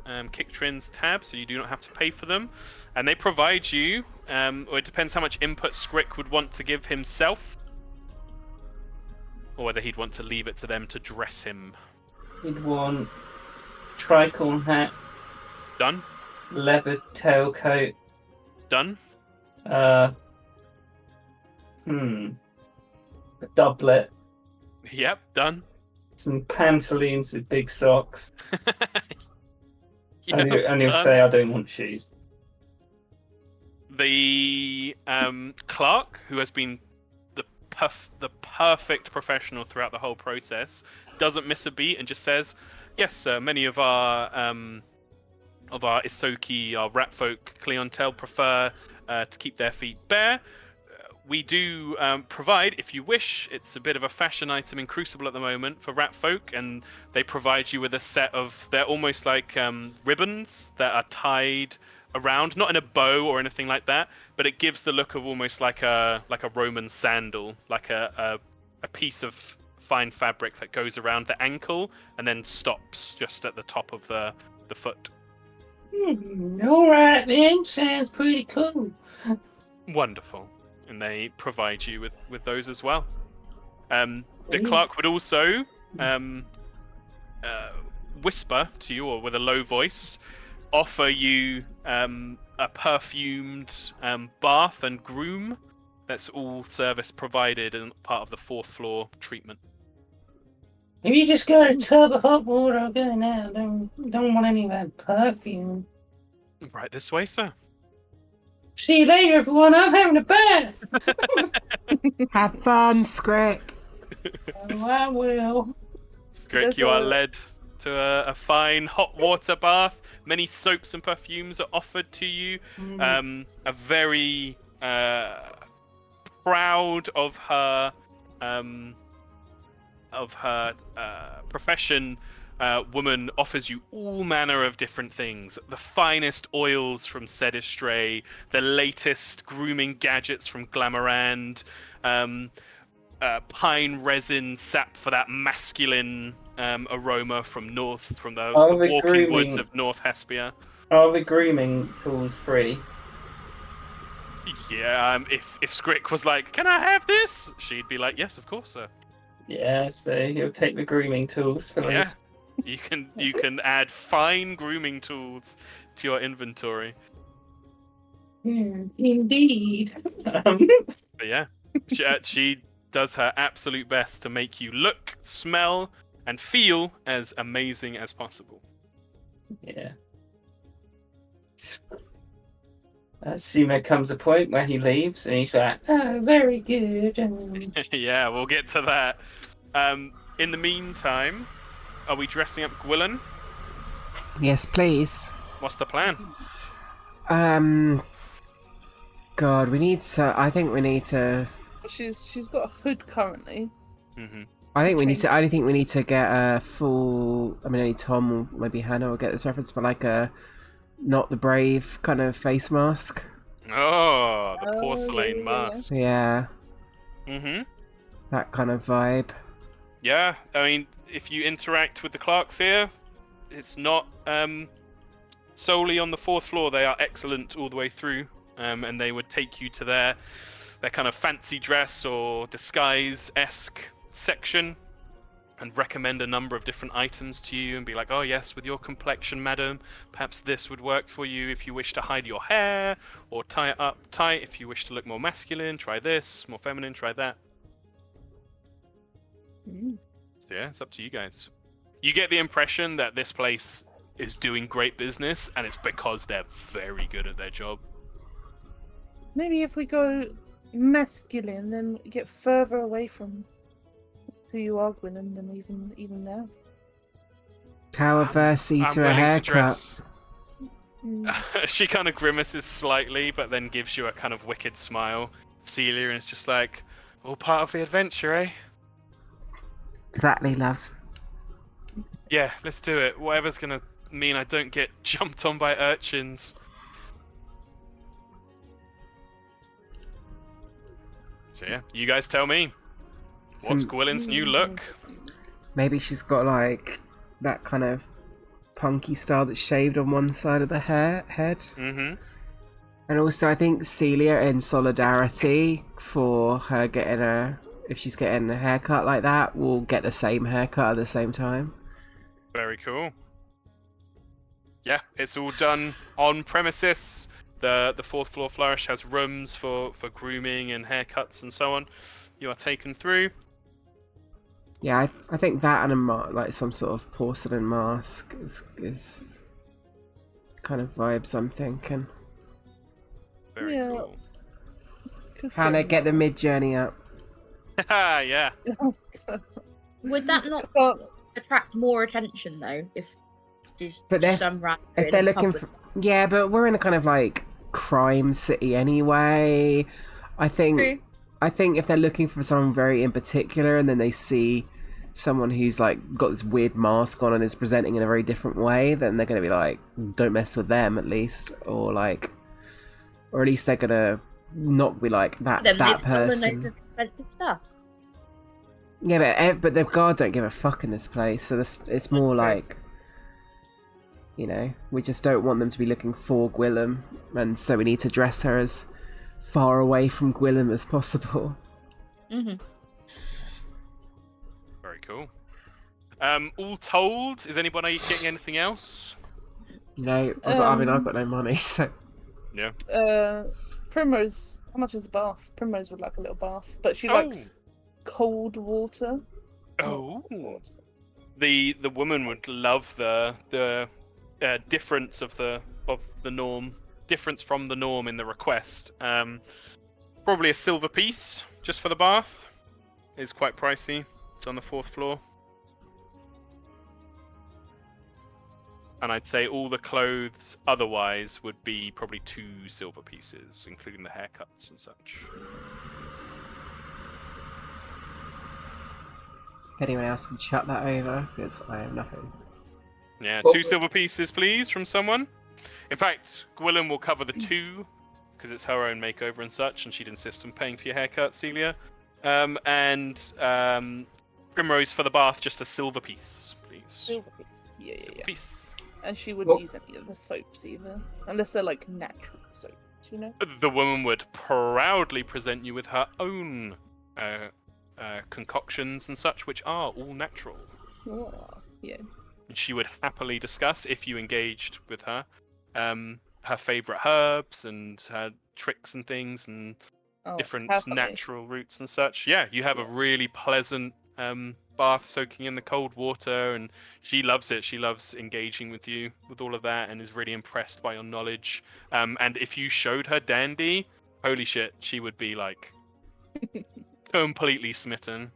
Kicktrin's tab, so you do not have to pay for them. And they provide you, or it depends how much input Skrick would want to give himself, or whether he'd want to leave it to them to dress him. He'd want tricorn hat, Done? leather tailcoat, Done? a doublet, Yep, done. some pantaloons with big socks, Yep, and he'll done. say, I don't want shoes. The clerk, who has been the perfect professional throughout the whole process, doesn't miss a beat and just says, "Yes, many of our Isoki, our rat folk clientele prefer to keep their feet bare. We do provide, if you wish, it's a bit of a fashion item in Crucible at the moment for rat folk, and they provide you with a set of, they're almost like ribbons that are tied around, not in a bow or anything like that, but it gives the look of almost like a Roman sandal, like a piece of fine fabric that goes around the ankle and then stops just at the top of the foot. Alright then, sounds pretty cool. Wonderful. And they provide you with those as well. The Brilliant. clerk would also whisper to you, or with a low voice, offer you a perfumed bath and groom. That's all service provided and part of the 4th floor treatment. Have you just got a tub of hot water? I'll go now. Don't want any of that perfume. Right this way, sir. See you later, everyone. I'm having a bath. Have fun, Skrick. Oh, I will. Skrick, There's you are a- led to a fine hot water bath. Many soaps and perfumes are offered to you. A very proud of her profession woman offers you all manner of different things. The finest oils from Sedistray, the latest grooming gadgets from Glamorand, pine resin sap for that masculine aroma from the Oh, the walking woods grooming. of North Hespia. Are the grooming tools free? Yeah, if Skrick was like, "Can I have this?" she'd be like, "Yes, of course, sir." Yeah, so he'll take the grooming tools for Yeah. those. You can add fine grooming tools to your inventory. Indeed. But yeah, she does her absolute best to make you look, smell, and feel as amazing as possible. Yeah. See, there comes a point where he leaves and he's like, Oh, very good. Yeah, we'll get to that. In the meantime, are we dressing up Gwilyn? Yes, please. What's the plan? God, we need to. I think we need to She's got a hood currently. Mm-hmm. I think we need to. I think we need to get a full. I mean, only Tom or maybe Hannah will get this reference, but like a not the brave kind of face mask. Oh, the Oh, porcelain yeah. mask. Yeah, Mm-hmm. that kind of vibe. Yeah, I mean, if you interact with the clerks here, it's not solely on the 4th floor. They are excellent all the way through, and they would take you to their kind of fancy dress or disguise-esque section and recommend a number of different items to you and be like, oh yes, with your complexion, madam, perhaps this would work for you if you wish to hide your hair or tie it up tight. If you wish to look more masculine, try this. More feminine, try that. So yeah, it's up to you guys. You get the impression that this place is doing great business, and it's because they're very good at their job. Maybe if we go masculine, then we get further away from who you are, Gwynn, than even now. How averse are you I'm to a willing to haircut? dress. Mm. She kind of grimaces slightly, but then gives you a kind of wicked smile, Celia, and it's just like, all part of the adventure, eh? Exactly, love. Yeah, let's do it. Whatever's gonna mean I don't get jumped on by urchins. So yeah, you guys tell me. What's Gwilyn's new look? Maybe she's got like that kind of punky style that's shaved on one side of the head. Mm-hmm. And also, I think Celia, in solidarity for her if she's getting a haircut like that, will get the same haircut at the same time. Very cool. Yeah, it's all done on premises. The 4th floor flourish has rooms for grooming and haircuts and so on. You are taken through. Yeah, I think that and like some sort of porcelain mask is kind of vibes I'm thinking. Very Yeah. cool. Hannah, get the mid journey up. Yeah. Would that not attract more attention though? If there's But they're- some random If they're in looking public? for, yeah, but we're in a kind of like crime city anyway. I think True. if they're looking for someone very in particular, and then they see someone who's like got this weird mask on and is presenting in a very different way, then they're gonna be like, don't mess with them at least, or at least they're gonna not be like, that's Then that they've stolen loads person. of expensive stuff. Yeah, but the guard don't give a fuck in this place, so it's more Okay. like, you know, we just don't want them to be looking for Gwillem, and so we need to dress her as far away from Gwillem as possible. Mm-hmm. Very cool. All told, is anybody getting anything else? No, I've got no money, so Yeah. Primrose, how much is the bath? Primrose would like a little bath, but she likes cold water. Oh. The woman would love the difference of the norm, difference from the norm in the request. Probably a silver piece just for the bath. Is quite pricey. It's on the 4th floor. And I'd say all the clothes otherwise would be probably 2 silver pieces, including the haircuts and such. if anyone else can shut that over, because I have nothing. Yeah, Well- 2 silver pieces, please, from someone. In fact, Gwilym will cover the 2 because it's her own makeover and such, and she'd insist on paying for your haircut, Celia. And Primrose for the bath, just a silver piece, please. Silver piece. Yeah. Silver piece. And she wouldn't Well- use any of the soaps either, unless they're like natural soaps, you know. The woman would proudly present you with her own concoctions and such, which are all natural. Oh, yeah. And she would happily discuss, if you engaged with her, her favourite herbs and her tricks and things and Oh, different happily. natural roots and such. Yeah, you have a really pleasant bath soaking in the cold water, and she loves it. She loves engaging with you with all of that and is really impressed by your knowledge. And if you showed her Dandy, holy shit, she would be like completely smitten.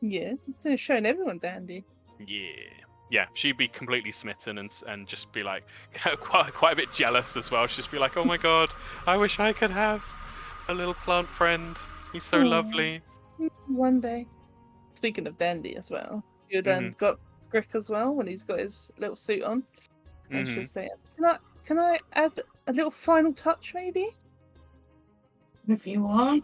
Yeah, it's showing everyone dandy. Yeah, she'd be completely smitten and just be like quite a bit jealous as well. She'd just be like, oh my god, I wish I could have a little plant friend. He's so lovely. One day. Speaking of Dandy as well, you'd Mhm. got Grick as well when he's got his little suit on, and she'll Mhm. say, "Can I add a little final touch, maybe?" If you want.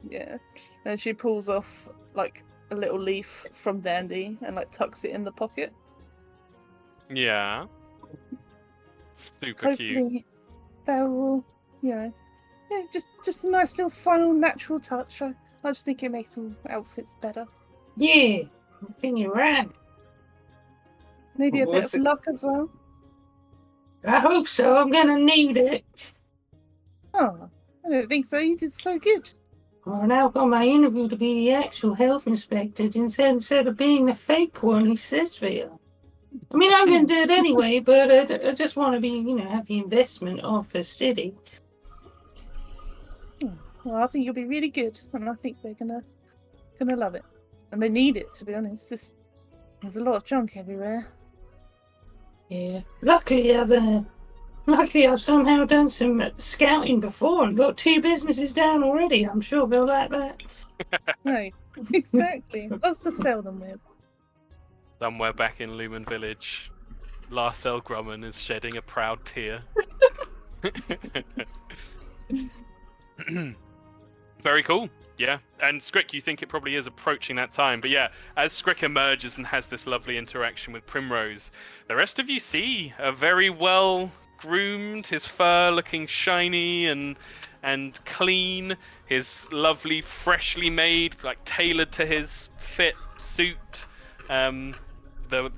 Yeah, and she pulls off like a little leaf from Dandy and like tucks it in the pocket. Yeah. Super cute. Hopefully, that will, yeah, just a nice little final natural touch. I just think it makes all outfits better. Yeah, I think you're right. Maybe a bit Was of it- luck as well. I hope so. I'm gonna need it. Oh, I don't think so. You did so good. Well, now I've got my interview to be the actual health inspector instead of being the fake one he says for you. I mean, I'm going to do it anyway, but I just want to be, have the investment of the city. Well, I think you'll be really good, and I think they're gonna love it, and they need it. To be honest, there's a lot of junk everywhere. Yeah. Luckily, I've somehow done some scouting before and got 2 businesses down already. I'm sure they'll like that. No, exactly. What's to sell them with? Somewhere back in Lumen Village, Larcel Grumman is shedding a proud tear. Very cool. Yeah, and Skrick, you think it probably is approaching that time. But yeah, as Skrick emerges and has this lovely interaction with Primrose, the rest of you see a very well groomed, his fur looking shiny and clean, his lovely, freshly made, like tailored to his fit suit, the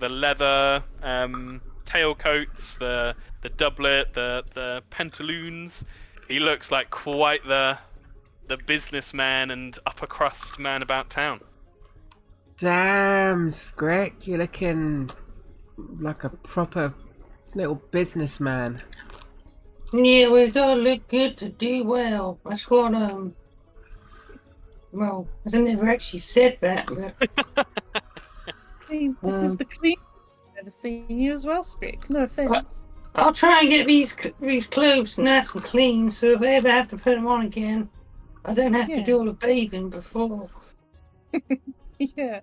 leather tailcoats, the doublet, the pantaloons. He looks like quite the businessman and upper crust man about town. Damn, Skrick, you're looking like a proper little businessman. Yeah, we gotta look good to do well. That's what, well, I never actually said that, but I mean, this is the cleanest I've ever seen you as well, Strick. No offense. I'll try and get these clothes nice and clean, so if I ever have to put them on again, I don't have to Yeah. do all the bathing before. Yeah.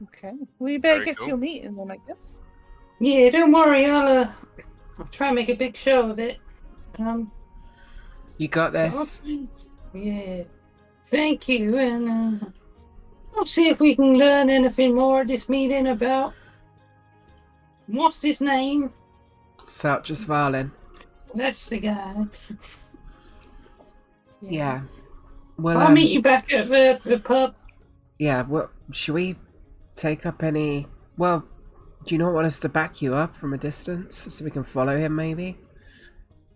Okay. We better Very get cool. to your meeting then, I guess. Yeah, don't worry, I'll try and make a big show of it. You got this. Yeah. Thank you, and I'll see if we can learn anything more at this meeting about what's his name? Sartras Varlin. That's the guy. Yeah. Well, I'll meet you back at the pub. Yeah, well, should we take up any... Well, do you not want us to back you up from a distance so we can follow him, maybe?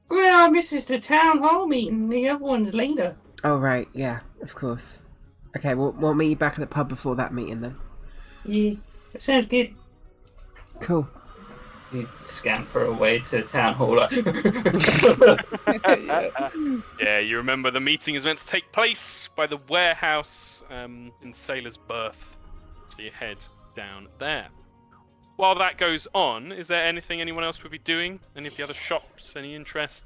Well, this is the town hall meeting. The other one's later. Oh, right, yeah, of course. Okay, we'll meet you back at the pub before that meeting, then. Yeah, that sounds good. Cool. You scamper away to town hall. Like... Yeah, you remember the meeting is meant to take place by the warehouse in Sailor's Berth. So you head down there. While that goes on, is there anything anyone else would be doing? Any of the other shops? Any interest?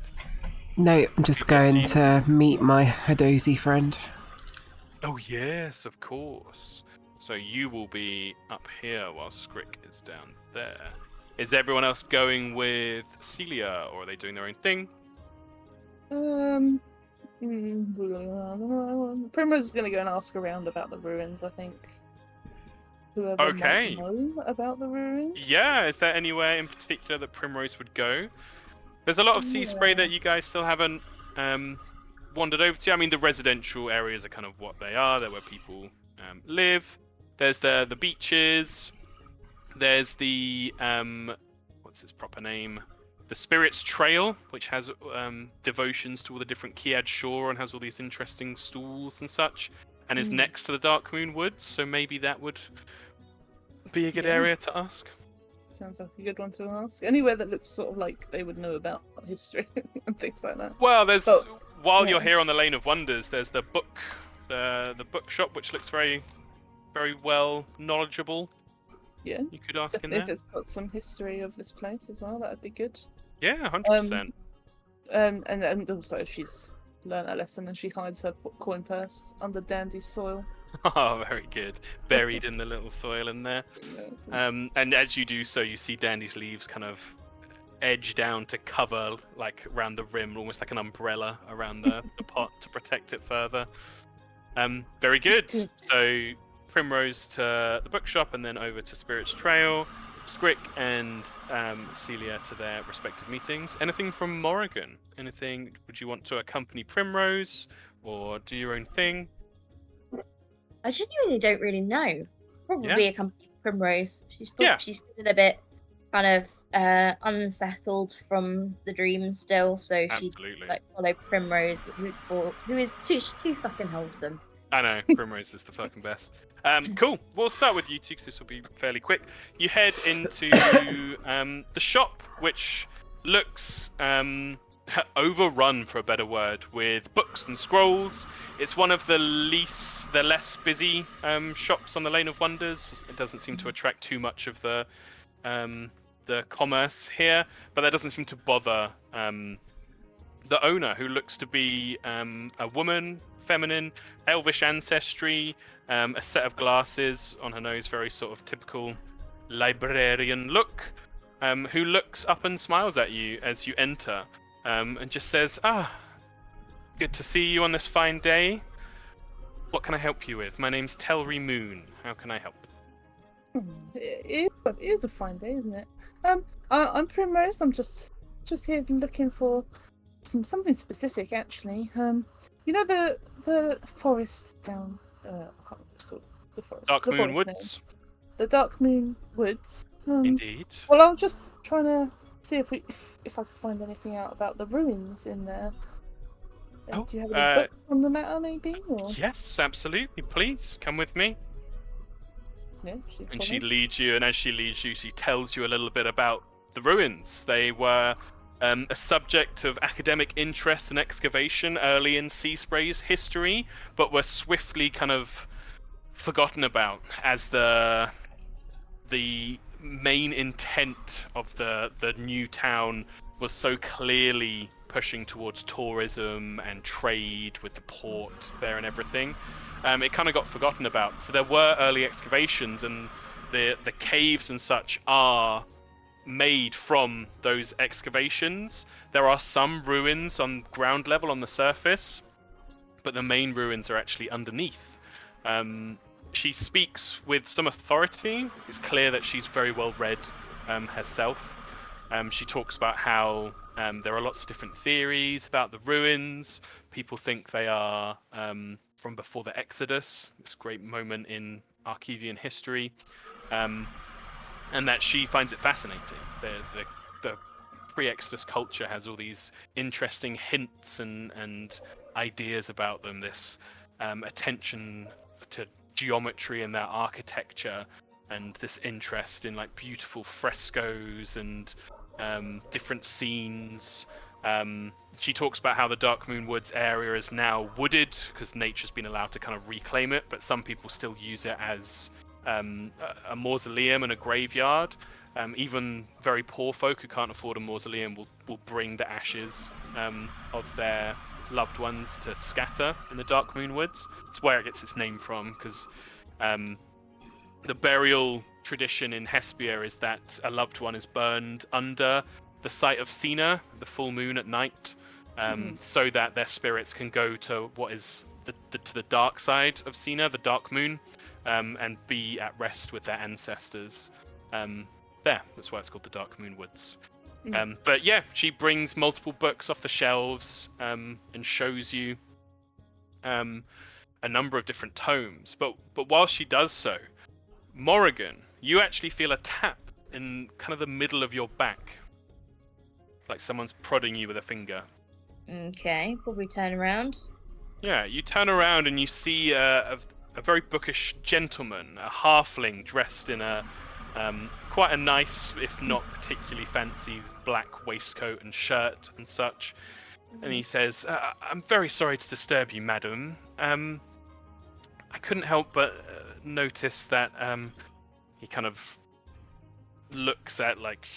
No, I'm just going to meet my Hadozi friend. Oh yes, of course. So you will be up here while Skrick is down there. Is everyone else going with Celia, or are they doing their own thing? Primrose is going to go and ask around about the ruins, I think. Whoever Okay. might know about the ruins. Yeah, is there anywhere in particular that Primrose would go? There's a lot of sea spray that you guys still haven't wandered over to. I mean, the residential areas are kind of what they are. They're where people live. There's the beaches. There's the what's its proper name? The Spirits Trail, which has devotions to all the different Kiad shore and has all these interesting stools and such, and is next to the Dark Moon Woods. So maybe that would be a good area to ask. Sounds like a good one to ask. Anywhere that looks sort of like they would know about history and things like that. Well, there's But, while yeah. you're here on the Lane of Wonders, there's the bookshop, which looks very, very well knowledgeable. Yeah. You could ask in Definitely there. if it's got some history of this place as well, that would be good. Yeah, 100%. And also she's learned a lesson, and she hides her coin purse under Dandy's soil. Oh, very good. Buried in the little soil in there. And as you do so, you see Dandy's leaves kind of edge down to cover, like, around the rim, almost like an umbrella around the pot to protect it further. Very good. Good. So Primrose to the bookshop, and then over to Spirit's Trail. Scrick and Celia to their respective meetings. Anything from Morrigan? Anything? Would you want to accompany Primrose or do your own thing? I genuinely don't really know. Probably a company Primrose. She's Yeah. she's feeling a bit kind of unsettled from the dream still, so she'd Absolutely. like follow Primrose, who is too fucking wholesome. I know, Primrose is the fucking best. Cool. We'll start with you two because this will be fairly quick. You head into the shop, which looks overrun, for a better word, with books and scrolls. It's one of the less busy shops on the Lane of Wonders. It doesn't seem to attract too much of the commerce here, but that doesn't seem to bother the owner, who looks to be a woman, feminine, elvish ancestry, a set of glasses on her nose, very sort of typical librarian look, who looks up and smiles at you as you enter, and just says, good to see you on this fine day. What can I help you with? My name's Telry Moon. How can I help? It is a fine day, isn't it? I'm Primrose. I'm just here looking for something specific, actually. You know the forest down. I can't remember what it's called. The forest. Dark the Moon forest Woods. name. The Dark Moon Woods. Indeed. Well, I was just trying to see if I could find anything out about the ruins in there. Oh, do you have any books on the matter, maybe? Or... Yes, absolutely. Please come with me. Yeah, And she leads you, and as she leads you, she tells you a little bit about the ruins. They were a subject of academic interest and excavation early in Sea Spray's history, but were swiftly kind of forgotten about as the main intent of the new town was so clearly pushing towards tourism and trade with the port there and everything. It kind of got forgotten about. So there were early excavations, and the caves and such are made from those excavations. There are some ruins on ground level on the surface, but the main ruins are actually underneath. She speaks with some authority. It's clear that she's very well read herself. She talks about how there are lots of different theories about the ruins. People think they are from before the Exodus, this great moment in Arcevian history, and that she finds it fascinating. The pre-Exodus culture has all these interesting hints and ideas about them, this attention to geometry and their architecture, and this interest in like beautiful frescoes and different scenes. She talks about how the Dark Moon Woods area is now wooded because nature's been allowed to kind of reclaim it, but some people still use it as a mausoleum and a graveyard. Even very poor folk who can't afford a mausoleum will bring the ashes of their loved ones to scatter in the Dark Moon Woods. It's where it gets its name from, because the burial tradition in Hesperia is that a loved one is burned under the site of Sina, the full moon at night, so that their spirits can go to what is to the dark side of Sina, the Dark Moon, and be at rest with their ancestors. That's why it's called the Dark Moon Woods. But yeah, she brings multiple books off the shelves and shows you a number of different tomes. But while she does so, Morrigan, you actually feel a tap in kind of the middle of your back, like someone's prodding you with a finger. Okay, probably turn around. Yeah, you turn around and you see a very bookish gentleman, a halfling dressed in a quite a nice, if not particularly fancy, black waistcoat and shirt and such. And he says, I'm very sorry to disturb you, madam. I couldn't help but notice that he kind of looks at like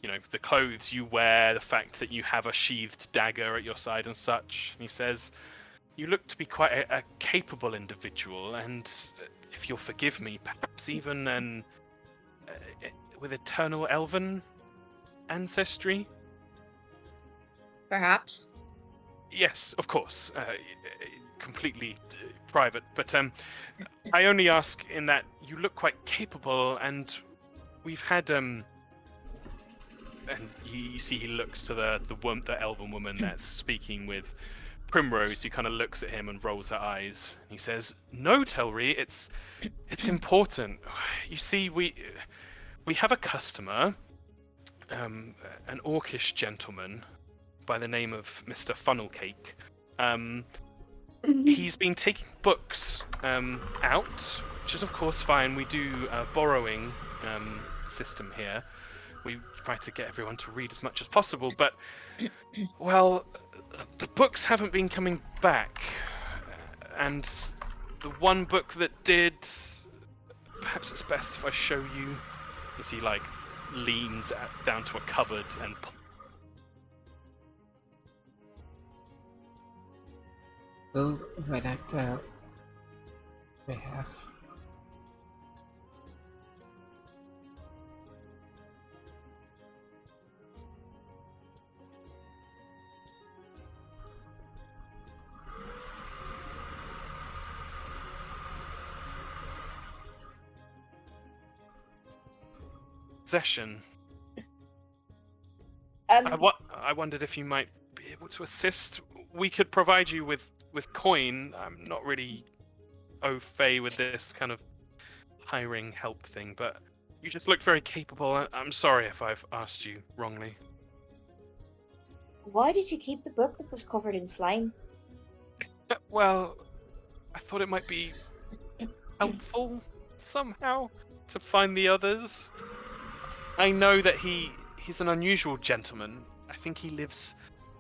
the clothes you wear, the fact that you have a sheathed dagger at your side and such. He says, "You look to be quite a capable individual, and if you'll forgive me, perhaps even with eternal elven ancestry." Perhaps. Yes, of course. Completely private, but I only ask in that you look quite capable, and we've had and you see he looks to the elven woman that's speaking with Primrose. He kind of looks at him and rolls her eyes. He says, "No, Telri, it's important. You see, we have a customer, an orcish gentleman by the name of Mr. Funnelcake. He's been taking books out, which is of course fine. We do a borrowing system here. We try to get everyone to read as much as possible, but well, the books haven't been coming back, and the one book that did, perhaps it's best if I show you." As he leans down to a cupboard and Well, when I doubt we have. possession. Um, I wondered if you might be able to assist. We could provide you with coin. I'm not really au fait with this kind of hiring help thing, but you just look very capable. I'm sorry if I've asked you wrongly. why did you keep the book that was covered in slime? Well, I thought it might be helpful somehow to find the others. I know that he's an unusual gentleman. I think he lives.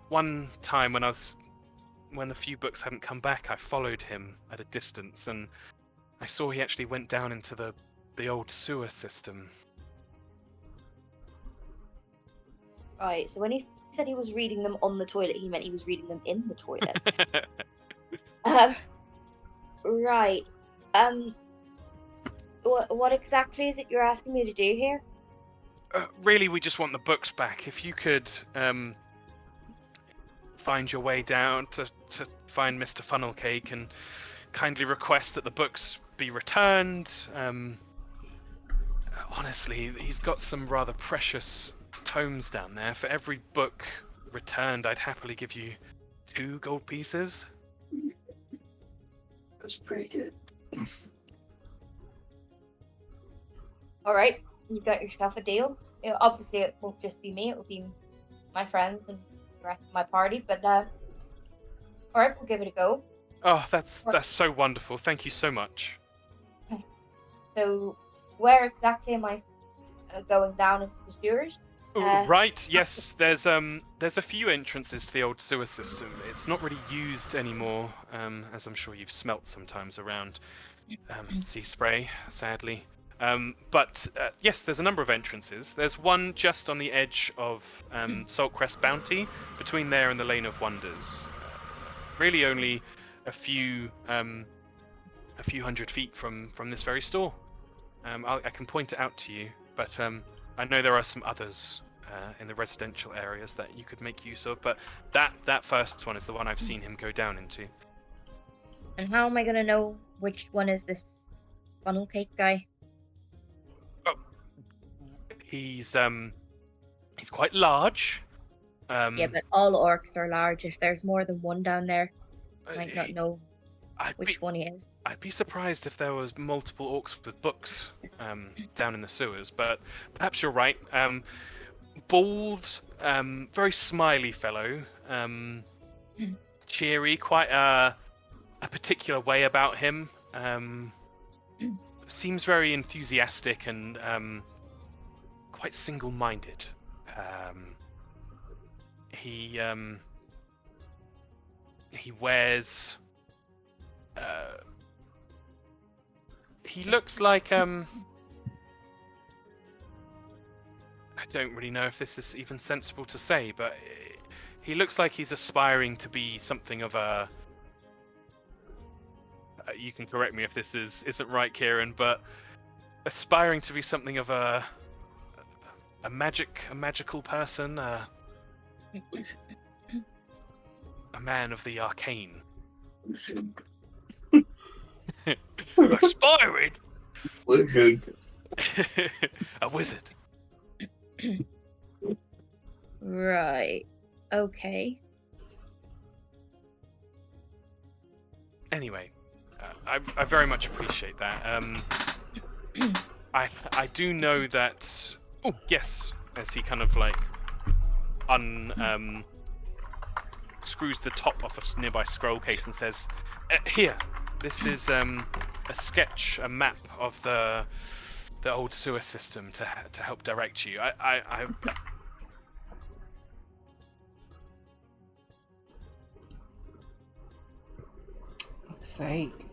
One time when the few books hadn't come back, I followed him at a distance, and I saw he actually went down into the old sewer system. Right, so when he said he was reading them on the toilet, he meant he was reading them in the toilet. Right. What exactly is it you're asking me to do here? Really, we just want the books back. If you could find your way down to find Mr. Funnelcake and kindly request that the books be returned. Honestly, he's got some rather precious tomes down there. For every book returned, I'd happily give you 2 gold pieces. That's pretty good. All right, you got yourself a deal. Obviously, it won't just be me; it will be my friends and the rest of my party. But all right, we'll give it a go. Oh, that's so wonderful. Thank you so much. So, where exactly am I going down into the sewers? Right, yes, there's a few entrances to the old sewer system. It's not really used anymore, as I'm sure you've smelt sometimes around Sea Spray, sadly. But yes, there's a number of entrances. There's one just on the edge of Saltcrest Bounty, between there and the Lane of Wonders. Really only a few hundred feet from this very store. I can point it out to you, but I know there are some others in the residential areas that you could make use of. But that first one is the one I've seen him go down into. And how am I gonna know which one is this funnel cake guy? He's quite large. Yeah, but all orcs are large. If there's more than one down there, I might not know which one he is. I'd be surprised if there was multiple orcs with books down in the sewers, but perhaps you're right. Bald, very smiley fellow, cheery, quite a particular way about him. Seems very enthusiastic and quite single-minded. He wears. He looks like I don't really know if this is even sensible to say, but he looks like he's aspiring to be something of a. You can correct me if this isn't right, Kieran, but aspiring to be something of a magical person, a man of the arcane. Aspiring. Wizard. A wizard. Right. Okay. Anyway, I very much appreciate that. I do know that. Oh yes, as he kind of like screws the top off a nearby scroll case and says, "Here, this is a sketch, a map of the old sewer system to help direct you. I Fuck's sake.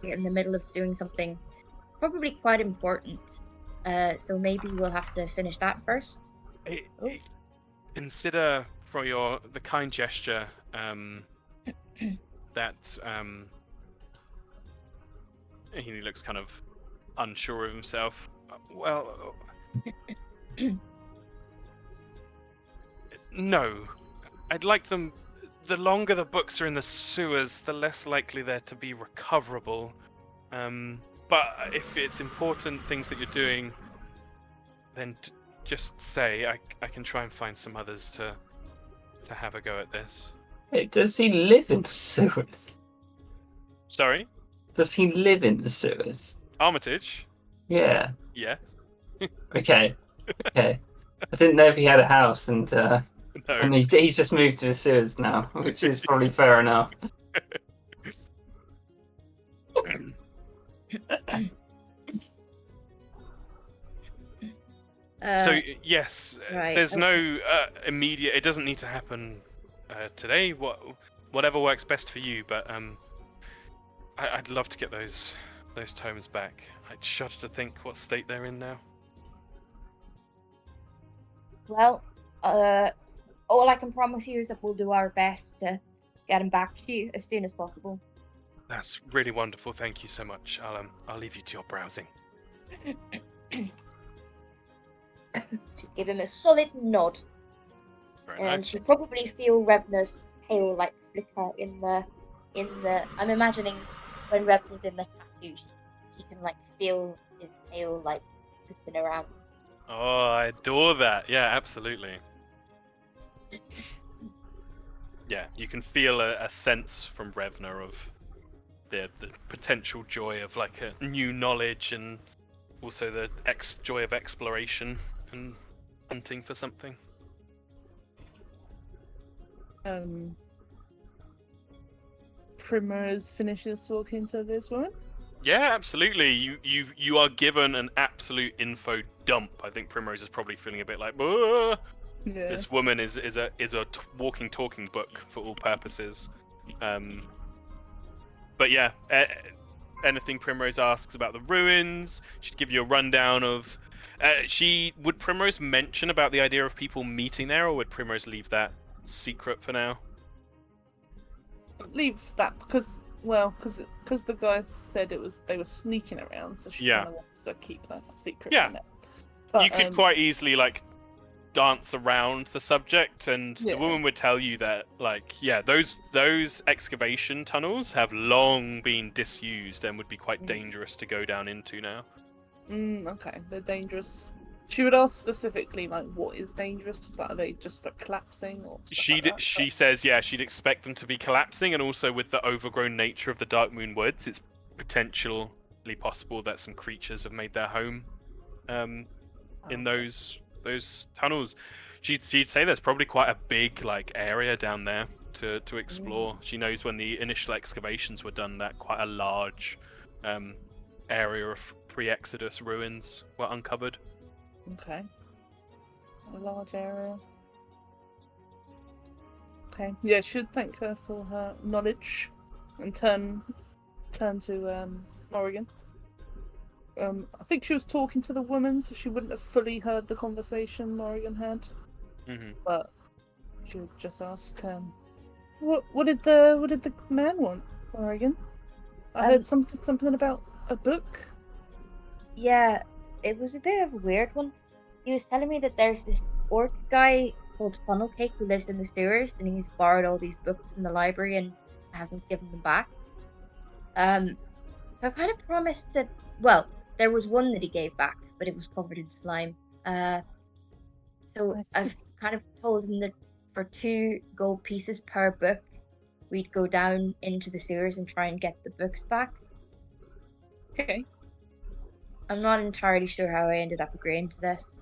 In the middle of doing something probably quite important. So maybe we'll have to finish that first. consider for the kind gesture that he looks kind of unsure of himself. Well, no, I'd like them. The longer the books are in the sewers, the less likely they're to be recoverable. But if it's important things that you're doing, then just say I can try and find some others to have a go at this. Hey, does he live in the sewers? Sorry, Does he live in the sewers? Armitage. Yeah. Yeah. Okay. Okay. I didn't know if he had a house, and No. he's just moved to the sewers now, which is probably fair enough. So yes, right, there's okay. no immediate. It doesn't need to happen today. Whatever works best for you. But I'd love to get those tomes back. I'd shudder to think what state they're in now. Well, all I can promise you is that we'll do our best to get them back to you as soon as possible. That's really wonderful. Thank you so much. I'll leave you to your browsing. Give him a solid nod, Very and nice. she'll probably feel Revna's tail like flicker in the. I'm imagining when Revna's in the tattoo, she can like feel his tail like flipping around. Oh, I adore that. Yeah, absolutely. Yeah, you can feel a sense from Revna of the potential joy of like a new knowledge, and also the joy of exploration and hunting for something. Primrose finishes talking to this woman. Yeah, absolutely. You are given an absolute info dump. I think Primrose is probably feeling a bit like, "Whoa." Yeah. This woman is a walking, talking book for all purposes. But yeah, anything Primrose asks about the ruins, she'd give you a rundown of. Would Primrose mention about the idea of people meeting there, or would Primrose leave that secret for now? Leave that because well, because the guy said they were sneaking around, so she Yeah. kind of wants to keep that a secret Yeah. for now. But, You could quite easily like dance around the subject, and Yeah. the woman would tell you that, like, yeah, those excavation tunnels have long been disused and would be quite dangerous to go down into now. Okay, they're dangerous. She would ask specifically, like, what is dangerous? Like, are they just like collapsing or stuff like that? She says, yeah, she'd expect them to be collapsing, and also with the overgrown nature of the Dark Moon Woods, it's potentially possible that some creatures have made their home in those tunnels. She'd say there's probably quite a big like area down there to explore. She knows when the initial excavations were done that quite a large area of pre-Exodus ruins were uncovered. Okay. A large area. Okay. Yeah, should thank her for her knowledge and turn to Morrigan. I think she was talking to the woman, so she wouldn't have fully heard the conversation Morrigan had. Mm-hmm. But she would just ask, what did the man want, Morrigan? I heard something about a book. Yeah, it was a bit of a weird one. He was telling me that there's this orc guy called Funnel Cake who lives in the sewers, and he's borrowed all these books from the library and hasn't given them back. So I kind of promised to. Well, there was one that he gave back, but it was covered in slime. So I've kind of told him that for 2 gold pieces per book, we'd go down into the sewers and try and get the books back. Okay. I'm not entirely sure how I ended up agreeing to this.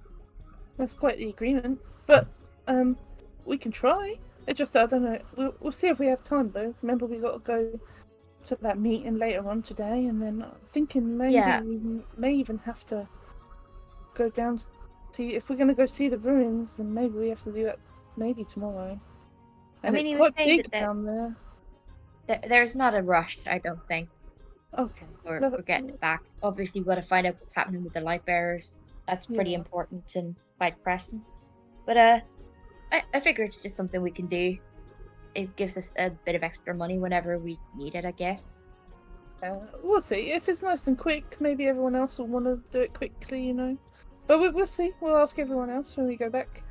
That's quite the agreement. But we can try. It's just I don't know. We'll see if we have time though. Remember, we got to go to that meeting later on today, and then I'm thinking maybe we may even have to go down to see if we're going to go see the ruins. Then maybe we have to do that maybe tomorrow. And I mean, it's he was quite saying big down there. There's not a rush, I don't think. Okay. We're getting it back. Obviously, we've got to find out what's happening with the light bearers. That's pretty important and quite pressing. But I figure it's just something we can do. It gives us a bit of extra money whenever we need it, I guess. We'll see. If it's nice and quick, maybe everyone else will want to do it quickly, you know. But we'll see. We'll ask everyone else when we go back.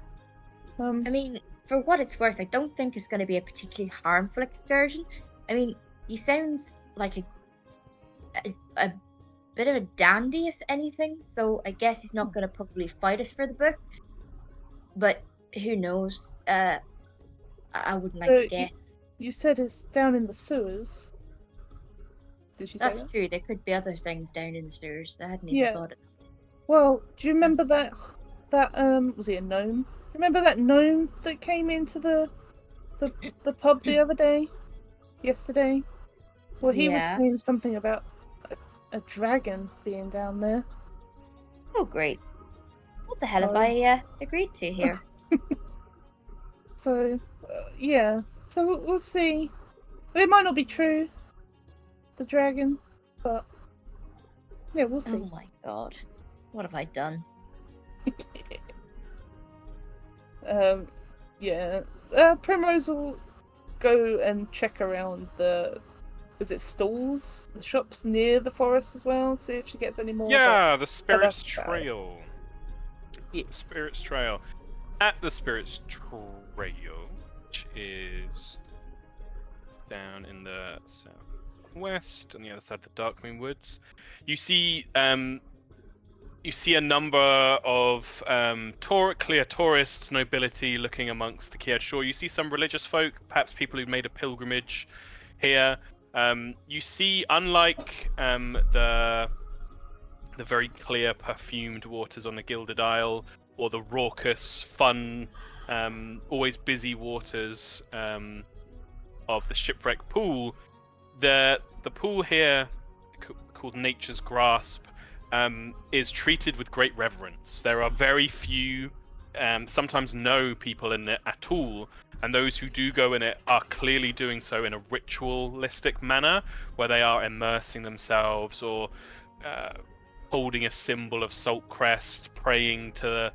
I mean, for what it's worth, I don't think it's going to be a particularly harmful excursion. I mean, he sounds like a bit of a dandy, if anything. So I guess he's not going to probably fight us for the books. But who knows? I wouldn't like to guess. You said it's down in the sewers. Did you say That's that? true. There could be other things down in the sewers. I hadn't even thought of. Well, do you remember that was he a gnome? Remember that gnome that came into the pub the other day? Yesterday? Well, he was saying something about a dragon being down there. Oh, great. What the hell have I agreed to here? So, yeah. So we'll see. It might not be true, the dragon, but yeah, we'll see. Oh my god. What have I done? Yeah. Primrose will go and check around the stalls, the shops near the forest as well, see if she gets any more. Yeah, the Spirits Trail. Yeah. Spirits Trail. At the Spirits Trail, which is down in the southwest on the other side of the Dark Moon Woods, you see a number of clear tourists, nobility looking amongst the Kiad Shore. You see some religious folk, perhaps people who've made a pilgrimage here. You see, unlike the very clear, perfumed waters on the Gilded Isle, or the raucous, fun, always busy waters of the Shipwreck Pool, the pool here, called Nature's Grasp, is treated with great reverence. There are very few, sometimes no people in it at all, and those who do go in it are clearly doing so in a ritualistic manner, where they are immersing themselves or holding a symbol of Salt Crest, praying to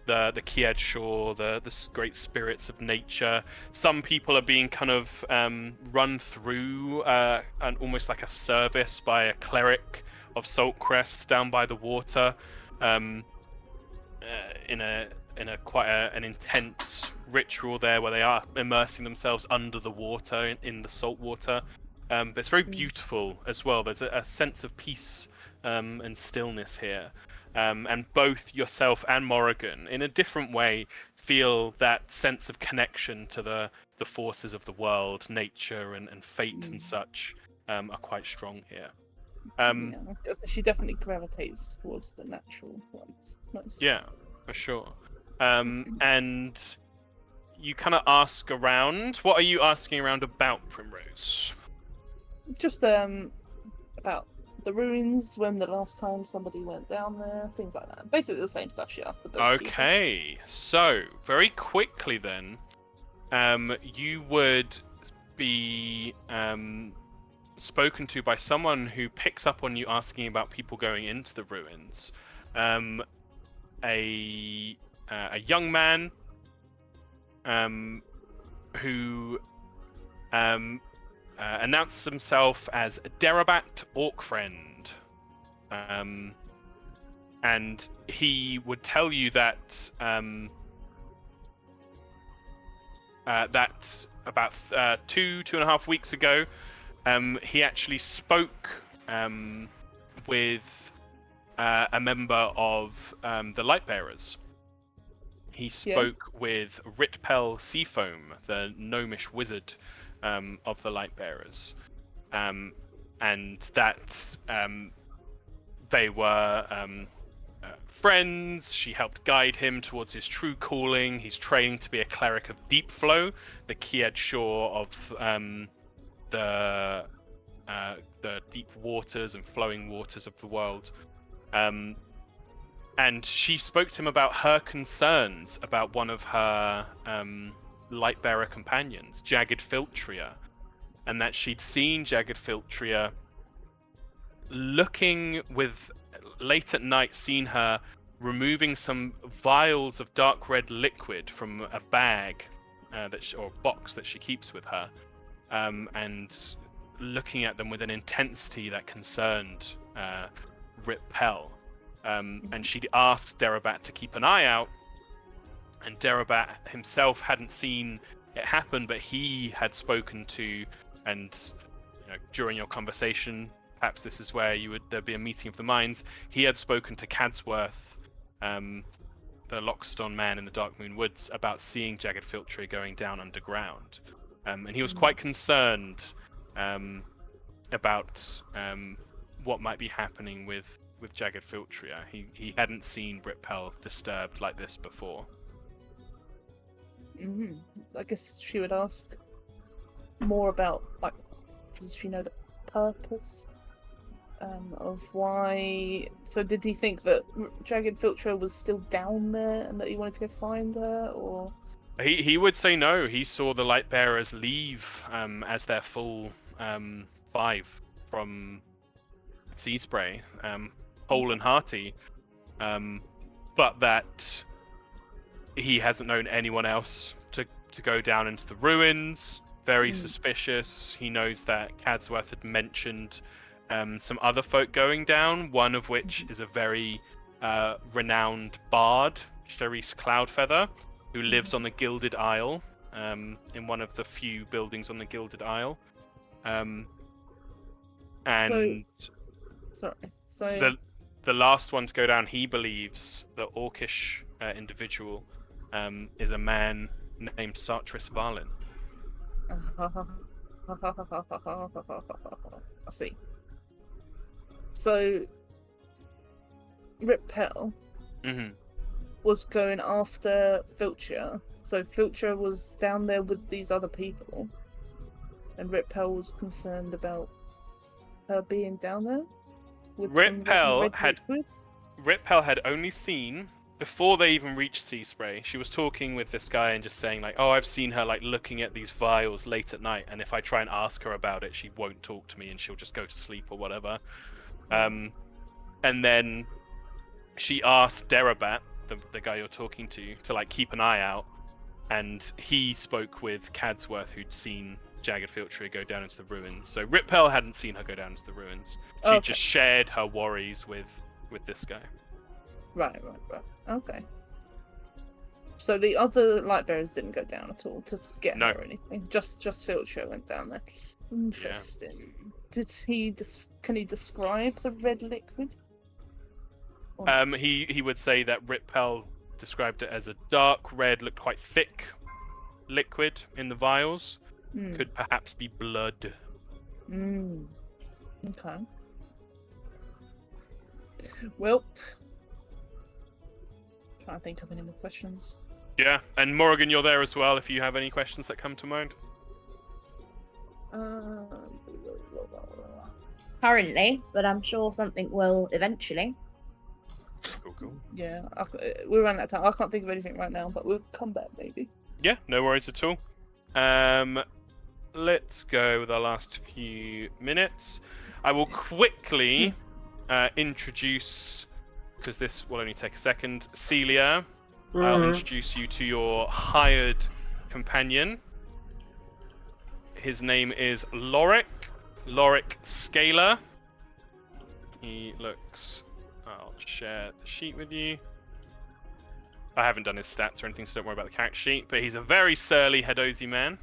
the Kiad Shore, the great spirits of nature. Some people are being kind of run through and almost like a service by a cleric of Saltcrest down by the water, in a quite an intense ritual there where they are immersing themselves under the water in the salt water. But it's very beautiful as well. There's a sense of peace and stillness here. And both yourself and Morrigan, in a different way, feel that sense of connection to the forces of the world, nature and fate and such are quite strong here. So she definitely gravitates towards the natural ones most. Yeah, for sure. And you kind of ask around. What are you asking around about, Primrose? Just about the ruins, when the last time somebody went down there, things like that. Basically the same stuff she asked the bookkeeper. Okay, so very quickly then, you would be spoken to by someone who picks up on you asking about people going into the ruins. A young man who announced himself as Derabat Orc-Friend. And he would tell you that that about 2.5 weeks ago, he actually spoke with a member of the Lightbearers. He spoke with Ritpel Seafoam, the gnomish wizard of the Lightbearers, and that they were friends. She helped guide him towards his true calling. He's training to be a cleric of Deep Flow, the Kiad Shore of the deep waters and flowing waters of the world. And she spoke to him about her concerns about one of her Lightbearer companions, Jagged Filtria, and that she'd seen Jagged Filtria looking with late at night, seen her removing some vials of dark red liquid from a bag or box that she keeps with her, and looking at them with an intensity that concerned Ritpel. And she'd asked Derabat to keep an eye out, and Derabat himself hadn't seen it happen, but he had spoken to, and during your conversation, perhaps this is where there'd be a meeting of the minds. He had spoken to Cadsworth, the Lockstone man in the Dark Moon Woods, about seeing Jagged Filtria going down underground, and he was quite concerned about what might be happening with Jagged Filtria. He hadn't seen Ritpel disturbed like this before. I guess she would ask more about, like, does she know the purpose of why? So did he think that Jagged Filtria was still down there and that he wanted to go find her, or? He would say no. He saw the Lightbearers leave as their full 5 from Sea Spray, whole and hearty, but that he hasn't known anyone else to go down into the ruins. Very suspicious. He knows that Cadsworth had mentioned some other folk going down, one of which is a very renowned bard, Charisse Cloudfeather, who lives on the Gilded Isle, in one of the few buildings on the Gilded Isle. So the last one to go down, he believes the orcish individual is a man named Sartris Valin. I see. So Ritpel was going after Filtria. So Filtria was down there with these other people, and Ritpel was concerned about her being down there. Ritpel had only seen, before they even reached Sea Spray, she was talking with this guy and just saying, like, oh, I've seen her, like, looking at these vials late at night, and if I try and ask her about it, she won't talk to me and she'll just go to sleep or whatever. And then she asked Derabat, the guy you're talking to like keep an eye out, and he spoke with Cadsworth, who'd seen Jagged Filtry go down into the ruins. So Ripel hadn't seen her go down into the ruins. She Okay. just shared her worries with this guy. Right. Okay. So the other light bearers didn't go down at all to get No. her or anything. Just Filcher went down there. Interesting. Did he? Can he describe the red liquid? Or not? He would say that Ripel described it as a dark red, looked quite thick liquid in the vials. Hmm. Could perhaps be blood. Okay. Well, trying to think of any more questions. Yeah, and Morrigan, you're there as well if you have any questions that come to mind. Currently, but I'm sure something will eventually. Cool. Yeah, we're running out of time. I can't think of anything right now, but we'll come back maybe. Yeah, no worries at all. Let's go with our last few minutes. I will quickly introduce, because this will only take a second, Celia. I'll introduce you to your hired companion. His name is Lorik Scaler. He looks... I'll share the sheet with you. I haven't done his stats or anything, so don't worry about the character sheet. But he's a very surly Hadozi man.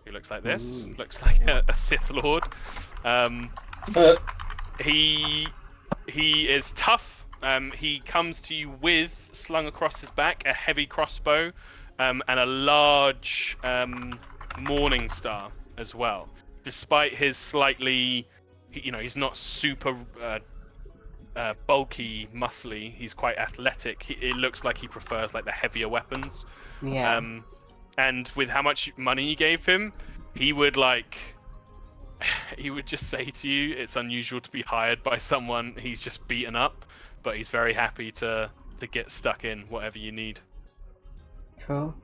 He looks like this. Ooh, Looks like a Sith Lord. He is tough. He comes to you with, slung across his back, a heavy crossbow and a large morning star as well. Despite his slightly, he's not super bulky, muscly. He's quite athletic. It looks like he prefers like the heavier weapons. Yeah. And with how much money you gave him, he would just say to you, it's unusual to be hired by someone he's just beaten up, but he's very happy to get stuck in whatever you need. Cool.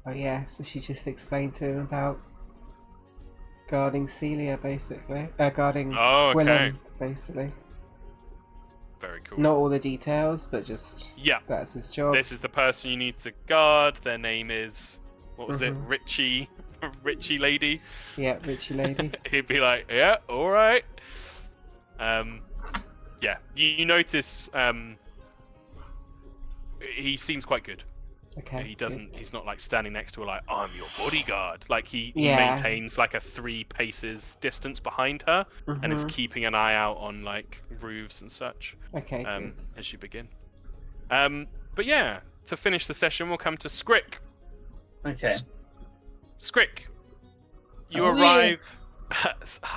Oh yeah, so she just explained to him about guarding Celia, basically. Guarding Oh, okay. Willem, basically. Very cool. Not all the details, but just that's his job. This is the person you need to guard. Their name is, what was it? Richie lady. Yeah, Richie lady. He'd be like, yeah, all right. Yeah, you notice he seems quite good. Okay. He doesn't. good. He's not like standing next to her like, I'm your bodyguard. Like he Yeah. maintains like a 3 paces distance behind her, and is keeping an eye out on like roofs and such. Okay, good. As you begin. But yeah, to finish the session, we'll come to Skrick. Okay. Skrick, you Oh, arrive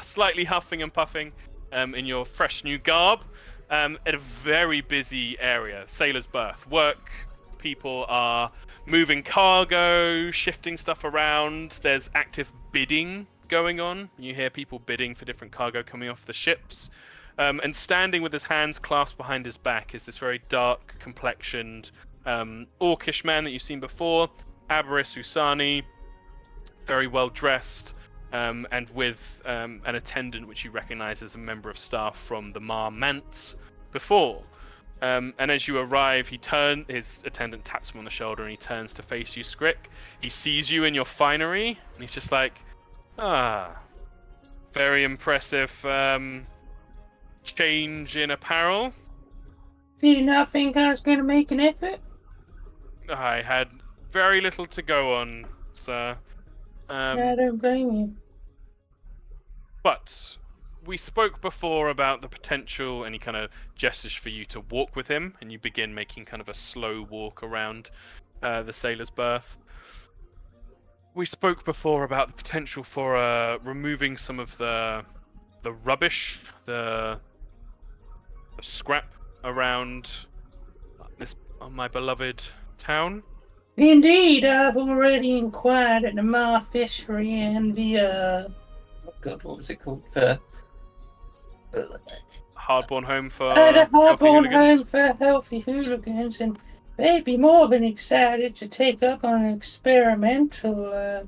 slightly huffing and puffing in your fresh new garb at a very busy area, Sailor's Berth. Work people are moving cargo, shifting stuff around. There's active bidding going on. You hear people bidding for different cargo coming off the ships. And standing with his hands clasped behind his back is this very dark complexioned orcish man that you've seen before, Abaris Usani, very well dressed, and with an attendant which you recognize as a member of staff from the Mar Manse before. And as you arrive, his attendant taps him on the shoulder and he turns to face you, Skrick. He sees you in your finery and he's just like, very impressive change in apparel. Did you not think I was going to make an effort? I had very little to go on, sir. I don't blame you. But we spoke before about the potential, and he kind of gestures for you to walk with him, and you begin making kind of a slow walk around the Sailor's Berth. We spoke before about the potential for removing some of the rubbish, the scrap around my beloved town. Indeed, I've already inquired at the Mar Fishery and the, oh God, what was it called? The Hardborn Home for the Healthy Hardborn Hooligans. Home for Healthy Hooligans, and they'd be more than excited to take up on an experimental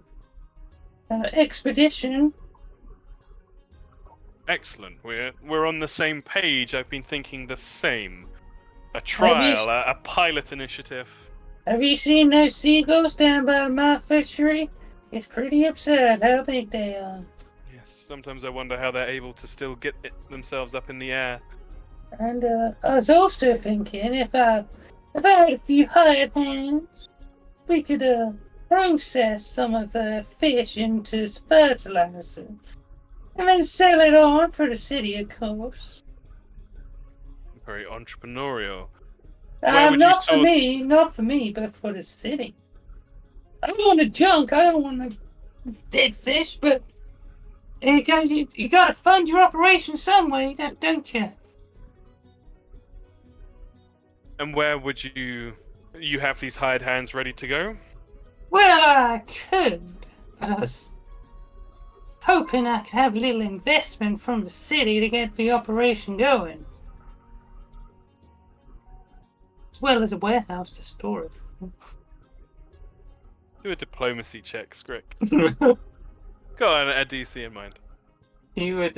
expedition. Excellent. We're on the same page. I've been thinking the same. trial, a pilot initiative. Have you seen those seagulls down by my fishery? It's pretty absurd how big they are. Yes, sometimes I wonder how they're able to still get themselves up in the air. And I was also thinking if I had a few hired hands, we could process some of the fish into fertilizer and then sell it on for the city, of course. Very entrepreneurial. Where would you Not for source- me, not for me, but for the city. I don't want a junk. I don't want a dead fish, but you got to fund your operation some way, don't you? And where would you have these hired hands ready to go? Well, I could, but I was hoping I could have a little investment from the city to get the operation going. As well as a warehouse to store it. Do a diplomacy check, Skrick. Got a DC in mind. He would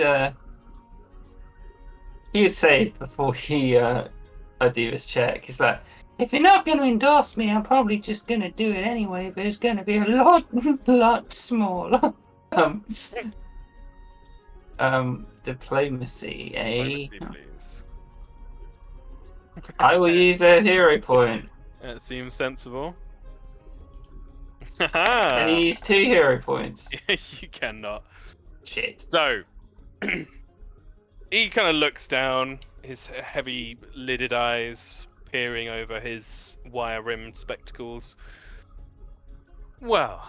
say before he I do this check, he's like, If you're not going to endorse me, I'm probably just going to do it anyway, but it's going to be a lot smaller. Diplomacy, eh? Diplomacy, please. I will use a hero point. That seems sensible. Can you use 2 hero points? You cannot. Shit. So, he kind of looks down, his heavy lidded eyes peering over his wire-rimmed spectacles. Well,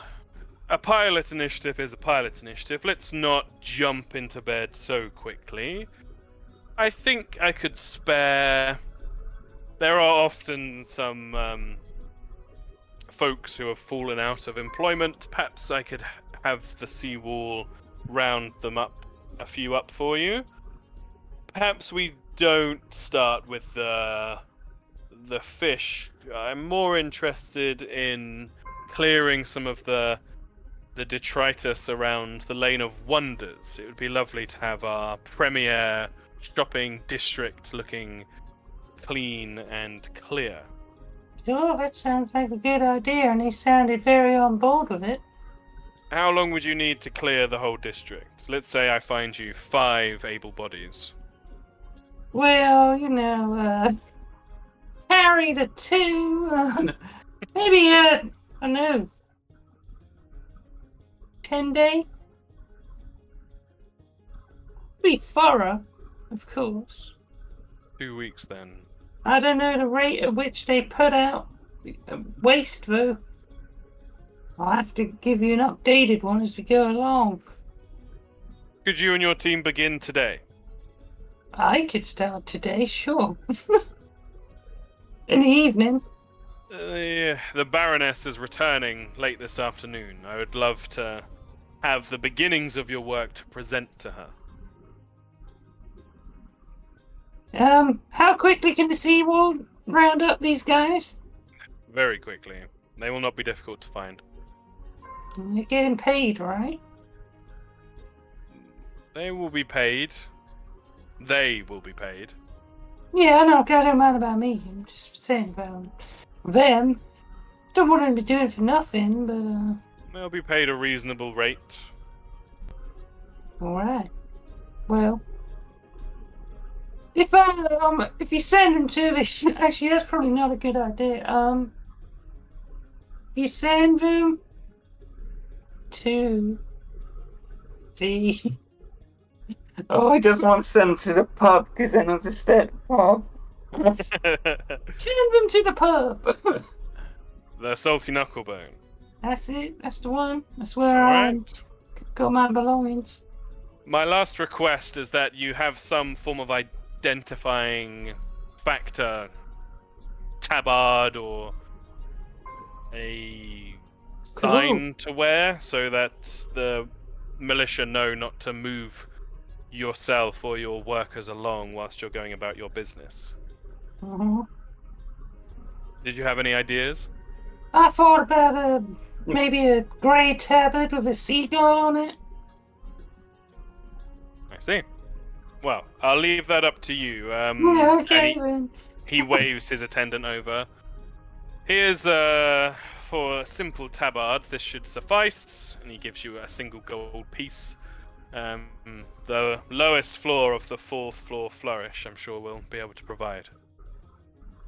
a pilot initiative is a pilot initiative. Let's not jump into bed so quickly. I think I could spare... There are often some folks who have fallen out of employment. Perhaps I could have the seawall round them up, a few up for you. Perhaps we don't start with the fish. I'm more interested in clearing some of the detritus around the Lane of Wonders. It would be lovely to have our premier shopping district looking clean and clear. Sure, that sounds like a good idea, and he sounded very on board with it. How long would you need to clear the whole district? Let's say I find you 5 able bodies. Well, carry the 2, maybe, I don't know, 10 days? Be thorough, of course. 2 weeks then. I don't know the rate at which they put out waste, though. I'll have to give you an updated one as we go along. Could you and your team begin today? I could start today, sure. In the evening. The Baroness is returning late this afternoon. I would love to have the beginnings of your work to present to her. How quickly can the seawall round up these guys? Very quickly. They will not be difficult to find. You're getting paid, right? They will be paid. They will be paid. Yeah, I know. I don't mind about me. I'm just saying about them. Don't want them to do it for nothing, but They'll be paid a reasonable rate. all right. Well, if you send them to this, actually, that's probably not a good idea. You send them to the. Oh, he doesn't want to send to the pub because then he'll just stay at the pub. Send them to the pub. The Salty Knucklebone. That's it. That's the one. That's where I Alright. got my belongings. My last request is that you have some form of identifying factor, tabard or a sign to wear so that the militia know not to move yourself or your workers along whilst you're going about your business. Mm-hmm. Did you have any ideas? I thought about maybe a grey tablet with a seagull on it. I see. Well, I'll leave that up to you. Yeah, okay. and Then. He waves his attendant over. Here's for simple tabard. This should suffice, and he gives you a single gold piece. The lowest floor of the 4th floor flourish, I'm sure we'll be able to provide.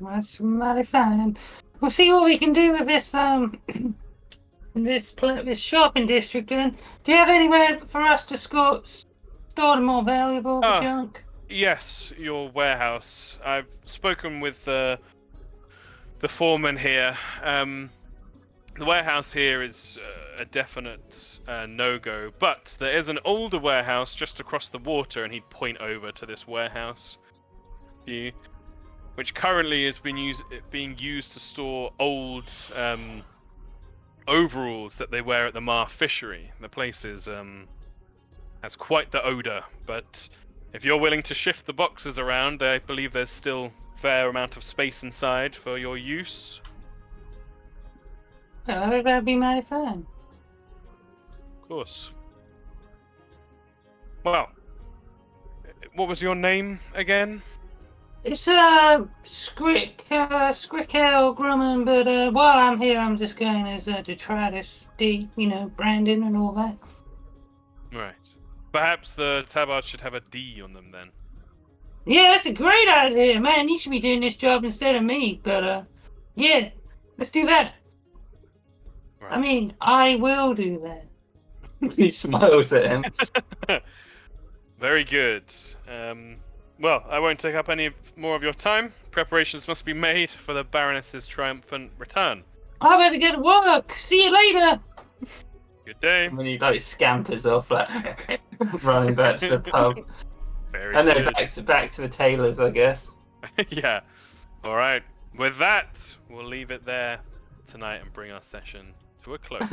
That's mighty fine. We'll see what we can do with this this shopping district. Then, do you have anywhere for us to store the more valuable junk? Yes, your warehouse. I've spoken with the foreman here. The warehouse here is a definite no-go, but there is an older warehouse just across the water, and he'd point over to this warehouse, which currently is being used to store old overalls that they wear at the Mar Fishery. The place is has quite the odor, but if you're willing to shift the boxes around, I believe there's still a fair amount of space inside for your use. Well, I think that'd be mighty fine. Of course. Well, what was your name again? It's Scrick L. Grumman, but while I'm here, I'm just going as Detritus D. Brandon and all that. Right. Perhaps the tabard should have a D on them then. Yeah, that's a great idea, man. You should be doing this job instead of me. But yeah, let's do that. Right. I mean, I will do that. He smiles at him. Very good. Well, I won't take up any more of your time. Preparations must be made for the Baroness's triumphant return. I better get to work. See you later. Good day. And then he scampers off, running back to the pub. Very And then good. back to the tailors, I guess. Yeah. All right. With that, we'll leave it there tonight and bring our session to a close.